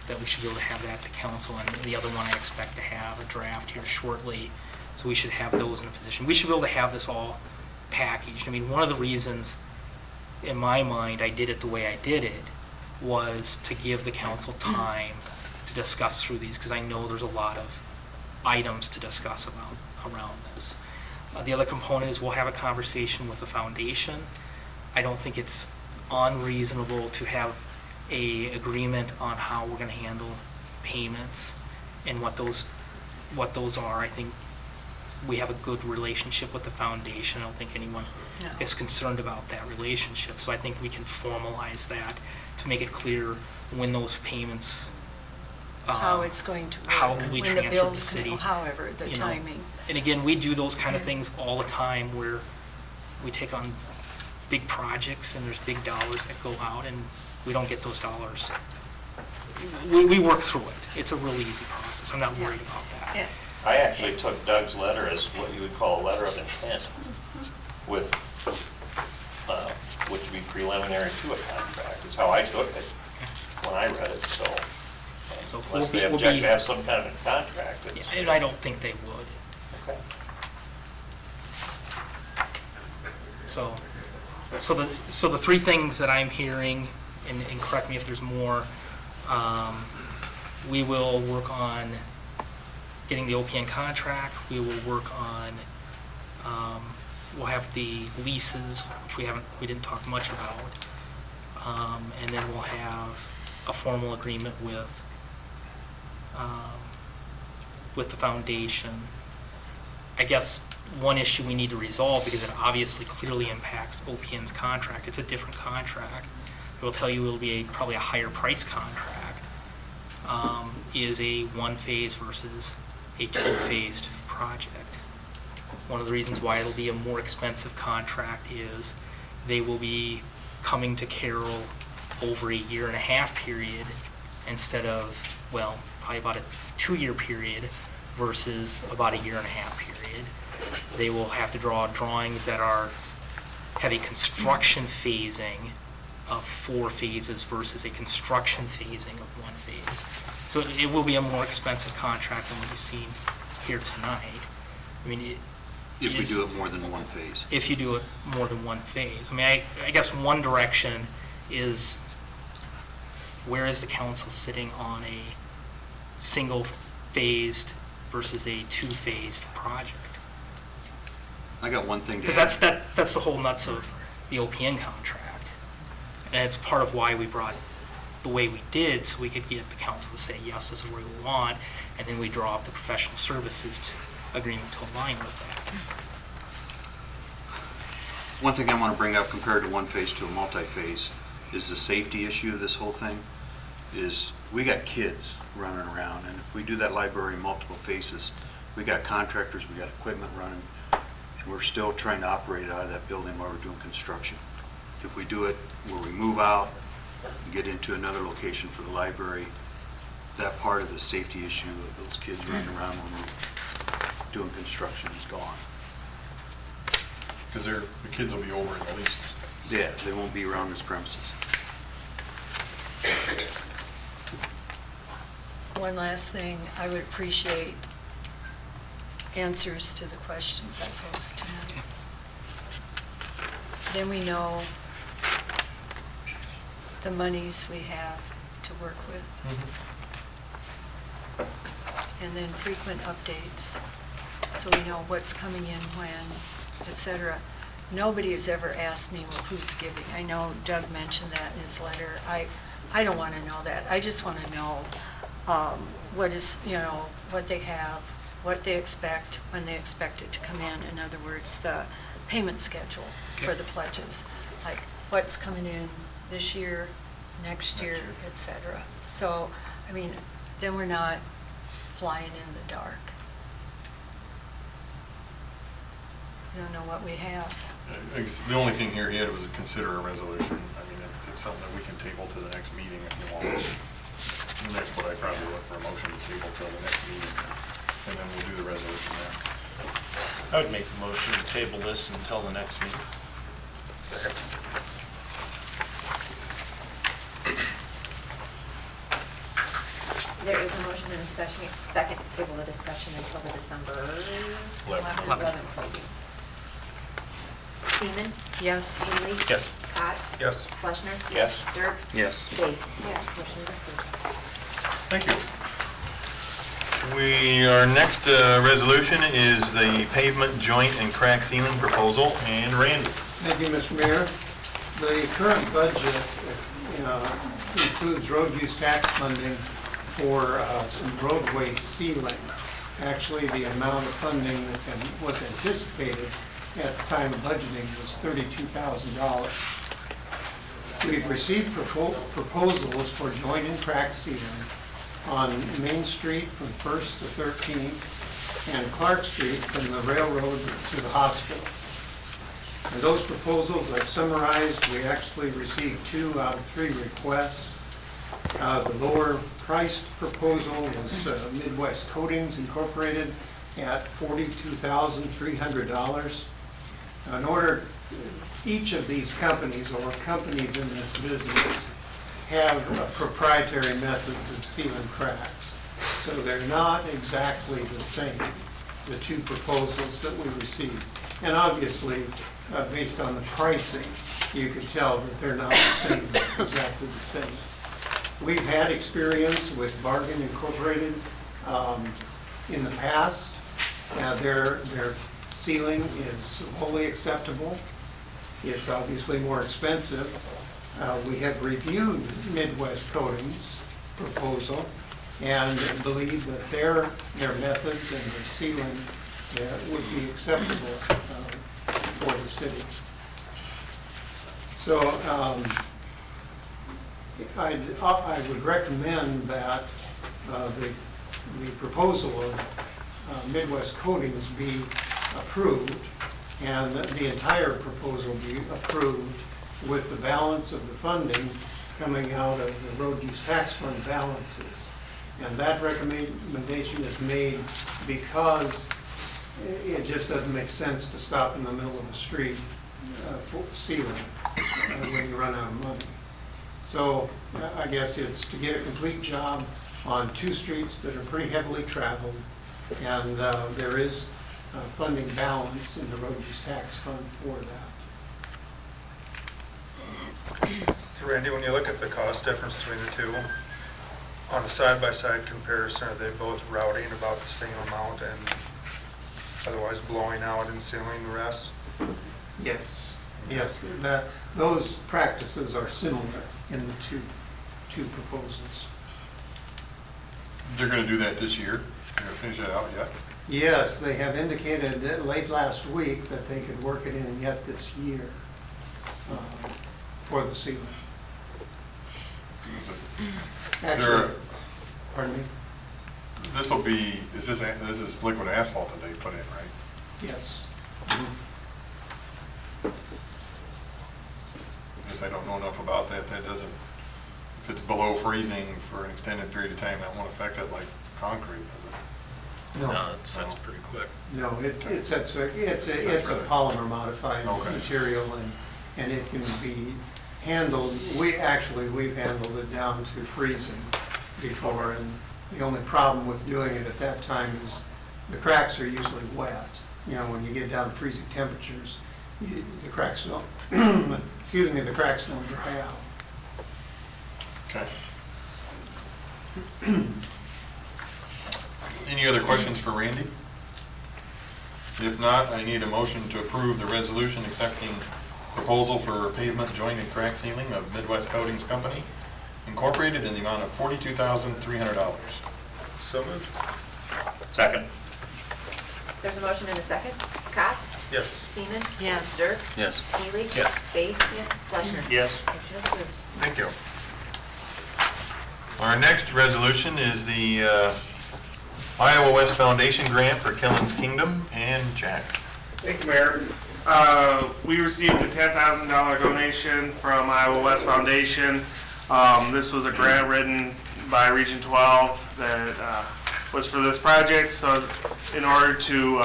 that we should be able to have that to council, and the other one I expect to have a draft here shortly, so we should have those in a position. We should be able to have this all packaged. I mean, one of the reasons, in my mind, I did it the way I did it, was to give the council time to discuss through these, because I know there's a lot of items to discuss around this. The other component is we'll have a conversation with the foundation. I don't think it's unreasonable to have a agreement on how we're going to handle payments and what those are. I think we have a good relationship with the foundation. I don't think anyone No. is concerned about that relationship. So I think we can formalize that to make it clear when those payments, How it's going to work. how we when transfer the bills, city, however, the you know. timing. And again, we do those kind of things all the time where we take on big projects and there's big dollars that go out and we don't get those dollars. We work through it. It's a real easy process. I'm not worried about that. Yeah. I actually took Doug's letter as what you would call a letter of intent with, which would be preliminary to a contract, is how I took it when I read it, so. So Unless they we'll object be- to have some kind of a contract. Yeah, it's- and I don't think they would. Okay. So the three things that I'm hearing, and correct me if there's more, we will work on getting the OPN contract, we will work on, we'll have the leases, which we didn't talk much about, and then we'll have a formal agreement with the foundation. I guess one issue we need to resolve, because it obviously clearly impacts OPN's contract, it's a different contract. It will tell you it'll be probably a higher price contract, is a one-phase versus a two-phased project. One of the reasons why it'll be a more expensive contract is they will be coming to Carroll over a 1.5 year period instead of, well, probably about a 2-year period versus about a 1.5 year period. They will have to draw drawings that have a construction phasing of 4 phases versus a construction phasing of 1 phase. So it will be a more expensive contract than what you've seen here tonight. I mean, If we do it more than one phase. if you do it more than 1 phase. I mean, I guess one direction is, where is the council sitting on a single-phased versus a 2-phased project? I got one thing to Because add. that's the whole nuts of the OPN contract. And it's part of why we brought the way we did, so we could get the council to say, yes, this is what we want, and then we draw up the professional services agreement to align with that. One thing I want to bring up compared to one phase to a multi-phase is the safety issue of this whole thing. Is we got kids running around, and if we do that library in multiple phases, we got contractors, we got equipment running, and we're still trying to operate it out of that building while we're doing construction. If we do it where we move out and get into another location for the library, that part of the safety issue of those kids running around when we're doing construction is gone. Because the kids will be over at least. Yeah, they won't be around this premises. One last thing, I would appreciate answers to the questions I posed tonight. Then we know the monies we have to work with. And then frequent updates, so we know what's coming in when, et cetera. Nobody has ever asked me, well, who's giving? I know Doug mentioned that in his letter. I don't want to know that. I just want to know what is, what they have, what they expect, when they expect it to come in. In other words, the payment schedule for the pledges, like what's coming in this year, next year, et cetera. So, I mean, then we're not flying in the dark. We don't know what we have. The only thing here he had was consider a resolution. I mean, it's something that we can table to the next meeting if you want. And that's what I probably look for, a motion to table till the next meeting, and then we'll do the resolution there. I would make the motion to table this until the next meeting. Second. There is a motion and a second to table the discussion until the December 11th. 11th meeting. Seaman? Yes. Ainley? Yes. Cox? Yes. Fleshner? Yes. Dirks? Yes. Bates? Yes. Motion is approved. Thank you. Our next resolution is the pavement joint and crack ceiling proposal, and Randy. Thank you, Mr. Mayor. The current budget includes road use tax funding for some roadway sealing. Actually, the amount of funding that was anticipated at the time of budgeting was $32,000. We've received proposals for joint and crack sealing on Main Street from 1st to 13th and Clark Street from the railroad to the hospital. And those proposals I've summarized. We actually received 2 out of 3 requests. The lower priced proposal was Midwest Coatings Incorporated at $42,300. In order, each of these companies or companies in this business have proprietary methods of sealing cracks. So they're not exactly the same, the 2 proposals that we received. And obviously, based on the pricing, you can tell that they're not the same, exactly the same. We've had experience with Bargain Incorporated in the past. Their sealing is wholly acceptable. It's obviously more expensive. We have reviewed Midwest Coatings' proposal and believe that their methods and their sealing would be acceptable for the city. So I would recommend that the proposal of Midwest Coatings be approved and the entire proposal be approved with the balance of the funding coming out of the road use tax fund balances. And that recommendation is made because it just doesn't make sense to stop in the middle of the street for sealing when you run out of money. So I guess it's to get a complete job on 2 streets that are pretty heavily traveled, and there is funding balance in the road use tax fund for that. So Randy, when you look at the cost difference between the 2, on a side-by-side comparison, are they both routing about the same amount and otherwise blowing out and sealing the rest? Yes, yes, those practices are similar in the two proposals. They're going to do that this year? They're going to finish it out yet? Yes, they have indicated late last week that they could work it in yet this year for the sealing. Actually, pardon me? This is liquid asphalt that they put in, right? Yes. I guess I don't know enough about that. That doesn't, if it's below freezing for an extended period of time, that won't affect it like concrete, does it? No, That's pretty quick. no, it's a polymer modified material, and it can be handled. We've handled it down to freezing before, and the only problem with doing it at that time is the cracks are usually wet. You know, when you get down to freezing temperatures, the cracks don't, excuse me, the cracks don't dry out. Okay. Any other questions for Randy? If not, I need a motion to approve the resolution accepting proposal for pavement joint and crack sealing of Midwest Coatings Company Incorporated in the amount of $42,300. So moved. Second. There's a motion and a second. Cox? Yes. Seaman? Yes. Dirk? Yes. Haley? Yes. Base? Yes. Fleischner? Yes. Motion is approved. Thank you. Our next resolution is the Iowa West Foundation grant for Kellen's Kingdom and Jack. Thank you, Mayor. We received a $10,000 donation from Iowa West Foundation. This was a grant written by Region 12 that was for this project. So in order to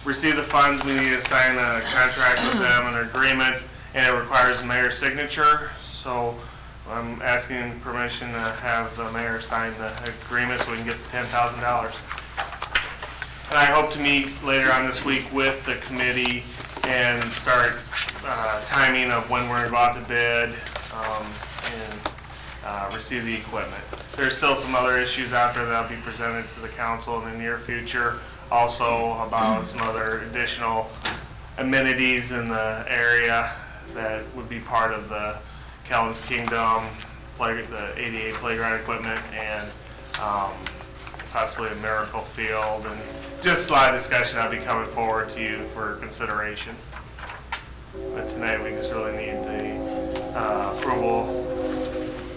receive the funds, we need to sign a contract with them, an agreement, and it requires the mayor's signature. So I'm asking permission to have the mayor sign the agreement so we can get the $10,000. And I hope to meet later on this week with the committee and start timing of when we're going to go out to bid and receive the equipment. There's still some other issues out there that'll be presented to the council in the near future, also about some other additional amenities in the area that would be part of the Kellen's Kingdom, the ADA playground equipment, and possibly a miracle field, and just a lot of discussion I'll be coming forward to you for consideration. But tonight we just really need the approval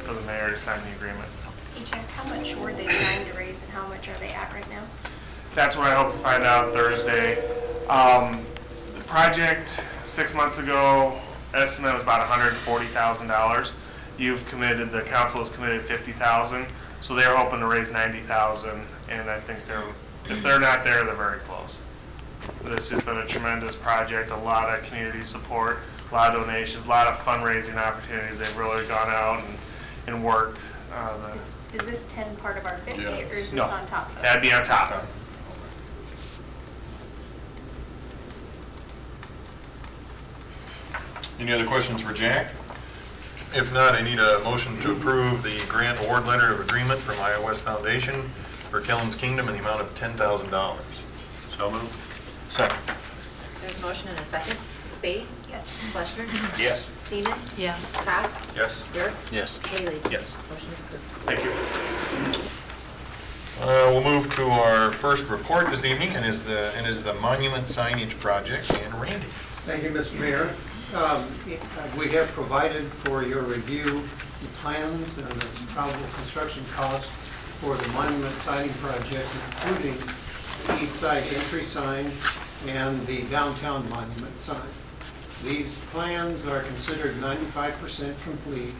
for the mayor to sign the agreement. Hey Jack, how much were they trying to raise and how much are they at right now? That's what I hope to find out Thursday. The project 6 months ago, estimate was about $140,000. You've committed, the council has committed $50,000, so they're hoping to raise $90,000, and I think if they're not there, they're very close. This has been a tremendous project, a lot of community support, a lot of donations, a lot of fundraising opportunities. They've really gone out and worked. Is this 10 part of our 50 or is this No, on top of it? that'd be on top. Any other questions for Jack? If not, I need a motion to approve the grant award letter of agreement from Iowa West Foundation for Kellen's Kingdom in the amount of $10,000. So moved. Second. There's a motion and a second. Base? Yes. Fleischner? Yes. Seaman? Yes. Cox? Yes. Dirk? Yes. Haley? Yes. Motion is approved. Thank you. We'll move to our first report this evening, and is the monument signage project, and Randy. Thank you, Mr. Mayor. We have provided for your review the plans and the probable construction costs for the monument siding project, including the east side entry sign and the downtown monument sign. These plans are considered 95% complete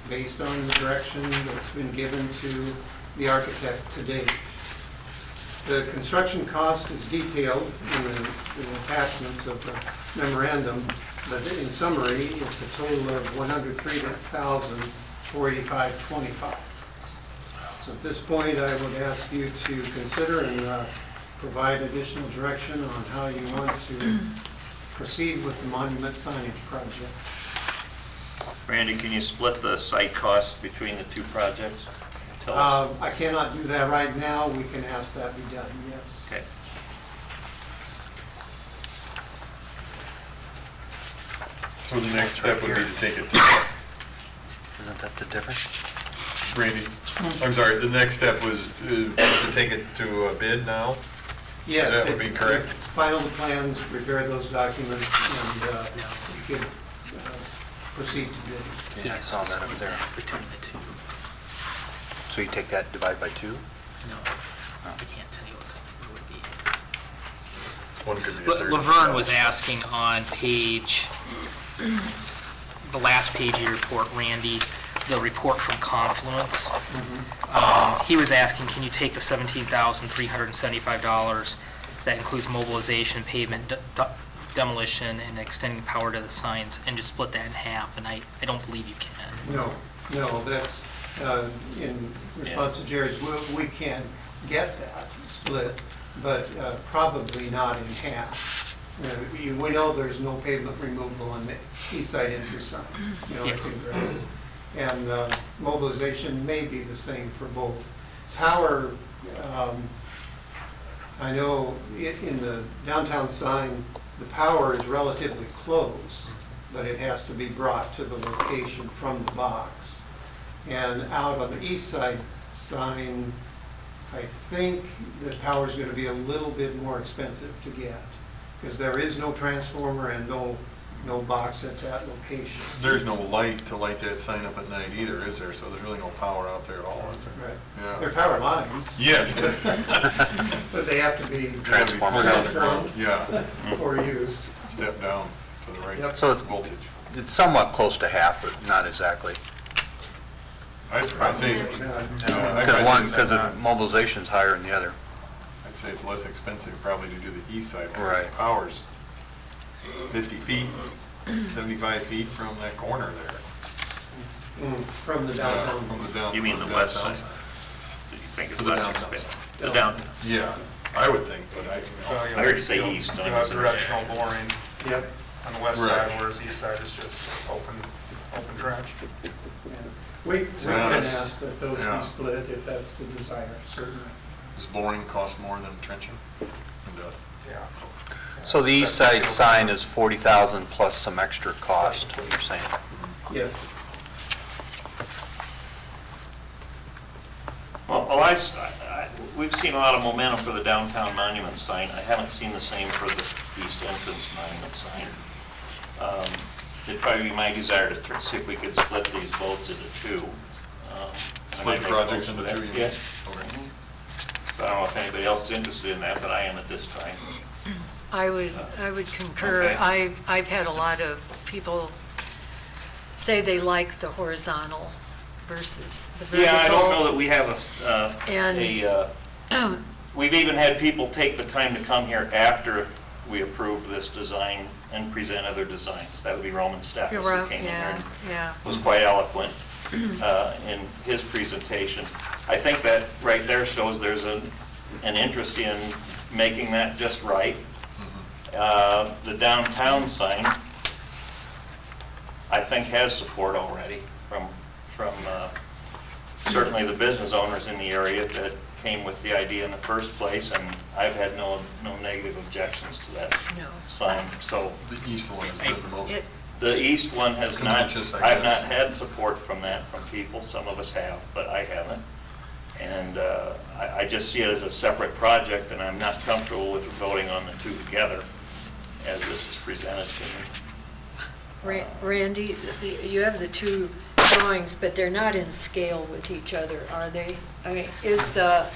based on the direction that's been given to the architect to date. The construction cost is detailed in the attachments of the memorandum, but in summary, it's a total of $103,485.25. So at this point, I would ask you to consider and provide additional direction on how you want to proceed with the monument signage project. Randy, can you split the site costs between the two projects? Tell us. I cannot do that right now. We can ask that be done, yes. Okay. So the next step would be to take it to, Isn't that the difference? Randy, I'm sorry, the next step was to take it to a bid now? Yes. That would be correct? Final the plans, prepare those documents, and you could proceed to bid. Yeah, I saw that up there. Between the two. So you take that, divide by 2? No, I can't tell you what it would be. One could be a third. Laverne was asking on the last page of your report, Randy, the report from Confluence. He was asking, can you take the $17,375 that includes mobilization, pavement, demolition, and extending power to the signs, and just split that in half? And I don't believe you can. No, that's, in response to Jerry's, we can get that split. but probably not in half. We know there's no pavement removal on the east side entry side, it's in grass. And mobilization may be the same for both. Power, I know in the downtown sign, the power is relatively close, but it has to be brought to the location from the box. And out on the east side sign, I think the power is going to be a little bit more expensive to get, because there is no transformer and no box at that location. There's no light to light that sign up at night either, is there? So there's really no power out there at all, is there? Right. Yeah. They're power lines. Yeah. But they have to be Transformers. transformed Yeah, for use. step down to the right Yep. So it's voltage. It's somewhat close to half, but not exactly. I'd say, Because the mobilization's higher than the other. I'd say it's less expensive probably to do the east side. because Right. the power's 50 feet, 75 feet from that corner there. From the downtown. From the down. You mean from the west downtown side? Do you think it's To the less downtown expensive? side. The downtown. Yeah, I would think, but I heard you say east. You have directional boring Yep. on the west Right. side, whereas the east side is just open trench. We can that's- ask that those yeah. be split if that's the desire, certainly. Does boring cost more than trenching? It does. Yeah. So the east side sign is 40,000 plus some extra cost, you're saying? Yes. Well, we've seen a lot of momentum for the downtown monument sign. I haven't seen the same for the east entrance monument sign. It'd probably be my desire to see if we could split these votes into two. Split the projects into two, you mean? Yes. Okay. I don't know if anybody else is interested in that, but I am at this time. I would concur. Okay. I've had a lot of people say they like the horizontal versus the vertical. Yeah, I don't know that we have And- we've even had people take the time to come here after we approved this design and present other designs. That would be Roman Steffes who came in here Yeah. and was quite eloquent in his presentation. I think that right there shows there's an interest in making that just right. The downtown sign, I think, has support already from certainly the business owners in the area that came with the idea in the first place, and I've had no negative objections to that No. sign. So The east one is the most. the east one has not, Contentious, I I've not guess. had support from that from people. Some of us have, but I haven't. And I just see it as a separate project, and I'm not comfortable with voting on the two together as this is presented to me. Randy, you have the two drawings, but they're not in scale with each other, are they? I mean, is the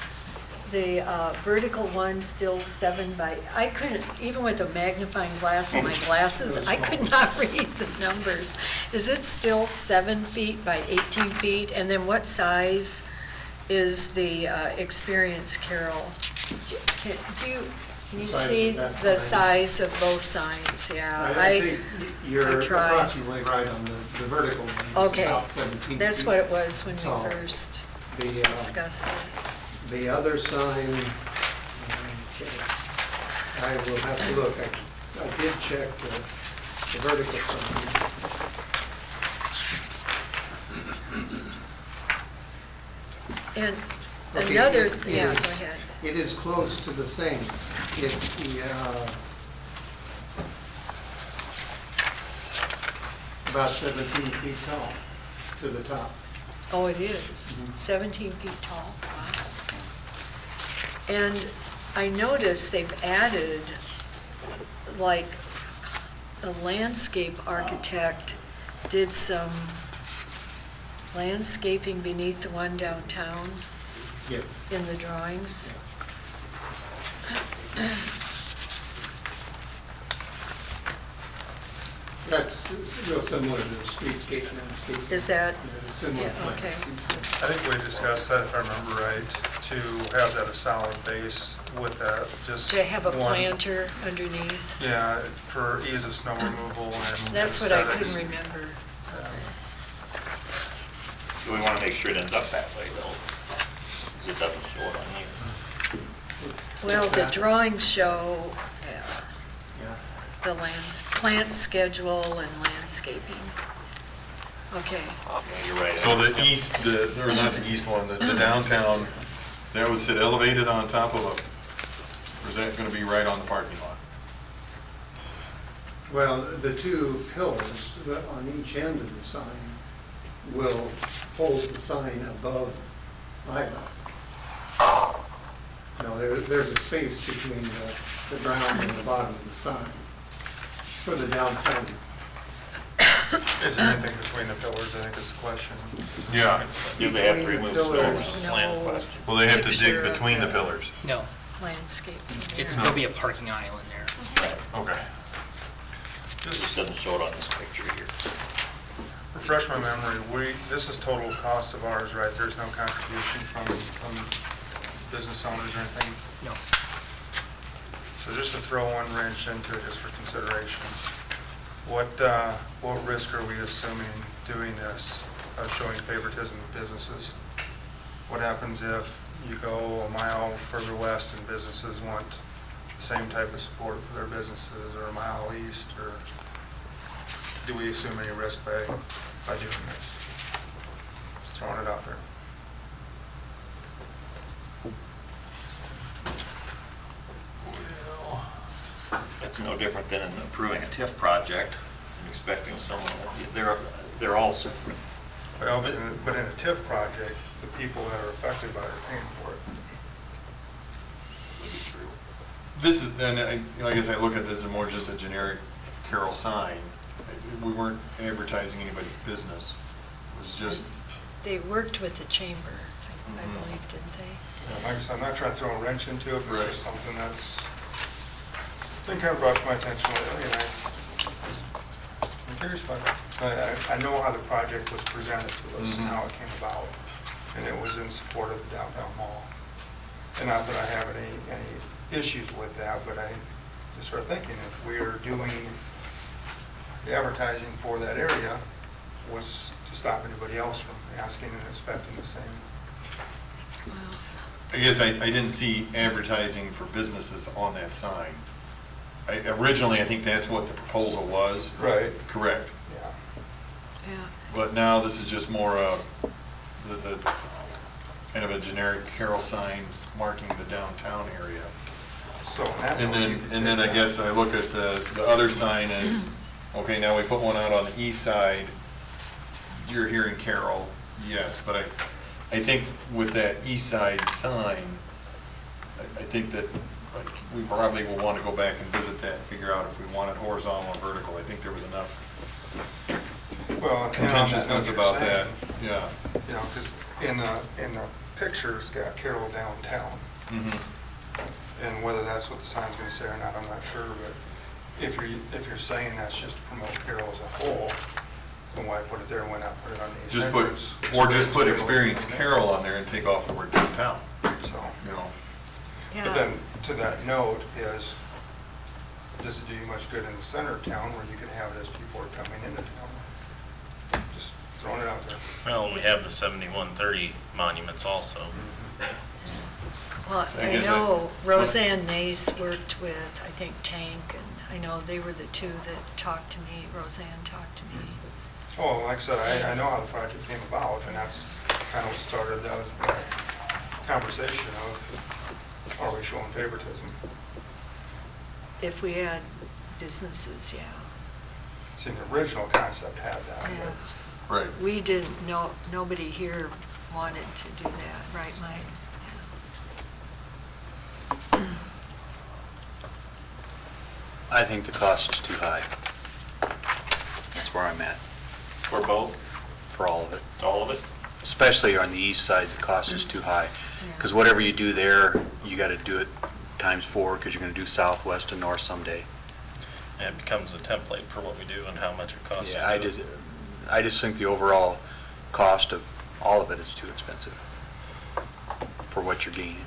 vertical one still 7 by, I couldn't, even with a magnifying glass and my glasses, I could not read the numbers. Is it still 7 feet by 18 feet? And then what size is the Experience Carroll? Can you The size see of that the sign. size of both signs? Yeah. I think you're I tried. approximately right on the vertical one. It's Okay, about 17 that's feet what it was when we tall. first The, discussed it. The other sign, okay, I will have to look. I did check the vertical sign. And Okay, another, it yeah, is- go ahead. It is close to the same. It's the, about 17 feet tall to the top. Oh, it is, 17 feet tall, wow. And I noticed they've added, like, a landscape architect did some landscaping beneath the one downtown Yes. in the drawings. That's real similar to the streetscape landscape. Is that, Similar yeah, okay. plans. I think we discussed that, if I remember right, to have that a solid base with that, just. To have a one- planter underneath? Yeah, for ease of snow removal and. That's what I aesthetics. couldn't remember. Do we want to make sure it ends up that way, though? Because it doesn't show it on here. Well, the drawings show Yeah. the plant schedule and landscaping. Okay, Yeah, you're right. So the east, or not the east one, the downtown, that would sit elevated on top of or is that gonna be right on the parking lot? Well, the two pillars on each end of the sign will hold the sign above eye level. Now, there's a space between the ground and the bottom of the sign for the downtown. Is there anything between the pillars, I think is the question. Yeah. Do they have to Between the remove snow? pillars. Is the plan No. question. Well, they have to Picture dig of between the the- pillars. No, landscaping there'll be there. a parking aisle in there. Okay. This doesn't show it on this picture here. Refresh my memory, this is total cost of ours, right? There's no contribution from business owners or anything? No. So just to throw one wrench into it, just for consideration, what risk are we assuming doing this, showing favoritism of businesses? What happens if you go a mile further west and businesses want the same type of support for their businesses, or a mile east, or do we assume any risk by doing this? Just throwing it out there. That's no different than approving a TIF project and expecting someone, they're all separate. Well, but in a TIF project, the people that are affected by it are paying for it. Would be true. This is, and I guess I look at this as more just a generic Carroll sign. We weren't advertising anybody's business. It was just, They worked with the chamber, I Mhm. believe, didn't they? Like I said, I'm not trying to throw a wrench into it, but Right. it's just something that's been kind of brought to my attention lately, and I'm curious about it. I know how the project was presented to us and how it came about, and it was in support of the downtown mall. And not that I have any issues with that, but I just started thinking, if we're doing the advertising for that area, was to stop anybody else from asking and expecting the same. I guess I didn't see advertising for businesses on that sign. Originally, I think that's what the proposal was. Right. Correct. Yeah. Yeah. But now this is just more the kind of a generic Carroll sign marking the downtown area. So in that And way, you then, could and then take I that. guess I look at the other sign as, okay, now we put one out on the east side. You're here in Carroll, yes, but I think with that east side sign, I think that like, we probably will want to go back and visit that and figure out if we want it horizontal or vertical. I think there was enough Well, and on that contentiousness note, about you're that, saying, yeah. You know, because in the picture, it's got Carroll downtown. Mhm. And whether that's what the sign's gonna say or not, I'm not sure, but if you're saying that's just to promote Carroll as a whole, then why put it there, why not put it on the east Just entrance? put Experience Carroll on there and take off the word downtown, So, you know. but then, to that note, does it do you much good in the center of town where you can have it as people are coming into town? Just throwing it out there. Well, we have the 7130 monuments also. Well, So I I guess know Roseanne Nace worked with, I think, Tank, and I know they were the two that talked to me, Roseanne talked to me. Oh, like I said, I know how the project came about, and that's kind of what started the conversation of, are we showing favoritism? If we had businesses, yeah. See, the original concept had that, Yeah. but Right. We didn't know, nobody here wanted to do that, right, Mike? I think the cost is too high. That's where I'm at, For both, for all of it. all of it? Especially on the east side, the cost is too high. Because whatever you do there, you got to do it times 4, because you're going to do southwest and north someday. And it becomes a template for what we do and how much it costs. Yeah, to do it. I just think the overall cost of all of it is too expensive for what you're gaining.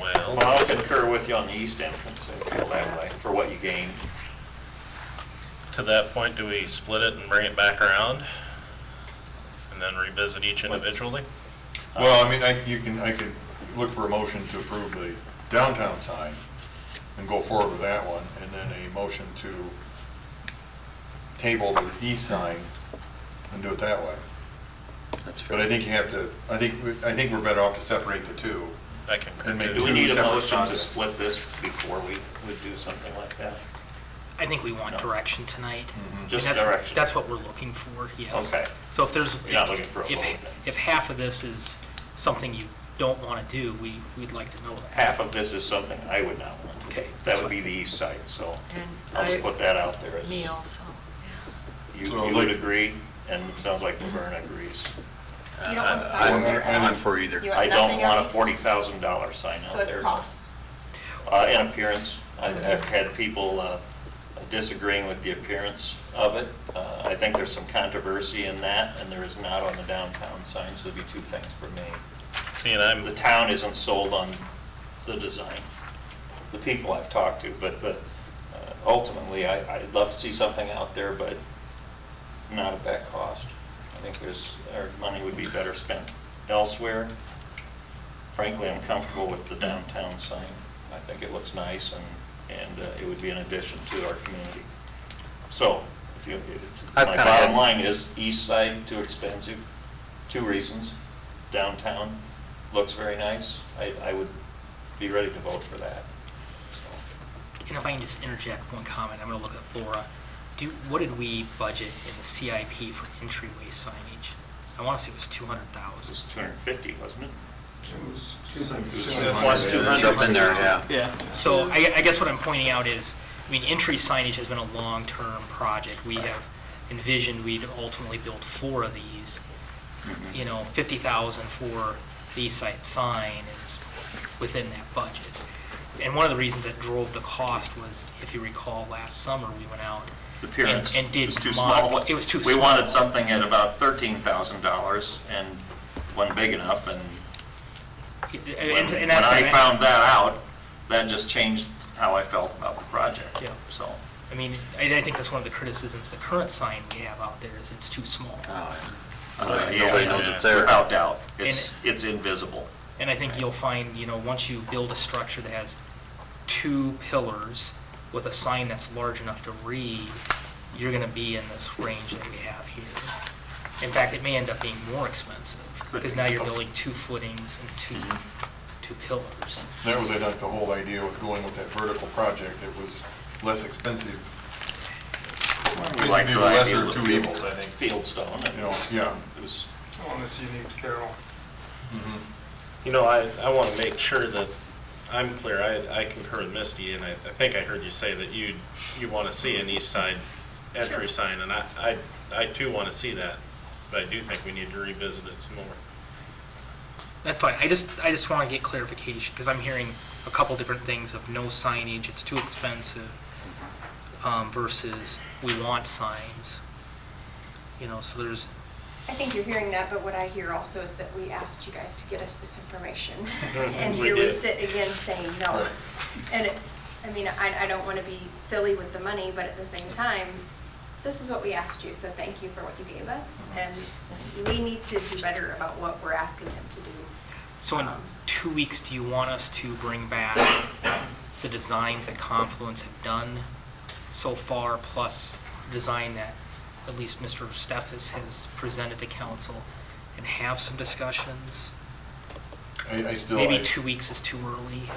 Well, Well, I'll concur with you on the east entrance, I feel that way, for what you gain. to that point, do we split it and bring it back around? and then revisit each individually? Well, I mean, I could look for a motion to approve the downtown sign and go forward with that one, and then a motion to table the east sign and do it that way. That's fair. But I think you have to, I think we're better off to separate the two. I can And make Do we two need a separate motion to projects. split this before we would do something like that? I think we want No. direction tonight. Mhm. Just And that's- direction. That's what we're looking for, yes. Okay. So if there's, You're not looking for a vote then? if half of this is something you don't want to do, we'd like to know that. Half of this is something I would not want to do. Okay, That that's would fine. be the east side, so And I'll just put that out there. Me also, You So, you like- would agree, and it sounds like Laverne agrees. You don't want a sign I'm there. I'm for either. You want I don't nothing want a else? $40,000 sign out So there. it's cost. In appearance, I've had people disagreeing with the appearance of it. I think there's some controversy in that, and there is not on the downtown sign, so it'd be two things for me. See, and The town isn't sold on the design, the people I've talked to, but ultimately, I'd love to see something out there, but not at that cost. I think our money would be better spent elsewhere. Frankly, I'm comfortable with the downtown sign. I think it looks nice, and it would be an addition to our community. So, I've my kinda bottom had- line is, east side, too expensive. 2 reasons. Downtown looks very nice. I would be ready to vote for that. And if I can just interject one comment, I'm going to look at Laura. What did we budget in the CIP for entryway signage? I want to say it was It 200,000. was 250, wasn't it? Plus It's 200. up in there, yeah. Yeah, so I guess what I'm pointing out is, I mean, entry signage has been a long-term project. We have envisioned we'd ultimately build 4 of these. You know, 50,000 for the east side sign is within that budget. And one of the reasons that drove the cost was, if you recall, last summer, we went out The appearance and did was too mod- small. It was too We small. wanted something at about $13,000 and wasn't big enough, and when And that's what I meant. found that out, that just changed how I felt about the project. Yeah. So, I mean, I think that's one of the criticisms, the current sign we have out there is it's too small. Oh, yeah, Nobody knows it's there. without doubt, it's invisible. And I think you'll find, you know, once you build a structure that has 2 pillars with a sign that's large enough to read, you're going to be in this range that we have here. In fact, it may end up being more expensive, because now you're building 2 footings and two pillars. That was, I think, the whole idea with going with that vertical project. It was less expensive. We like Basically, the the idea lesser of of the two evils, I think. Fieldstone, and You know, yeah. it was, On this unique to Carroll. You know, I want to make sure that I'm clear. I concur with Misty, and I think I heard you say that you want to see an east side entry sign, and I too want to see that, but I do think we need to revisit it some more. That's fine. I just want to get clarification, because I'm hearing a couple different things of no signage, it's too expensive, versus we want signs. You know, so there's, I think you're hearing that, but what I hear also is that we asked you guys to get us this information. Mhm, And we here we did. sit again saying no. Right. And it's, I mean, I don't want to be silly with the money, but at the same time, this is what we asked you, so thank you for what you gave us. And we need to do better about what we're asking them to do. so in 2 weeks, do you want us to bring back the designs that Confluence have done so far, plus design that at least Mr. Steffes has presented to council, and have some discussions? I still. Maybe I- 2 weeks is too early,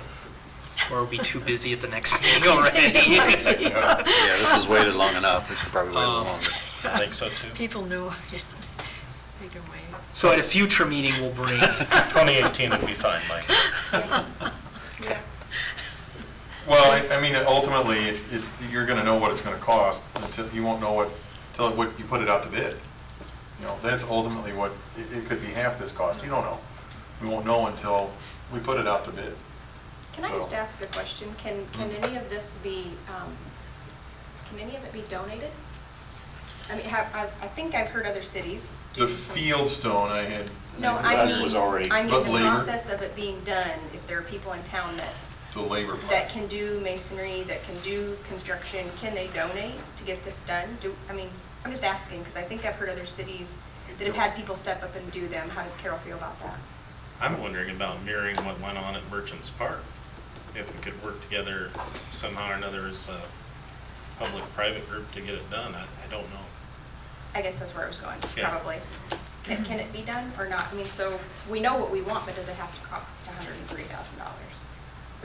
or we'll be too busy at the next meeting already. Yeah, this has waited long enough. We should probably wait a little longer. I think so too. people knew, they can wait. So at a future meeting, we'll bring, 2018 would be fine, Mike. Yeah. Well, I mean, ultimately, you're gonna know what it's gonna cost until, you won't know until you put it out to bid. You know, that's ultimately what, it could be half this cost, you don't know. We won't know until we put it out to bid. Can I just So- ask a question? Can any of this be, can any of it be donated? I mean, I think I've heard other cities do The some. Fieldstone I had. No, That I mean, was already- I mean But the labor? process of it being done, if there are people in town The labor part. that can do masonry, that can do construction, can they donate to get this done? I mean, I'm just asking, because I think I've heard other cities that have had people step up and do them. How does Carroll feel about that? I'm wondering about mirroring what went on at Merchants Park. If we could work together somehow or another as a public-private group to get it done, I don't know. I guess that's where I was going, Yeah. probably. Can it be done or not? I mean, so we know what we want, but does it have to cost $103,000?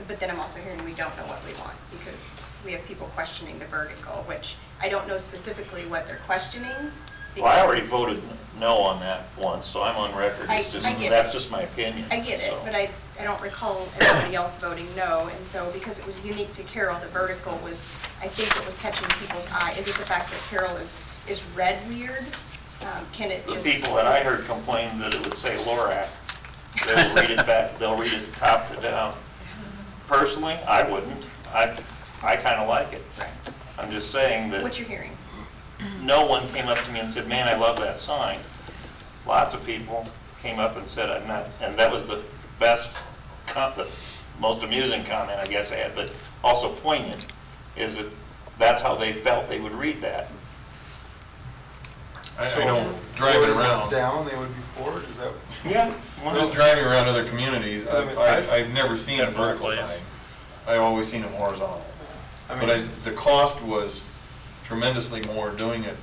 But then I'm also hearing we don't know what we want because we have people questioning the vertical, which I don't know specifically what they're questioning. Well, I already because- voted no on that once, so I'm on record. It's just, I get that's it. just my opinion. I get it, so. but I don't recall everybody else voting no, and so because it was unique to Carroll, the vertical was, I think what was catching people's eye. Is it the fact that Carroll is read weird? Can it The just? people that I heard complain that it would say LORAC, they'll read it back, they'll read it top to down. Personally, I wouldn't. I kind of like it. I'm just saying that. What you're hearing? No one came up to me and said, man, I love that sign. Lots of people came up and said, I'm not, and that was the best, the most amusing comment I guess I had, but also poignant, is that that's how they felt they would read that. I know, driving around, Down, they would be forward, is that? Yeah. just driving around other communities, I mean, I've never seen a Yeah, vertical both ways. sign. I've always seen them horizontal. I But mean, the cost was tremendously more doing it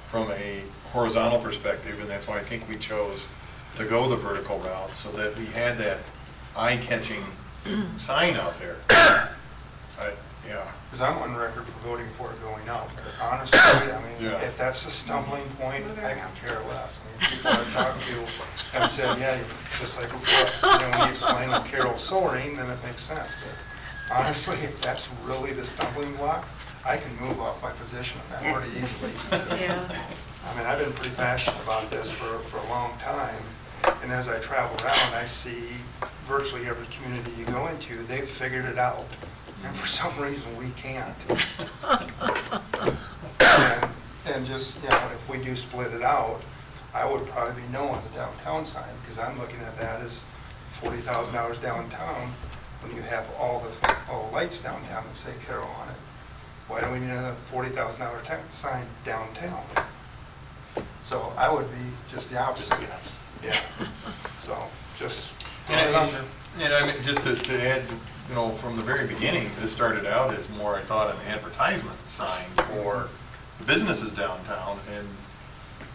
from a horizontal perspective, and that's why I think we chose to go the vertical route, so that we had that eye-catching sign out there. Yeah. because I'm on record for voting for it going up. But honestly, I mean, Yeah. if that's the stumbling point, I can care less. I mean, people I've talked to have said, yeah, just like, when you explain what Carroll's soaring, then it makes sense. But honestly, if that's really the stumbling block, I can move off my position on that pretty easily. Yeah. I mean, I've been pretty passionate about this for a long time, and as I travel around, I see virtually every community you go into, they've figured it out, and for some reason, we can't. And just, if we do split it out, I would probably be no on the downtown side, because I'm looking at that as $40,000 downtown, when you have all the lights downtown that say Carroll on it. Why do we need a $40,000 sign downtown? So I would be just the opposite. Yeah. So just. And I mean, just to add, from the very beginning, this started out as more, I thought, an advertisement sign for businesses downtown, and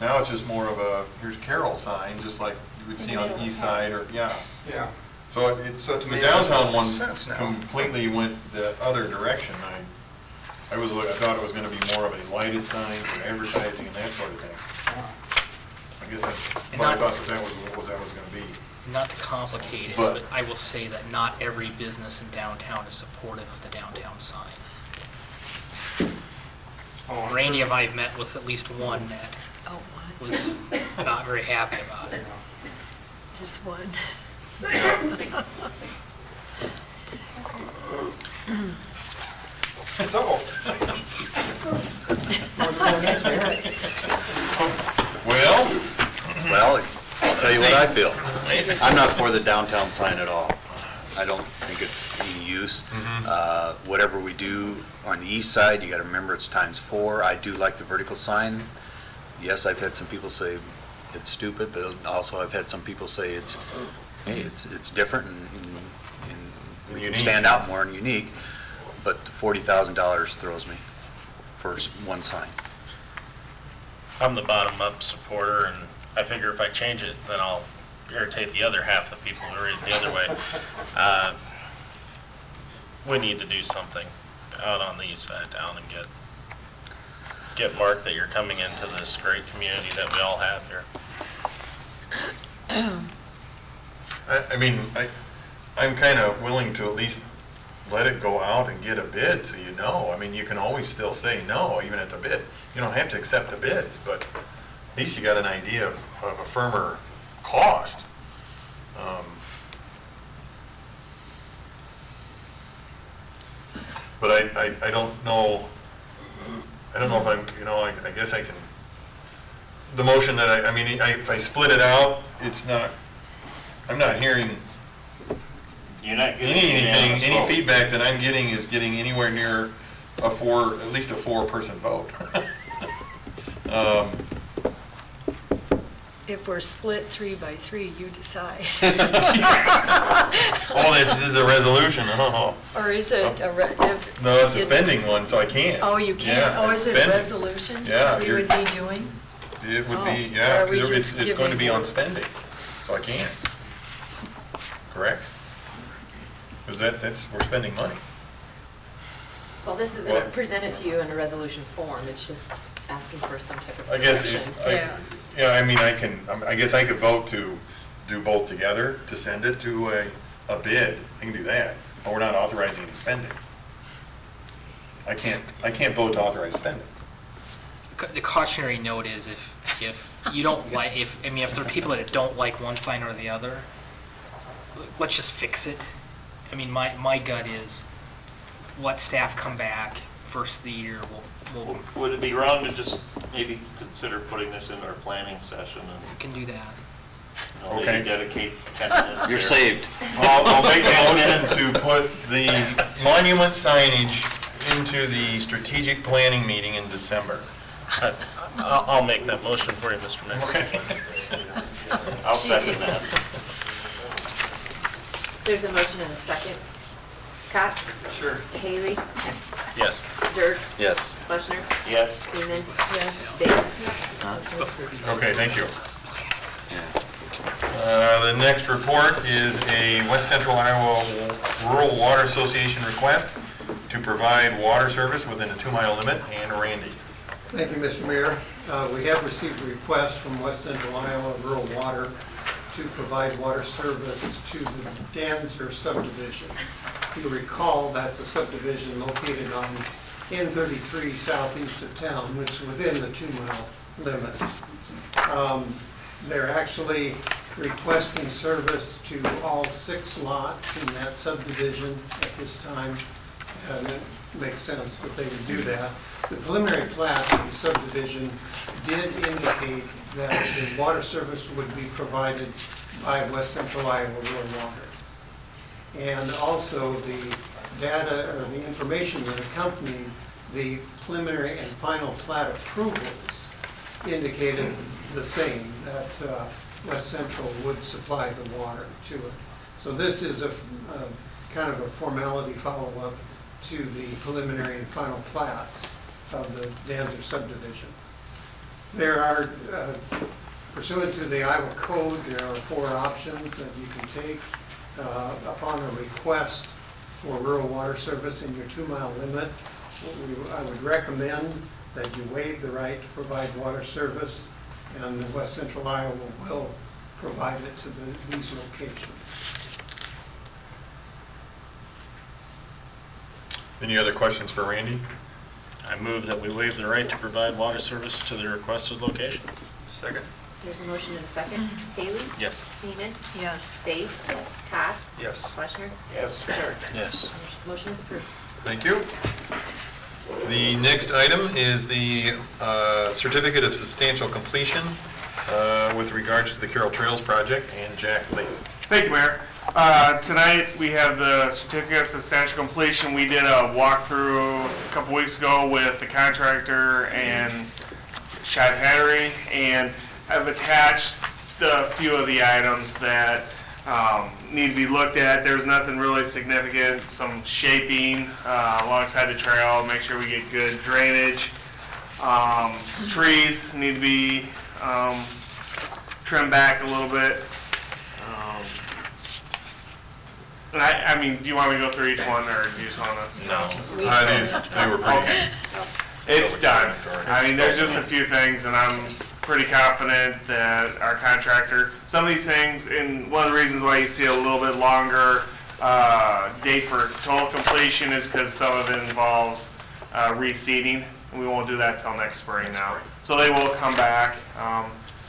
now it's just more of a, here's Carroll sign, just like you would see on the east side, or, yeah. Yeah. So So to the me, downtown it one makes sense now. completely went the other direction. I thought it was gonna be more of a lighted sign for advertising and that sort of thing. I guess that's what I thought that was gonna be. Not to complicate it, But- but I will say that not every business in downtown is supportive of the downtown sign. Oh, Randy and I have met with at least one that Oh, one, was not very happy about it. just one. So. Well, I'll tell you what I feel. I'm not for the downtown sign at all. I don't think it's any use. Whatever we do on the east side, you gotta remember it's ×4. I do like the vertical sign. Yes, I've had some people say it's stupid, but also I've had some people say it's different and we can Unique. stand out more and unique, but $40,000 throws me for one sign. I'm the bottom-up supporter, and I figure if I change it, then I'll irritate the other half of the people who read it the other way. We need to do something out on the east side of town and get marked that you're coming into this great community that we all have here. I'm kind of willing to at least let it go out and get a bid, so you know. I mean, you can always still say no, even at the bid. You don't have to accept the bids, but at least you got an idea of a firmer cost. But I don't know if I'm, I guess I can, the motion that if I split it out, it's not, I'm not hearing You're not getting unanimous any vote. feedback that I'm getting is getting anywhere near at least a 4-person vote. if we're split 3 by 3, you decide. Oh, this is a resolution, oh. Or is it a, No, it's a spending one, so I can't. Oh, you can't? Yeah, Oh, it's is it a spending. resolution? Yeah, We you're- would be doing? It would Oh, be, or yeah, are we because just it's going to be giving- on spending, so I can't. Correct? Because we're spending money. Well, this What? isn't presented to you in a resolution form, it's just asking for some type of I guess, protection. yeah, I mean, I guess I could vote to do both together, to send it to a bid. I can do that, but we're not authorizing any spending. I can't vote to authorize spending. The cautionary note is if you don't like, if there are people that don't like one sign or the other, let's just fix it. I mean, my gut is, let staff come back first of the year, we'll Would it be wrong to just maybe consider putting this into our planning session we and, can do that. you know, Okay. maybe dedicate 10 minutes? You're there? saved. I'll make a motion to put the monument signage into the strategic planning meeting in December. I'll make that motion for you, Mr. Mayor. Okay. I'll second Jeez. that. There's a motion and a second. Cox? Sure. Haley? Yes. Dirk? Yes. Fleischner? Yes. Seaman? Yes. Davis? Okay, thank you. The next report is a West Central Iowa Rural Water Association request to provide water service within a 2-mile limit, and Randy. Thank you, Mr. Mayor. We have received a request from West Central Iowa Rural Water to provide water service to the Danzer subdivision. If you recall, that's a subdivision located on N33 southeast of town, which is within the 2-mile limit. They're actually requesting service to all 6 lots in that subdivision at this time, and it makes sense that they would do that. The preliminary plat of the subdivision did indicate that the water service would be provided by West Central Iowa Rural Water. And also the data, or the information that accompanied the preliminary and final plat approvals indicated the same, that West Central would supply the water to it. So this is a kind of a formality follow-up to the preliminary and final plats of the Danzer subdivision. There are, pursuant to the Iowa Code, there are 4 options that you can take upon a request for rural water service in your 2-mile limit. I would recommend that you waive the right to provide water service, and West Central Iowa will provide it to these locations. Any other questions for Randy? I move that we waive the right to provide water service to the requested locations. Second. There's a motion and a second. Haley? Yes. Seaman? Yes. Base? Cox? Yes. Fleischner? Yes. Dirk? Yes. Motion is approved. Thank you. The next item is the certificate of substantial completion with regards to the Carroll Trails project, and Jack, please. Thank you, Mayor. Tonight, we have the certificate of substantial completion. We did a walkthrough a couple weeks ago with the contractor and Shad Hattery, and I've attached a few of the items that need to be looked at. There's nothing really significant, some shaping alongside the trail, make sure we get good drainage. Trees need to be trimmed back a little bit. And I mean, do you want me to go through each one, or do you just want to? No. They were pretty Okay. It's done. I mean, there's just a few things, and I'm pretty confident that our contractor, some of these things, and one of the reasons why you see a little bit longer date for total completion is because some of it involves reseeding, and we won't do that till next spring now. So they will come back.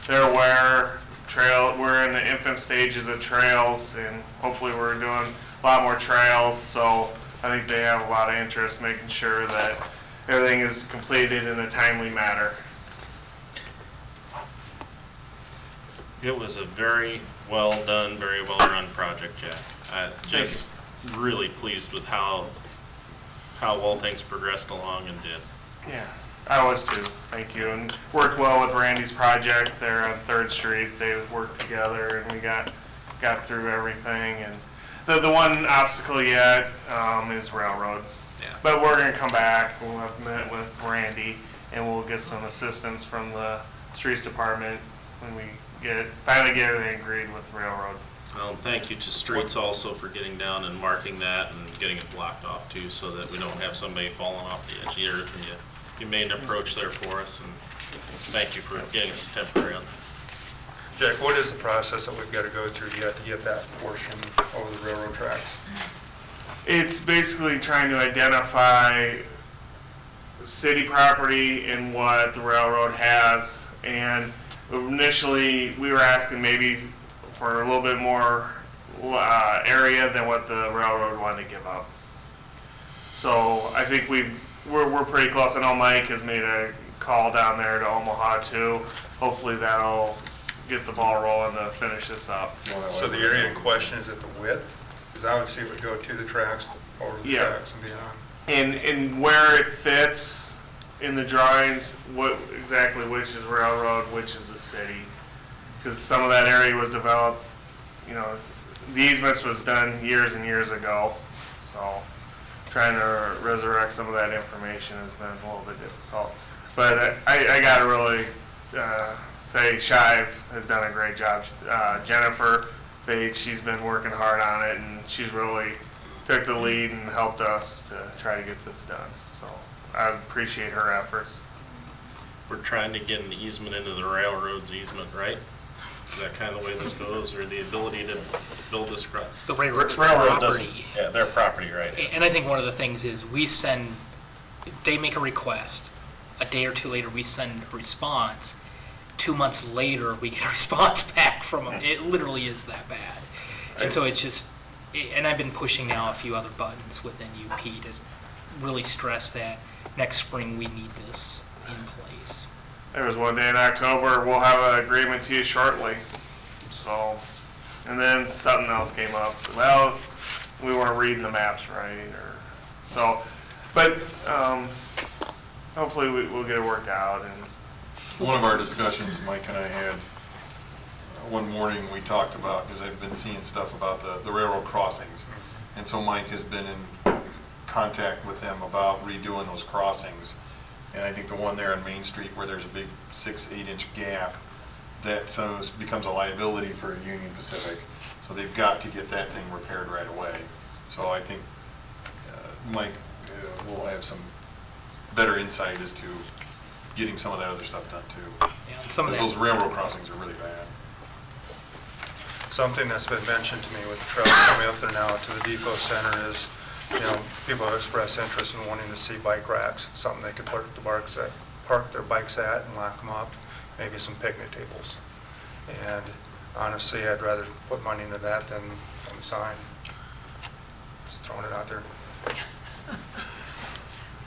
They're aware. We're in the infant stages of trails, and hopefully we're doing a lot more trails, so I think they have a lot of interest making sure that everything is completed in a timely manner. It was a very well done, very well run project, Jack. Just really pleased with how well things progressed along and did. Yeah. I was too, thank you, and worked well with Randy's project there on 3rd Street. They worked together and we got through everything. And the one obstacle yet is railroad. Yeah. But we're gonna come back, we'll have met with Randy and we'll get some assistance from the streets department when we finally get everything agreed with railroad. Well, thank you to Streets also for getting down and marking that and getting it blocked off too, so that we don't have somebody falling off the edge of the earth. And you made an approach there for us, and thank you for getting us temporary on that. Jack, what is the process that we've got to go through to get that portion over the railroad tracks? It's basically trying to identify city property and what the railroad has. And initially, we were asking maybe for a little bit more area than what the railroad wanted to give up. So I think we're pretty close. I know Mike has made a call down there to Omaha too. Hopefully that'll get the ball rolling to finish this up. So the area in question is at the width? Because I would see it would go to the tracks, over the tracks and beyond. And where it fits in the drawings, which is railroad, which is the city. Because some of that area was developed, the easements was done years and years ago. So trying to resurrect some of that information has been a little bit difficult. But I got to really say Shive has done a great job. Jennifer Bates, she's been working hard on it, and she's really took the lead and helped us to try to get this done. So I appreciate her efforts. We're trying to get an easement into the railroad's easement, right? Is that kind of the way this goes, or the ability to build this? The railroad's Railroad doesn't, property. yeah, their property, right? And I think one of the things is they make a request, a day or two later, we send a response. 2 months later, we get a response back from them. It literally is that bad. And so it's just, and I've been pushing now a few other buttons within UP to really stress that next spring we need this in place. There was one day in October, we'll have an agreement to you shortly. So, and then something else came up. Well, we weren't reading the maps right, but hopefully we'll get it worked out. And One of our discussions Mike and I had one morning, we talked about, because I've been seeing stuff about the railroad crossings. And so Mike has been in contact with them about redoing those crossings. And I think the one there on Main Street where there's a big 6-8 inch gap, that so becomes a liability for Union Pacific. So they've got to get that thing repaired right away. So I think Mike will have some better insight as to getting some of that other stuff done too. Yeah, and some of Because that, those railroad crossings are really bad. Something that's been mentioned to me with the trail coming up there now to the depot center is, people have expressed interest in wanting to see bike racks, something they could park their bikes at and lock them up, maybe some picnic tables. And honestly, I'd rather put money into that than the sign. Just throwing it out there.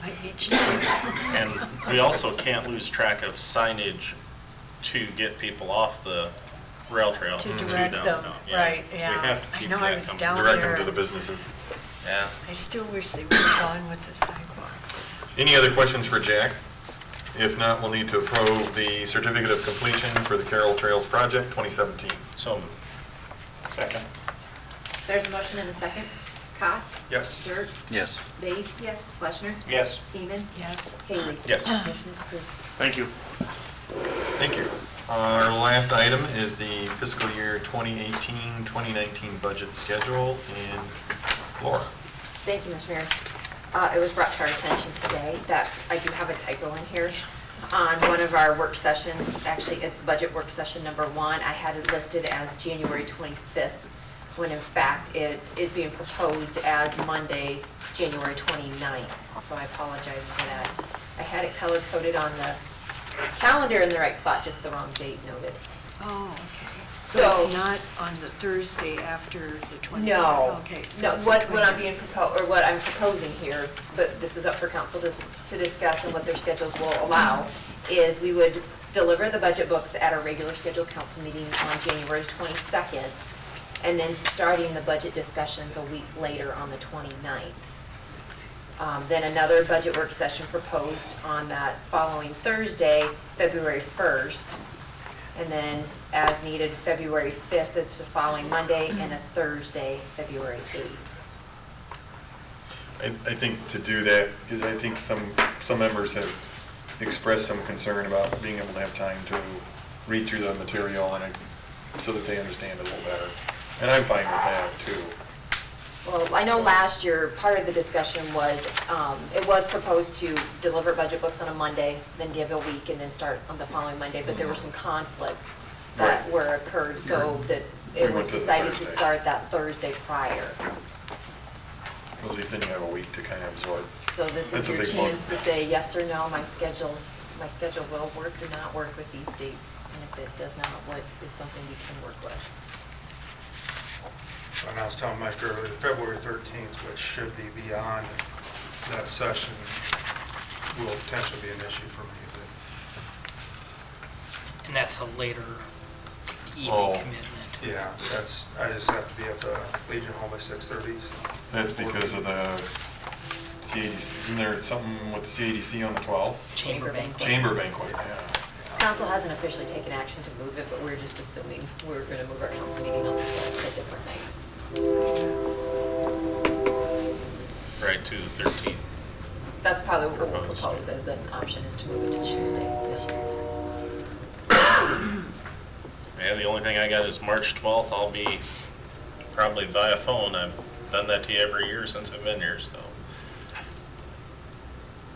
Might be cheaper. And we also can't lose track of signage to get people off the rail trail. To direct them, Yeah. right, yeah. We have to I keep know I that was coming. down Direct there. them to the businesses. Yeah. I still wish they would have gone with the sidewalk. Any other questions for Jack? If not, we'll need to approve the certificate of completion for the Carroll Trails Project 2017. So moved. Second. There's a motion and a second. Cox? Yes. Dirk? Yes. Base? Yes. Fleshner? Yes. Seaman? Yes. Haley? Yes. Motion is approved. thank you. Thank you. Our last item is the fiscal year 2018-2019 budget schedule, and Laura. Thank you, Mr. Mayor. It was brought to our attention today that I do have a typo in here. On one of our work sessions, actually it's budget work session number 1, I had it listed as January 25th, when in fact it is being proposed as Monday, January 29th. So I apologize for that. I had it color coded on the calendar in the right spot, just the wrong date noted. Oh, okay. So- So it's not on the Thursday after the 22nd? No. Okay. So No, it's the what I'm 20th. being proposed, or what I'm proposing here, but this is up for council to discuss and what their schedules will allow, is we would deliver the budget books at our regular scheduled council meeting on January 22nd, and then starting the budget discussions a week later on the 29th. Then another budget work session proposed on that following Thursday, February 1st. And then as needed, February 5th, it's the following Monday, and a Thursday, February 8th. I think to do that, because I think some members have expressed some concern about being able to have time to read through the material and so that they understand it a little better. And I'm fine with that too. Well, I know last year, part of the discussion was, it was proposed to deliver budget books on a Monday, then give a week, and then start on the following Monday, but there were some conflicts that Right. were occurred, so that We it went was to the decided to Thursday. start that Thursday prior. At least then you have a week to kind of absorb. So this That's is a your big one. chance to say yes or no, my schedule will work or not work with these dates. And if it does not, what is something we can work with? And I was telling Mike earlier, February 13th, which should be beyond that session, will potentially be an issue for me. And that's a later evening Oh. commitment. Yeah, I just have to be at the Legion Hall by 6:30. So. That's because of the CADC. Isn't there something with CADC on the 12th? Chamber banquet. Chamber banquet, yeah. Council hasn't officially taken action to move it, but we're just assuming we're going to move our council meeting on the 12th, a different night. Right, to the 13th. That's probably what we'll Proposed. propose as an option, is to move it to Tuesday. Yeah, the only thing I got is March 12th. I'll be probably via phone. I've done that to you every year since I've been here, so,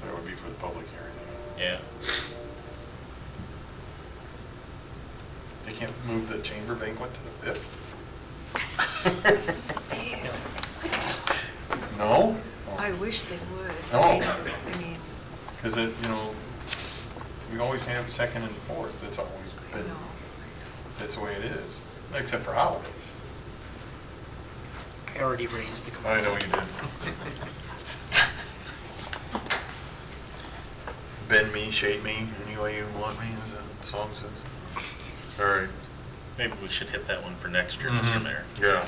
That would be for the public hearing. yeah. They can't move the chamber banquet to the 5th? No? I wish they would. No. I mean, Because we always have second and fourth. That's always been, that's the way it is, except for holidays. I already raised the I complaint. know you did. Bend me, shape me, any way you want me, as the song says. All right. Maybe we should hit that one for next year, Mr. Mayor. Yeah.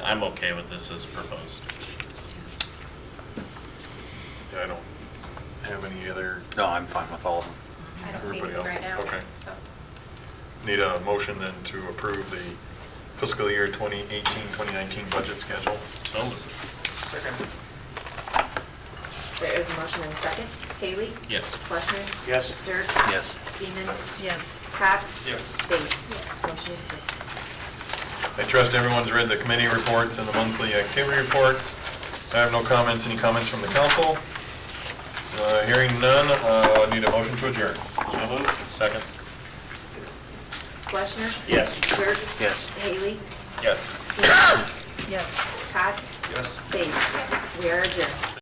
I'm okay with this as proposed. Yeah, I don't have any other, No, I'm fine with all of them. I don't see Everybody anything else? right now, Okay. so. need a motion then to approve the fiscal year 2018-2019 budget schedule. So moved. Second. There is a motion and a second. Haley? Yes. Fleischner? Yes. Dirk? Yes. Seaman? yes. Cox? Yes. Bates? Motion is approved. I trust everyone's read the committee reports and the monthly activity reports. I have no comments. Any comments from the council? Hearing none, need a motion to adjourn. So moved. Second. Fleischner? Yes. Dirk? Yes. Haley? Yes. Seaman? Yes. Cox? Yes. Bates? We are adjourned.